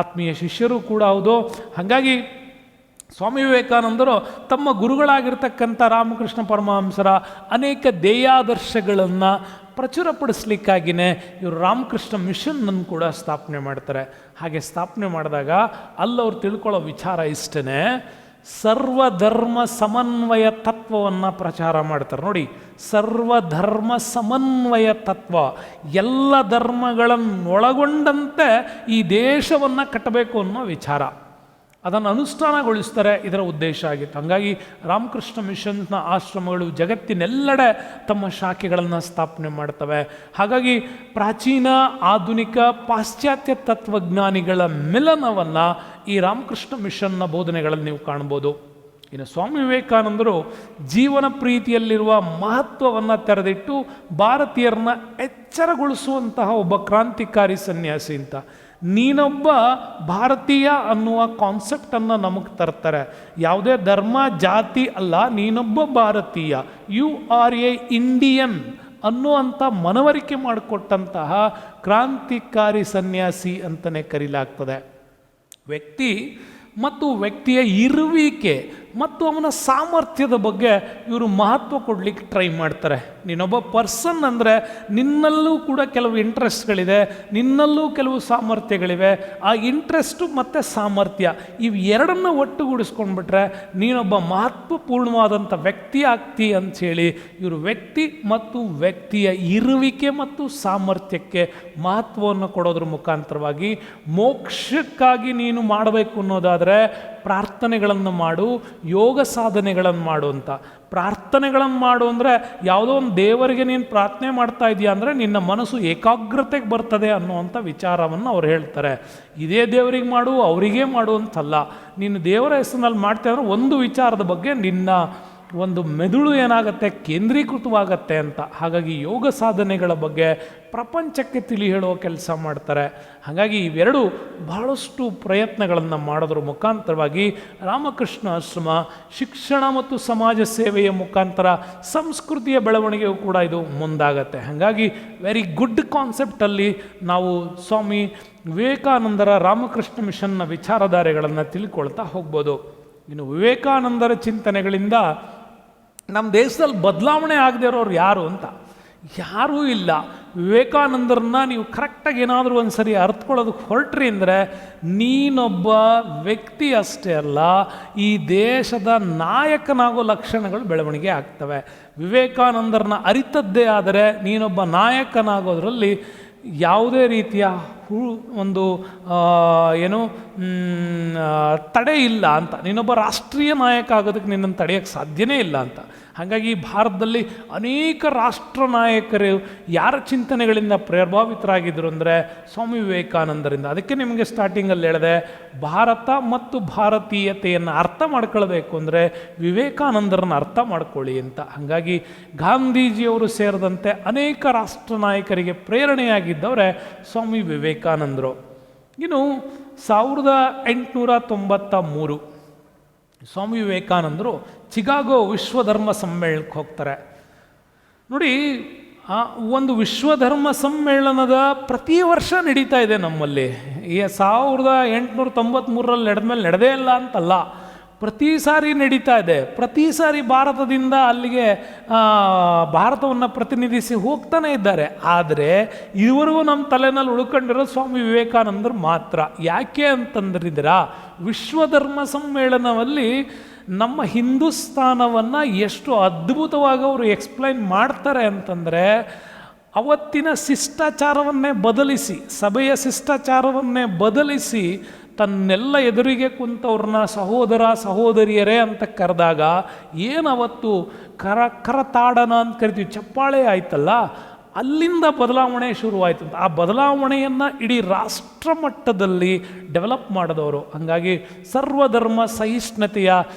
ಆತ್ಮೀಯ ಶಿಷ್ಯರು ಕೂಡ ಹೌದು. ಹಾಗಾಗಿ ಸ್ವಾಮಿ ವಿವೇಕಾನಂದರು ತಮ್ಮ ಗುರುಗಳಾಗಿರ್ತಕ್ಕಂಥ ರಾಮಕೃಷ್ಣ ಪರಮಹಂಸರ ಅನೇಕ ಧ್ಯೇಯಾದರ್ಶಗಳನ್ನು ಪ್ರಚುರಪಡಿಸ್ಲಿಕ್ಕಾಗಿಯೇ ಇವರು ರಾಮಕೃಷ್ಣ ಮಿಷನ್ನನ್ನು ಕೂಡ ಸ್ಥಾಪನೆ ಮಾಡ್ತಾರೆ. ಹಾಗೆ ಸ್ಥಾಪನೆ ಮಾಡಿದಾಗ ಅಲ್ಲವ್ರು ತಿಳ್ಕೊಳ್ಳೋ ವಿಚಾರ ಇಷ್ಟೇ, ಸರ್ವಧರ್ಮ ಸಮನ್ವಯ ತತ್ವವನ್ನು ಪ್ರಚಾರ ಮಾಡ್ತಾರೆ. ನೋಡಿ, ಸರ್ವಧರ್ಮ ಸಮನ್ವಯ ತತ್ವ, ಎಲ್ಲ ಧರ್ಮಗಳನ್ನೊಳಗೊಂಡಂತೆ ಈ ದೇಶವನ್ನು ಕಟ್ಟಬೇಕು ಅನ್ನೋ ವಿಚಾರ, ಅದನ್ನು ಅನುಷ್ಠಾನಗೊಳಿಸ್ತಾರೆ. ಇದರ ಉದ್ದೇಶ ಆಗಿತ್ತು. ಹಾಗಾಗಿ ರಾಮಕೃಷ್ಣ ಮಿಷನ್ನ ಆಶ್ರಮಗಳು ಜಗತ್ತಿನೆಲ್ಲೆಡೆ ತಮ್ಮ ಶಾಖೆಗಳನ್ನು ಸ್ಥಾಪನೆ ಮಾಡ್ತವೆ. ಹಾಗಾಗಿ ಪ್ರಾಚೀನ ಆಧುನಿಕ ಪಾಶ್ಚಾತ್ಯ ತತ್ವಜ್ಞಾನಿಗಳ ಮಿಲನವನ್ನು ಈ ರಾಮಕೃಷ್ಣ ಮಿಷನ್ನ ಬೋಧನೆಗಳಲ್ಲಿ ನೀವು ಕಾಣ್ಬೋದು. ಇನ್ನು ಸ್ವಾಮಿ ವಿವೇಕಾನಂದರು ಜೀವನ ಪ್ರೀತಿಯಲ್ಲಿರುವ ಮಹತ್ವವನ್ನು ತೆರೆದಿಟ್ಟು ಭಾರತೀಯರನ್ನ ಎಚ್ಚರಗೊಳಿಸುವಂತಹ ಒಬ್ಬ ಕ್ರಾಂತಿಕಾರಿ ಸನ್ಯಾಸಿ ಅಂತ. ನೀನೊಬ್ಬ ಭಾರತೀಯ ಅನ್ನುವ ಕಾನ್ಸೆಪ್ಟನ್ನು ನಮಗೆ ತರ್ತಾರೆ. ಯಾವುದೇ ಧರ್ಮ ಜಾತಿ ಅಲ್ಲ, ನೀನೊಬ್ಬ ಭಾರತೀಯ, ಯು ಆರ್ ಎ ಇಂಡಿಯನ್ ಅನ್ನುವಂಥ ಮನವರಿಕೆ ಮಾಡಿಕೊಟ್ಟಂತಹ ಕ್ರಾಂತಿಕಾರಿ ಸನ್ಯಾಸಿ ಅಂತಲೇ ಕರೀಲಾಗ್ತದೆ. ವ್ಯಕ್ತಿ ಮತ್ತು ವ್ಯಕ್ತಿಯ ಇರುವಿಕೆ ಮತ್ತು ಅವನ ಸಾಮರ್ಥ್ಯದ ಬಗ್ಗೆ ಇವರು ಮಹತ್ವ ಕೊಡಲಿಕ್ಕೆ ಟ್ರೈ ಮಾಡ್ತಾರೆ. ನೀನೊಬ್ಬ ಪರ್ಸನ್ ಅಂದರೆ ನಿನ್ನಲ್ಲೂ ಕೂಡ ಕೆಲವು ಇಂಟ್ರೆಸ್ಟ್ಗಳಿದೆ, ನಿನ್ನಲ್ಲೂ ಕೆಲವು ಸಾಮರ್ಥ್ಯಗಳಿವೆ. ಆ ಇಂಟ್ರೆಸ್ಟು ಮತ್ತು ಸಾಮರ್ಥ್ಯ ಇವೆರಡನ್ನು ಒಟ್ಟುಗೂಡಿಸ್ಕೊಂಡ್ಬಿಟ್ರೆ ನೀನೊಬ್ಬ ಮಹತ್ವಪೂರ್ಣವಾದಂಥ ವ್ಯಕ್ತಿ ಆಗ್ತಿ ಅಂಥೇಳಿ ಇವರು ವ್ಯಕ್ತಿ ಮತ್ತು ವ್ಯಕ್ತಿಯ ಇರುವಿಕೆ ಮತ್ತು ಸಾಮರ್ಥ್ಯಕ್ಕೆ ಮಹತ್ವವನ್ನು ಕೊಡೋದ್ರ ಮುಖಾಂತರವಾಗಿ ಮೋಕ್ಷಕ್ಕಾಗಿ ನೀನು ಮಾಡಬೇಕು ಅನ್ನೋದಾದರೆ ಪ್ರಾರ್ಥನೆಗಳನ್ನು ಮಾಡು, ಯೋಗ ಸಾಧನೆಗಳನ್ನು ಮಾಡು ಅಂತ. ಪ್ರಾರ್ಥನೆಗಳನ್ನು ಮಾಡು ಅಂದರೆ ಯಾವುದೋ ಒಂದು ದೇವರಿಗೆ ನೀನು ಪ್ರಾರ್ಥನೆ ಮಾಡ್ತಾ ಇದೆಯಾ ಅಂದರೆ ನಿನ್ನ ಮನಸ್ಸು ಏಕಾಗ್ರತೆಗೆ ಬರ್ತದೆ ಅನ್ನುವಂಥ ವಿಚಾರವನ್ನು ಅವ್ರು ಹೇಳ್ತಾರೆ. ಇದೇ ದೇವರಿಗೆ ಮಾಡು, ಅವರಿಗೇ ಮಾಡು ಅಂತಲ್ಲ. ನೀನು ದೇವರ ಹೆಸರಿನಲ್ಲಿ ಮಾಡ್ತಾ ಅಂದರೆ ಒಂದು ವಿಚಾರದ ಬಗ್ಗೆ ನಿನ್ನ ಒಂದು ಮೆದುಳು ಏನಾಗುತ್ತೆ, ಕೇಂದ್ರೀಕೃತವಾಗತ್ತೆ ಅಂತ. ಹಾಗಾಗಿ ಯೋಗ ಸಾಧನೆಗಳ ಬಗ್ಗೆ ಪ್ರಪಂಚಕ್ಕೆ ತಿಳಿ ಹೇಳುವ ಕೆಲಸ ಮಾಡ್ತಾರೆ. ಹಾಗಾಗಿ ಇವೆರಡು ಬಹಳಷ್ಟು ಪ್ರಯತ್ನಗಳನ್ನು ಮಾಡೋದ್ರ ಮುಖಾಂತರವಾಗಿ ರಾಮಕೃಷ್ಣ ಆಶ್ರಮ ಶಿಕ್ಷಣ ಮತ್ತು ಸಮಾಜ ಸೇವೆಯ ಮುಖಾಂತರ ಸಂಸ್ಕೃತಿಯ ಬೆಳವಣಿಗೆಯೂ ಕೂಡ ಇದು ಮುಂದಾಗತ್ತೆ. ಹಾಗಾಗಿ ವೆರಿ ಗುಡ್ ಕಾನ್ಸೆಪ್ಟಲ್ಲಿ ನಾವು ಸ್ವಾಮಿ ವಿವೇಕಾನಂದರ ರಾಮಕೃಷ್ಣ ಮಿಷನ್ನ ವಿಚಾರಧಾರೆಗಳನ್ನು ತಿಳ್ಕೊಳ್ತಾ ಹೋಗ್ಬೋದು. ಇನ್ನು ವಿವೇಕಾನಂದರ ಚಿಂತನೆಗಳಿಂದ ನಮ್ಮ ದೇಶದಲ್ಲಿ ಬದಲಾವಣೆ ಆಗದೆ ಇರೋರು ಯಾರು ಅಂತ ಯಾರೂ ಇಲ್ಲ. ವಿವೇಕಾನಂದರನ್ನ ನೀವು ಕರೆಕ್ಟಾಗಿ ಏನಾದರೂ ಒಂದು ಸರಿ ಅರ್ಥಕೊಳ್ಳೋದಕ್ಕೆ ಹೊರಟ್ರಿ ಅಂದರೆ ನೀನೊಬ್ಬ ವ್ಯಕ್ತಿ ಅಷ್ಟೇ ಅಲ್ಲ, ಈ ದೇಶದ ನಾಯಕನಾಗೋ ಲಕ್ಷಣಗಳು ಬೆಳವಣಿಗೆ ಆಗ್ತವೆ. ವಿವೇಕಾನಂದರನ್ನ ಅರಿತದ್ದೇ ಆದರೆ ನೀನೊಬ್ಬ ನಾಯಕನಾಗೋದ್ರಲ್ಲಿ ಯಾವುದೇ ರೀತಿಯ ಒಂದು ಏನು ತಡೆ ಇಲ್ಲ ಅಂತ, ನೀನೊಬ್ಬ ರಾಷ್ಟ್ರೀಯ ನಾಯಕ ಆಗೋದಕ್ಕೆ ನಿನ್ನನ್ನು ತಡೆಯೋಕ್ಕೆ ಸಾಧ್ಯನೇ ಇಲ್ಲ ಅಂತ. ಹಾಗಾಗಿ ಭಾರತದಲ್ಲಿ ಅನೇಕ ರಾಷ್ಟ್ರ ನಾಯಕರು ಯಾರ ಚಿಂತನೆಗಳಿಂದ ಪ್ರಭಾವಿತರಾಗಿದ್ದರು ಅಂದರೆ ಸ್ವಾಮಿ ವಿವೇಕಾನಂದರಿಂದ. ಅದಕ್ಕೆ ನಿಮಗೆ ಸ್ಟಾರ್ಟಿಂಗಲ್ಲಿ ಹೇಳಿದೆ, ಭಾರತ ಮತ್ತು ಭಾರತೀಯತೆಯನ್ನು ಅರ್ಥ ಮಾಡ್ಕೊಳ್ಬೇಕು ಅಂದರೆ ವಿವೇಕಾನಂದರನ್ನು ಅರ್ಥ ಮಾಡ್ಕೊಳ್ಳಿ ಅಂತ. ಹಾಗಾಗಿ ಗಾಂಧೀಜಿಯವರು ಸೇರಿದಂತೆ ಅನೇಕ ರಾಷ್ಟ್ರ ನಾಯಕರಿಗೆ ಪ್ರೇರಣೆಯಾಗಿದ್ದವರೇ ಸ್ವಾಮಿ ವಿವೇಕಾನಂದರು. ಇನ್ನು 1893 ಸ್ವಾಮಿ ವಿವೇಕಾನಂದರು ಚಿಕಾಗೋ ವಿಶ್ವಧರ್ಮ ಸಮ್ಮೇಳನಕ್ಕೆ ಹೋಗ್ತಾರೆ. ನೋಡಿ, ಒಂದು ವಿಶ್ವಧರ್ಮ ಸಮ್ಮೇಳನದ ಪ್ರತಿ ವರ್ಷ ನಡೀತಾ ಇದೆ ನಮ್ಮಲ್ಲಿ. ಈ 1893ರಲ್ಲಿ ನಡೆದ್ಮೇಲೆ ನಡೆದೇ ಇಲ್ಲ ಅಂತಲ್ಲ, ಪ್ರತಿ ಸಾರಿ ನಡೀತಾ ಇದೆ. ಪ್ರತಿ ಸಾರಿ ಭಾರತದಿಂದ ಅಲ್ಲಿಗೆ ಭಾರತವನ್ನು ಪ್ರತಿನಿಧಿಸಿ ಹೋಗ್ತಾನೆ ಇದ್ದಾರೆ. ಆದರೆ ಇದುವರೆಗೂ ನಮ್ಮ ತಲೆನಲ್ಲಿ ಉಳ್ಕೊಂಡಿರೋ ಸ್ವಾಮಿ ವಿವೇಕಾನಂದರು ಮಾತ್ರ. ಯಾಕೆ ಅಂತಂದ್ರಿದ್ದೀರಾ, ವಿಶ್ವಧರ್ಮ ಸಮ್ಮೇಳನದಲ್ಲಿ ನಮ್ಮ ಹಿಂದೂಸ್ತಾನವನ್ನು ಎಷ್ಟು ಅದ್ಭುತವಾಗಿ ಅವರು ಎಕ್ಸ್ಪ್ಲೈನ್ ಮಾಡ್ತಾರೆ ಅಂತಂದರೆ, ಅವತ್ತಿನ ಶಿಷ್ಟಾಚಾರವನ್ನೇ ಬದಲಿಸಿ, ಸಭೆಯ ಶಿಷ್ಟಾಚಾರವನ್ನೇ ಬದಲಿಸಿ ತನ್ನೆಲ್ಲ ಎದುರಿಗೆ ಕುಂತವ್ರನ್ನ ಸಹೋದರ ಸಹೋದರಿಯರೇ ಅಂತ ಕರೆದಾಗ ಏನವತ್ತು ಕರತಾಡನ ಅಂತ ಕರಿತೀವಿ, ಚಪ್ಪಾಳೆ ಆಯ್ತಲ್ಲ, ಅಲ್ಲಿಂದ ಬದಲಾವಣೆ ಶುರುವಾಯಿತು ಅಂತ. ಆ ಬದಲಾವಣೆಯನ್ನು ಇಡೀ ರಾಷ್ಟ್ರ ಮಟ್ಟದಲ್ಲಿ ಡೆವಲಪ್ ಮಾಡಿದವರು. ಹಾಗಾಗಿ ಸರ್ವಧರ್ಮ ಸಹಿಷ್ಣುತೆಯ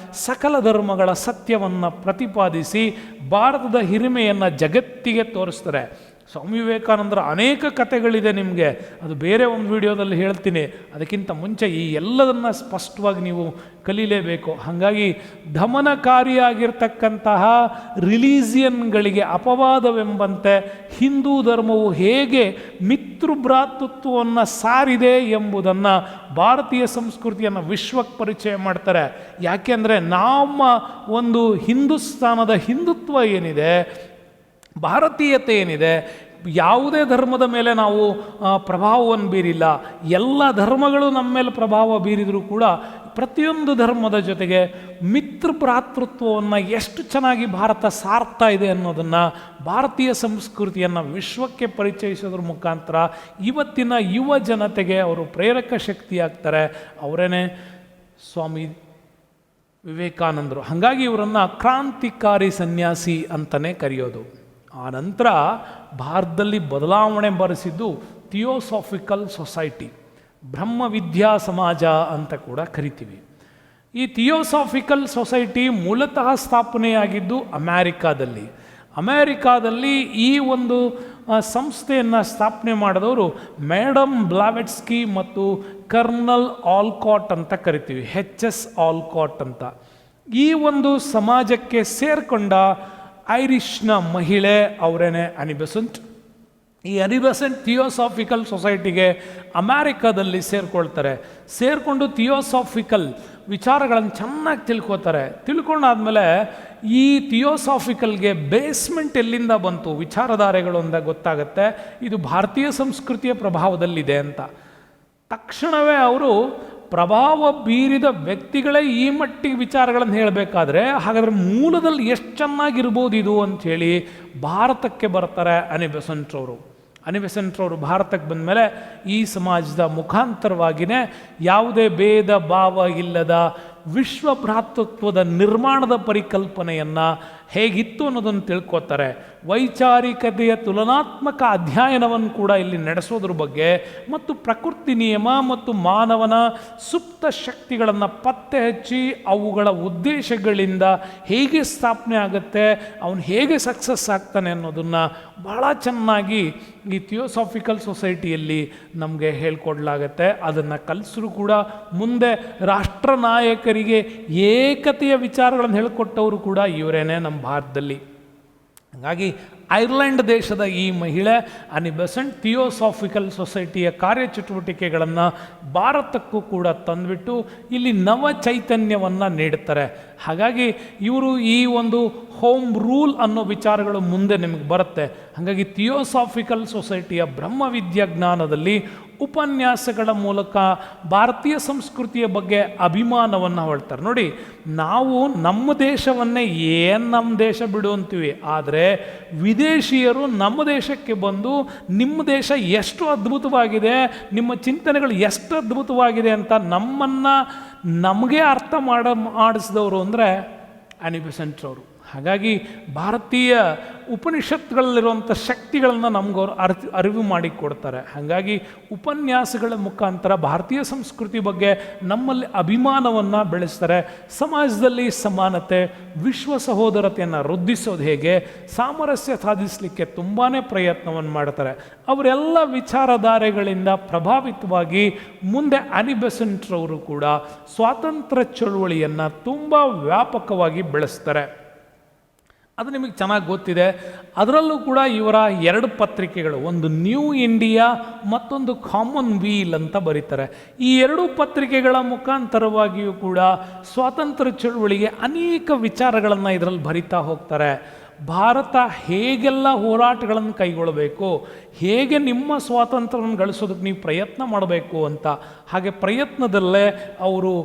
ಸಕಲ ಧರ್ಮಗಳ ಸತ್ಯವನ್ನು ಪ್ರತಿಪಾದಿಸಿ ಭಾರತದ ಹಿರಿಮೆಯನ್ನು ಜಗತ್ತಿಗೆ ತೋರಿಸ್ತಾರೆ. ಸ್ವಾಮಿ ವಿವೇಕಾನಂದರ ಅನೇಕ ಕಥೆಗಳಿದೆ, ನಿಮಗೆ ಅದು ಬೇರೆ ಒಂದು ವಿಡಿಯೋದಲ್ಲಿ ಹೇಳ್ತೀನಿ. ಅದಕ್ಕಿಂತ ಮುಂಚೆ ಈ ಎಲ್ಲದನ್ನು ಸ್ಪಷ್ಟವಾಗಿ ನೀವು ಕಲೀಲೇಬೇಕು. ಹಾಗಾಗಿ ದಮನಕಾರಿಯಾಗಿರ್ತಕ್ಕಂತಹ ರಿಲಿಜಿಯನ್ಗಳಿಗೆ ಅಪವಾದವೆಂಬಂತೆ ಹಿಂದೂ ಧರ್ಮವು ಹೇಗೆ ಮಿತೃಭ್ರಾತೃತ್ವವನ್ನು ಸಾರಿದೆ ಎಂಬುದನ್ನು, ಭಾರತೀಯ ಸಂಸ್ಕೃತಿಯನ್ನು ವಿಶ್ವಕ್ಕೆ ಪರಿಚಯ ಮಾಡ್ತಾರೆ. ಯಾಕೆಂದರೆ ನಮ್ಮ ಒಂದು ಹಿಂದೂಸ್ತಾನದ ಹಿಂದುತ್ವ ಏನಿದೆ, ಭಾರತೀಯತೆ ಏನಿದೆ, ಯಾವುದೇ ಧರ್ಮದ ಮೇಲೆ ನಾವು ಪ್ರಭಾವವನ್ನು ಬೀರಿಲ್ಲ. ಎಲ್ಲ ಧರ್ಮಗಳು ನಮ್ಮ ಮೇಲೆ ಪ್ರಭಾವ ಬೀರಿದರೂ ಕೂಡ ಪ್ರತಿಯೊಂದು ಧರ್ಮದ ಜೊತೆಗೆ ಮಿತೃಭ್ರಾತೃತ್ವವನ್ನು ಎಷ್ಟು ಚೆನ್ನಾಗಿ ಭಾರತ ಸಾರ್ತಾ ಇದೆ ಅನ್ನೋದನ್ನು, ಭಾರತೀಯ ಸಂಸ್ಕೃತಿಯನ್ನು ವಿಶ್ವಕ್ಕೆ ಪರಿಚಯಿಸೋದ್ರ ಮುಖಾಂತರ ಇವತ್ತಿನ ಯುವ ಜನತೆಗೆ ಅವರು ಪ್ರೇರಕ ಶಕ್ತಿಯಾಗ್ತಾರೆ. ಅವರೇನೆ ಸ್ವಾಮಿ ವಿವೇಕಾನಂದರು. ಹಾಗಾಗಿ ಇವರನ್ನು ಕ್ರಾಂತಿಕಾರಿ ಸನ್ಯಾಸಿ ಅಂತಲೇ ಕರೆಯೋದು. ಆ ನಂತರ ಭಾರತದಲ್ಲಿ ಬದಲಾವಣೆ ಬರೆಸಿದ್ದು ಥಿಯೋಸಾಫಿಕಲ್ ಸೊಸೈಟಿ, ಬ್ರಹ್ಮವಿದ್ಯಾ ಸಮಾಜ ಅಂತ ಕೂಡ ಕರಿತೀವಿ. ಈ ಥಿಯೋಸಾಫಿಕಲ್ ಸೊಸೈಟಿ ಮೂಲತಃ ಸ್ಥಾಪನೆಯಾಗಿದ್ದು ಅಮೇರಿಕಾದಲ್ಲಿ ಈ ಒಂದು ಸಂಸ್ಥೆಯನ್ನು ಸ್ಥಾಪನೆ ಮಾಡಿದವರು ಮೇಡಮ್ ಬ್ಲಾವೆಟ್ಸ್ಕಿ ಮತ್ತು ಕರ್ನಲ್ ಆಲ್ಕಾಟ್ ಅಂತ ಕರಿತೀವಿ, HS ಆಲ್ಕಾಟ್ ಅಂತ. ಈ ಒಂದು ಸಮಾಜಕ್ಕೆ ಸೇರಿಕೊಂಡ ಐರಿಷ್ನ ಮಹಿಳೆ ಅವರೇನೆ ಅನಿ ಬೆಸೆಂಟ್. ಈ ಅನಿ ಬೆಸೆಂಟ್ ಥಿಯೋಸಾಫಿಕಲ್ ಸೊಸೈಟಿಗೆ ಅಮೇರಿಕಾದಲ್ಲಿ ಸೇರಿಕೊಂಡು ಥಿಯೋಸಾಫಿಕಲ್ ವಿಚಾರಗಳನ್ನು ಚೆನ್ನಾಗಿ ತಿಳ್ಕೊಂಡಾದ್ಮೇಲೆ ಈ ಥಿಯೋಸಾಫಿಕಲ್ಗೆ ಬೇಸ್ಮೆಂಟ್ ಎಲ್ಲಿಂದ ಬಂತು, ವಿಚಾರಧಾರೆಗಳು ಅಂತ ಗೊತ್ತಾಗುತ್ತೆ. ಇದು ಭಾರತೀಯ ಸಂಸ್ಕೃತಿಯ ಪ್ರಭಾವದಲ್ಲಿದೆ ಅಂತ. ತಕ್ಷಣವೇ ಅವರು ಪ್ರಭಾವ ಬೀರಿದ ವ್ಯಕ್ತಿಗಳೇ ಈ ಮಟ್ಟಿಗೆ ವಿಚಾರಗಳನ್ನು ಹೇಳಬೇಕಾದ್ರೆ ಹಾಗಾದರೆ ಮೂಲದಲ್ಲಿ ಎಷ್ಟು ಚೆನ್ನಾಗಿರ್ಬೋದು ಇದು ಅಂಥೇಳಿ ಭಾರತಕ್ಕೆ ಬರ್ತಾರೆ ಅನಿ ಬೆಸೆಂಟ್ ಅವರು ಭಾರತಕ್ಕೆ ಬಂದ ಮೇಲೆ ಈ ಸಮಾಜದ ಮುಖಾಂತರವಾಗಿಯೇ ಯಾವುದೇ ಭೇದ ಭಾವ ಇಲ್ಲದ ವಿಶ್ವ ಭ್ರಾತೃತ್ವದ ನಿರ್ಮಾಣದ ಪರಿಕಲ್ಪನೆಯನ್ನು ಹೇಗಿತ್ತು ಅನ್ನೋದನ್ನು ತಿಳ್ಕೊತಾರೆ. ವೈಚಾರಿಕತೆಯ ತುಲನಾತ್ಮಕ ಅಧ್ಯಯನವನ್ನು ಕೂಡ ಇಲ್ಲಿ ನಡೆಸೋದ್ರ ಬಗ್ಗೆ, ಮತ್ತು ಪ್ರಕೃತಿ ನಿಯಮ ಮತ್ತು ಮಾನವನ ಸುಪ್ತ ಶಕ್ತಿಗಳನ್ನು ಪತ್ತೆ ಹಚ್ಚಿ ಅವುಗಳ ಉದ್ದೇಶಗಳಿಂದ ಹೇಗೆ ಸ್ಥಾಪನೆ ಆಗುತ್ತೆ, ಅವನು ಹೇಗೆ ಸಕ್ಸಸ್ ಆಗ್ತಾನೆ ಅನ್ನೋದನ್ನು ಬಹಳ ಚೆನ್ನಾಗಿ ಈ ಥಿಯೋಸಾಫಿಕಲ್ ಸೊಸೈಟಿಯಲ್ಲಿ ನಮಗೆ ಹೇಳ್ಕೊಡ್ಲಾಗತ್ತೆ. ಅದನ್ನು ಕಲಿಸರು ಕೂಡ ಮುಂದೆ ರಾಷ್ಟ್ರ ನಾಯಕರಿಗೆ ಏಕತೆಯ ವಿಚಾರಗಳನ್ನು ಹೇಳಿಕೊಟ್ಟವರು ಕೂಡ ಇವರೇನೆ ನಮ್ಮ ಭಾರತದಲ್ಲಿ. ಹಾಗಾಗಿ ಐರ್ಲೆಂಡ್ ದೇಶದ ಈ ಮಹಿಳೆ ಅನಿ ಬೆಸೆಂಟ್ ಥಿಯೋಸಾಫಿಕಲ್ ಸೊಸೈಟಿಯ ಕಾರ್ಯಚಟುವಟಿಕೆಗಳನ್ನು ಭಾರತಕ್ಕೂ ಕೂಡ ತಂದುಬಿಟ್ಟು ಇಲ್ಲಿ ನವ ಚೈತನ್ಯವನ್ನು ನೀಡುತ್ತಾರೆ. ಹಾಗಾಗಿ ಇವರು ಈ ಒಂದು ಹೋಮ್ ರೂಲ್ ಅನ್ನೋ ವಿಚಾರಗಳು ಮುಂದೆ ನಿಮಗೆ ಬರುತ್ತೆ. ಹಾಗಾಗಿ ಥಿಯೋಸಾಫಿಕಲ್ ಸೊಸೈಟಿಯ ಬ್ರಹ್ಮವಿದ್ಯಾ ಜ್ಞಾನದಲ್ಲಿ ಉಪನ್ಯಾಸಗಳ ಮೂಲಕ ಭಾರತೀಯ ಸಂಸ್ಕೃತಿಯ ಬಗ್ಗೆ ಅಭಿಮಾನವನ್ನು ಹೊಳ್ತಾರೆ. ನೋಡಿ, ನಾವು ನಮ್ಮ ದೇಶವನ್ನೇ ನಮ್ಮ ದೇಶ ಬಿಡು ಅಂತೀವಿ, ಆದರೆ ವಿದೇಶಿಯರು ನಮ್ಮ ದೇಶಕ್ಕೆ ಬಂದು ನಿಮ್ಮ ದೇಶ ಎಷ್ಟು ಅದ್ಭುತವಾಗಿದೆ, ನಿಮ್ಮ ಚಿಂತನೆಗಳು ಎಷ್ಟು ಅದ್ಭುತವಾಗಿದೆ ಅಂತ ನಮಗೆ ಅರ್ಥ ಮಾಡಿಸಿದವರು ಅಂದರೆ ಆನಿ ಬೆಸೆಂಟ್ ಅವರು. ಹಾಗಾಗಿ ಭಾರತೀಯ ಉಪನಿಷತ್ತುಗಳಲ್ಲಿರುವಂಥ ಶಕ್ತಿಗಳನ್ನು ನಮಗವರು ಅರಿವು ಮಾಡಿಕೊಡ್ತಾರೆ. ಹಾಗಾಗಿ ಉಪನ್ಯಾಸಗಳ ಮುಖಾಂತರ ಭಾರತೀಯ ಸಂಸ್ಕೃತಿ ಬಗ್ಗೆ ನಮ್ಮಲ್ಲಿ ಅಭಿಮಾನವನ್ನು ಬೆಳೆಸ್ತಾರೆ. ಸಮಾಜದಲ್ಲಿ ಸಮಾನತೆ, ವಿಶ್ವ ಸಹೋದರತೆಯನ್ನು ವೃದ್ಧಿಸೋದು ಹೇಗೆ, ಸಾಮರಸ್ಯ ಸಾಧಿಸಲಿಕ್ಕೆ ತುಂಬಾ ಪ್ರಯತ್ನವನ್ನು ಮಾಡ್ತಾರೆ. ಅವರೆಲ್ಲ ವಿಚಾರಧಾರೆಗಳಿಂದ ಪ್ರಭಾವಿತವಾಗಿ ಮುಂದೆ ಆನಿ ಬೆಸೆಂಟ್ ರವರು ಕೂಡ ಸ್ವಾತಂತ್ರ್ಯ ಚಳುವಳಿಯನ್ನು ತುಂಬ ವ್ಯಾಪಕವಾಗಿ ಬೆಳೆಸ್ತಾರೆ. ಅದು ನಿಮಗೆ ಚೆನ್ನಾಗಿ ಗೊತ್ತಿದೆ. ಅದರಲ್ಲೂ ಕೂಡ ಇವರ 2 ಪತ್ರಿಕೆಗಳು, ಒಂದು ನ್ಯೂ ಇಂಡಿಯಾ ಮತ್ತೊಂದು ಕಾಮನ್ ವೀಲ್ ಅಂತ ಬರೀತಾರೆ. ಈ 2 ಪತ್ರಿಕೆಗಳ ಮುಖಾಂತರವಾಗಿಯೂ ಕೂಡ ಸ್ವಾತಂತ್ರ್ಯ ಚಳುವಳಿಗೆ ಅನೇಕ ವಿಚಾರಗಳನ್ನು ಇದರಲ್ಲಿ ಬರಿತಾ ಹೋಗ್ತಾರೆ. ಭಾರತ ಹೇಗೆಲ್ಲ ಹೋರಾಟಗಳನ್ನು ಕೈಗೊಳ್ಳಬೇಕು, ಹೇಗೆ ನಿಮ್ಮ ಸ್ವಾತಂತ್ರ್ಯವನ್ನು ಗಳಿಸೋದಕ್ಕೆ ನೀವು ಪ್ರಯತ್ನ ಮಾಡಬೇಕು ಅಂತ. ಹಾಗೆ ಪ್ರಯತ್ನದಲ್ಲೇ ಅವರು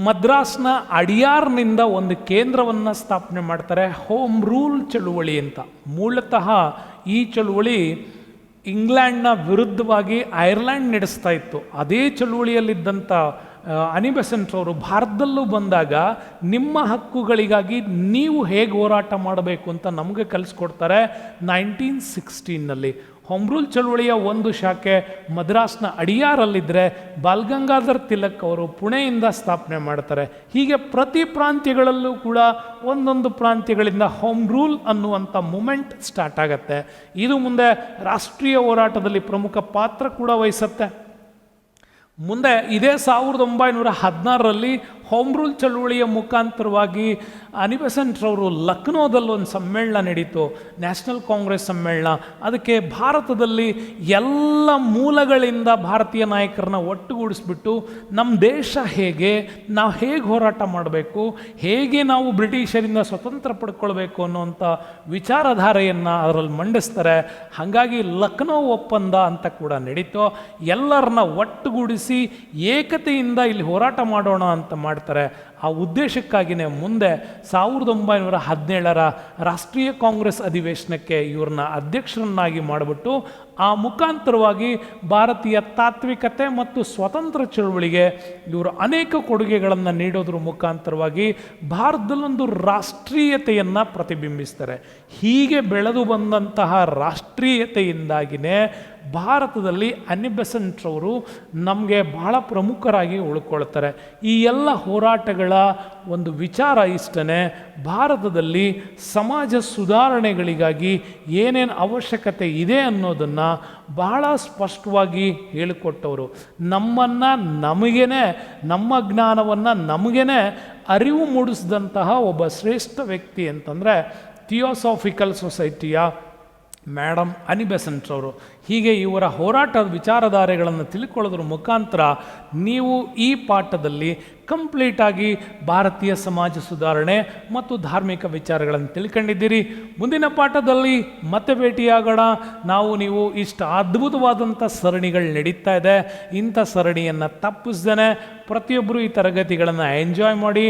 ಮದ್ರಾಸ್ನ ಅಡಿಯಾರ್ನಿಂದ ಒಂದು ಕೇಂದ್ರವನ್ನು ಸ್ಥಾಪನೆ ಮಾಡ್ತಾರೆ, ಹೋಮ್ ರೂಲ್ ಚಳುವಳಿ ಅಂತ. ಮೂಲತಃ ಈ ಚಳುವಳಿ ಇಂಗ್ಲೆಂಡ್ನ ವಿರುದ್ಧವಾಗಿ ಐರ್ಲೆಂಡ್ ನಡೆಸ್ತಾ ಇತ್ತು. ಅದೇ ಚಳುವಳಿಯಲ್ಲಿದ್ದಂಥ ಆನಿ ಬೆಸೆಂಟ್ ಅವರು ಭಾರತದಲ್ಲೂ ಬಂದಾಗ ನಿಮ್ಮ ಹಕ್ಕುಗಳಿಗಾಗಿ ನೀವು ಹೇಗೆ ಹೋರಾಟ ಮಾಡಬೇಕು ಅಂತ ನಮಗೆ ಕಲಿಸ್ಕೊಡ್ತಾರೆ 1916ನಲ್ಲಿ. ಹೋಮ್ ರೂಲ್ ಚಳುವಳಿಯ ಒಂದು ಶಾಖೆ ಮದ್ರಾಸ್ನ ಅಡಿಯಾರಲ್ಲಿದ್ದರೆ ಬಾಲ್ಗಂಗಾಧರ್ ತಿಲಕ್ ಅವರು ಪುಣೆಯಿಂದ ಸ್ಥಾಪನೆ ಮಾಡ್ತಾರೆ. ಹೀಗೆ ಪ್ರತಿ ಪ್ರಾಂತ್ಯಗಳಲ್ಲೂ ಕೂಡ ಒಂದೊಂದು ಪ್ರಾಂತ್ಯಗಳಿಂದ ಹೋಮ್ ರೂಲ್ ಅನ್ನುವಂಥ ಮೂಮೆಂಟ್ ಸ್ಟಾರ್ಟ್ ಆಗುತ್ತೆ. ಇದು ಮುಂದೆ ರಾಷ್ಟ್ರೀಯ ಹೋರಾಟದಲ್ಲಿ ಪ್ರಮುಖ ಪಾತ್ರ ಕೂಡ ವಹಿಸುತ್ತೆ. ಮುಂದೆ ಇದೇ 1916ರಲ್ಲಿ ಹೋಮ್ ರೂಲ್ ಚಳುವಳಿಯ ಮುಖಾಂತರವಾಗಿ ಆನಿ ಬೆಸೆಂಟ್ ರವರು ಲಕ್ನೋದಲ್ಲಿ ಒಂದು ಸಮ್ಮೇಳನ ನಡೀತು, ನ್ಯಾಷನಲ್ ಕಾಂಗ್ರೆಸ್ ಸಮ್ಮೇಳನ. ಅದಕ್ಕೆ ಭಾರತದಲ್ಲಿ ಎಲ್ಲ ಮೂಲಗಳಿಂದ ಭಾರತೀಯ ನಾಯಕರನ್ನ ಒಟ್ಟುಗೂಡಿಸ್ಬಿಟ್ಟು ನಮ್ಮ ದೇಶ ಹೇಗೆ, ನಾವು ಹೇಗೆ ಹೋರಾಟ ಮಾಡಬೇಕು, ಹೇಗೆ ನಾವು ಬ್ರಿಟಿಷರಿಂದ ಸ್ವತಂತ್ರ ಪಡ್ಕೊಳ್ಬೇಕು ಅನ್ನುವಂಥ ವಿಚಾರಧಾರೆಯನ್ನು ಅದರಲ್ಲಿ ಮಂಡಿಸ್ತಾರೆ. ಹಾಗಾಗಿ ಲಕ್ನೋ ಒಪ್ಪಂದ ಅಂತ ಕೂಡ ನಡೀತು. ಎಲ್ಲರನ್ನ ಒಟ್ಟುಗೂಡಿಸಿ ಏಕತೆಯಿಂದ ಇಲ್ಲಿ ಹೋರಾಟ ಮಾಡೋಣ ಅಂತ ಮಾಡ್ತಾರೆ. ಆ ಉದ್ದೇಶಕ್ಕಾಗಿಯೇ ಮುಂದೆ 1917ರ ರಾಷ್ಟ್ರೀಯ ಕಾಂಗ್ರೆಸ್ ಅಧಿವೇಶನಕ್ಕೆ ಇವ್ರನ್ನ ಅಧ್ಯಕ್ಷರನ್ನಾಗಿ ಮಾಡಿಬಿಟ್ಟು ಆ ಮುಖಾಂತರವಾಗಿ ಭಾರತೀಯ ತಾತ್ವಿಕತೆ ಮತ್ತು ಸ್ವತಂತ್ರ ಚಳುವಳಿಗೆ ಇವರು ಅನೇಕ ಕೊಡುಗೆಗಳನ್ನು ನೀಡೋದ್ರ ಮುಖಾಂತರವಾಗಿ ಭಾರತದಲ್ಲೊಂದು ರಾಷ್ಟ್ರೀಯತೆಯನ್ನು ಪ್ರತಿಬಿಂಬಿಸ್ತಾರೆ. ಹೀಗೆ ಬೆಳೆದು ಬಂದಂತಹ ರಾಷ್ಟ್ರೀಯತೆಯಿಂದಾಗಿಯೇ ಭಾರತದಲ್ಲಿ ಆನಿ ಬೆಸೆಂಟ್ ರವರು ನಮಗೆ ಬಹಳ ಪ್ರಮುಖರಾಗಿ ಉಳ್ಕೊಳ್ತಾರೆ. ಈ ಎಲ್ಲ ಹೋರಾಟಗಳ ಒಂದು ವಿಚಾರ ಇಷ್ಟೇ, ಭಾರತದಲ್ಲಿ ಸಮಾಜ ಸುಧಾರಣೆಗಳಿಗಾಗಿ ಏನೇನು ಅವಶ್ಯಕತೆ ಇದೆ ಅನ್ನೋದನ್ನು ಬಹಳ ಸ್ಪಷ್ಟವಾಗಿ ಹೇಳಿಕೊಟ್ಟವರು. ನಮಗೇನೆ ನಮ್ಮ ಜ್ಞಾನವನ್ನು ನಮಗೇನೆ ಅರಿವು ಮೂಡಿಸಿದಂತಹ ಒಬ್ಬ ಶ್ರೇಷ್ಠ ವ್ಯಕ್ತಿ ಅಂತಂದರೆ ಥಿಯೋಸಾಫಿಕಲ್ ಸೊಸೈಟಿಯ ಮೇಡಮ್ ಆನಿ ಬೆಸೆಂಟ್ ರವರು. ಹೀಗೆ ಇವರ ಹೋರಾಟದ ವಿಚಾರಧಾರೆಗಳನ್ನು ತಿಳ್ಕೊಳ್ಳೋದ್ರ ಮುಖಾಂತರ ನೀವು ಈ ಪಾಠದಲ್ಲಿ ಕಂಪ್ಲೀಟಾಗಿ ಭಾರತೀಯ ಸಮಾಜ ಸುಧಾರಣೆ ಮತ್ತು ಧಾರ್ಮಿಕ ವಿಚಾರಗಳನ್ನು ತಿಳ್ಕೊಂಡಿದ್ದೀರಿ. ಮುಂದಿನ ಪಾಠದಲ್ಲಿ ಮತ್ತೆ ಭೇಟಿಯಾಗೋಣ. ನೀವು ಇಷ್ಟು ಅದ್ಭುತವಾದಂಥ ಸರಣಿಗಳು ನಡೀತಾ ಇದೆ. ಇಂಥ ಸರಣಿಯನ್ನು ತಪ್ಪಿಸ್ದೇ ಪ್ರತಿಯೊಬ್ಬರು ಈ ತರಗತಿಗಳನ್ನು ಎಂಜಾಯ್ ಮಾಡಿ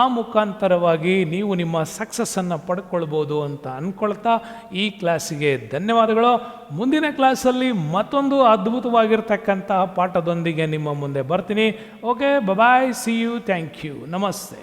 ಆ ಮುಖಾಂತರವಾಗಿ ನೀವು ನಿಮ್ಮ ಸಕ್ಸಸ್ಸನ್ನು ಪಡ್ಕೊಳ್ಬೋದು ಅಂತ ಅಂದ್ಕೊಳ್ತಾ ಈ ಕ್ಲಾಸಿಗೆ ಧನ್ಯವಾದಗಳು. ಮುಂದಿನ ಕ್ಲಾಸಲ್ಲಿ ಮತ್ತೊಂದು ಅದ್ಭುತವಾಗಿರ್ತಕ್ಕಂತಹ ಪಾಠದೊಂದಿಗೆ ನಿಮ್ಮ ಮುಂದೆ ಬರ್ತೀನಿ. Okay, bye, see you, thank you, ನಮಸ್ತೆ.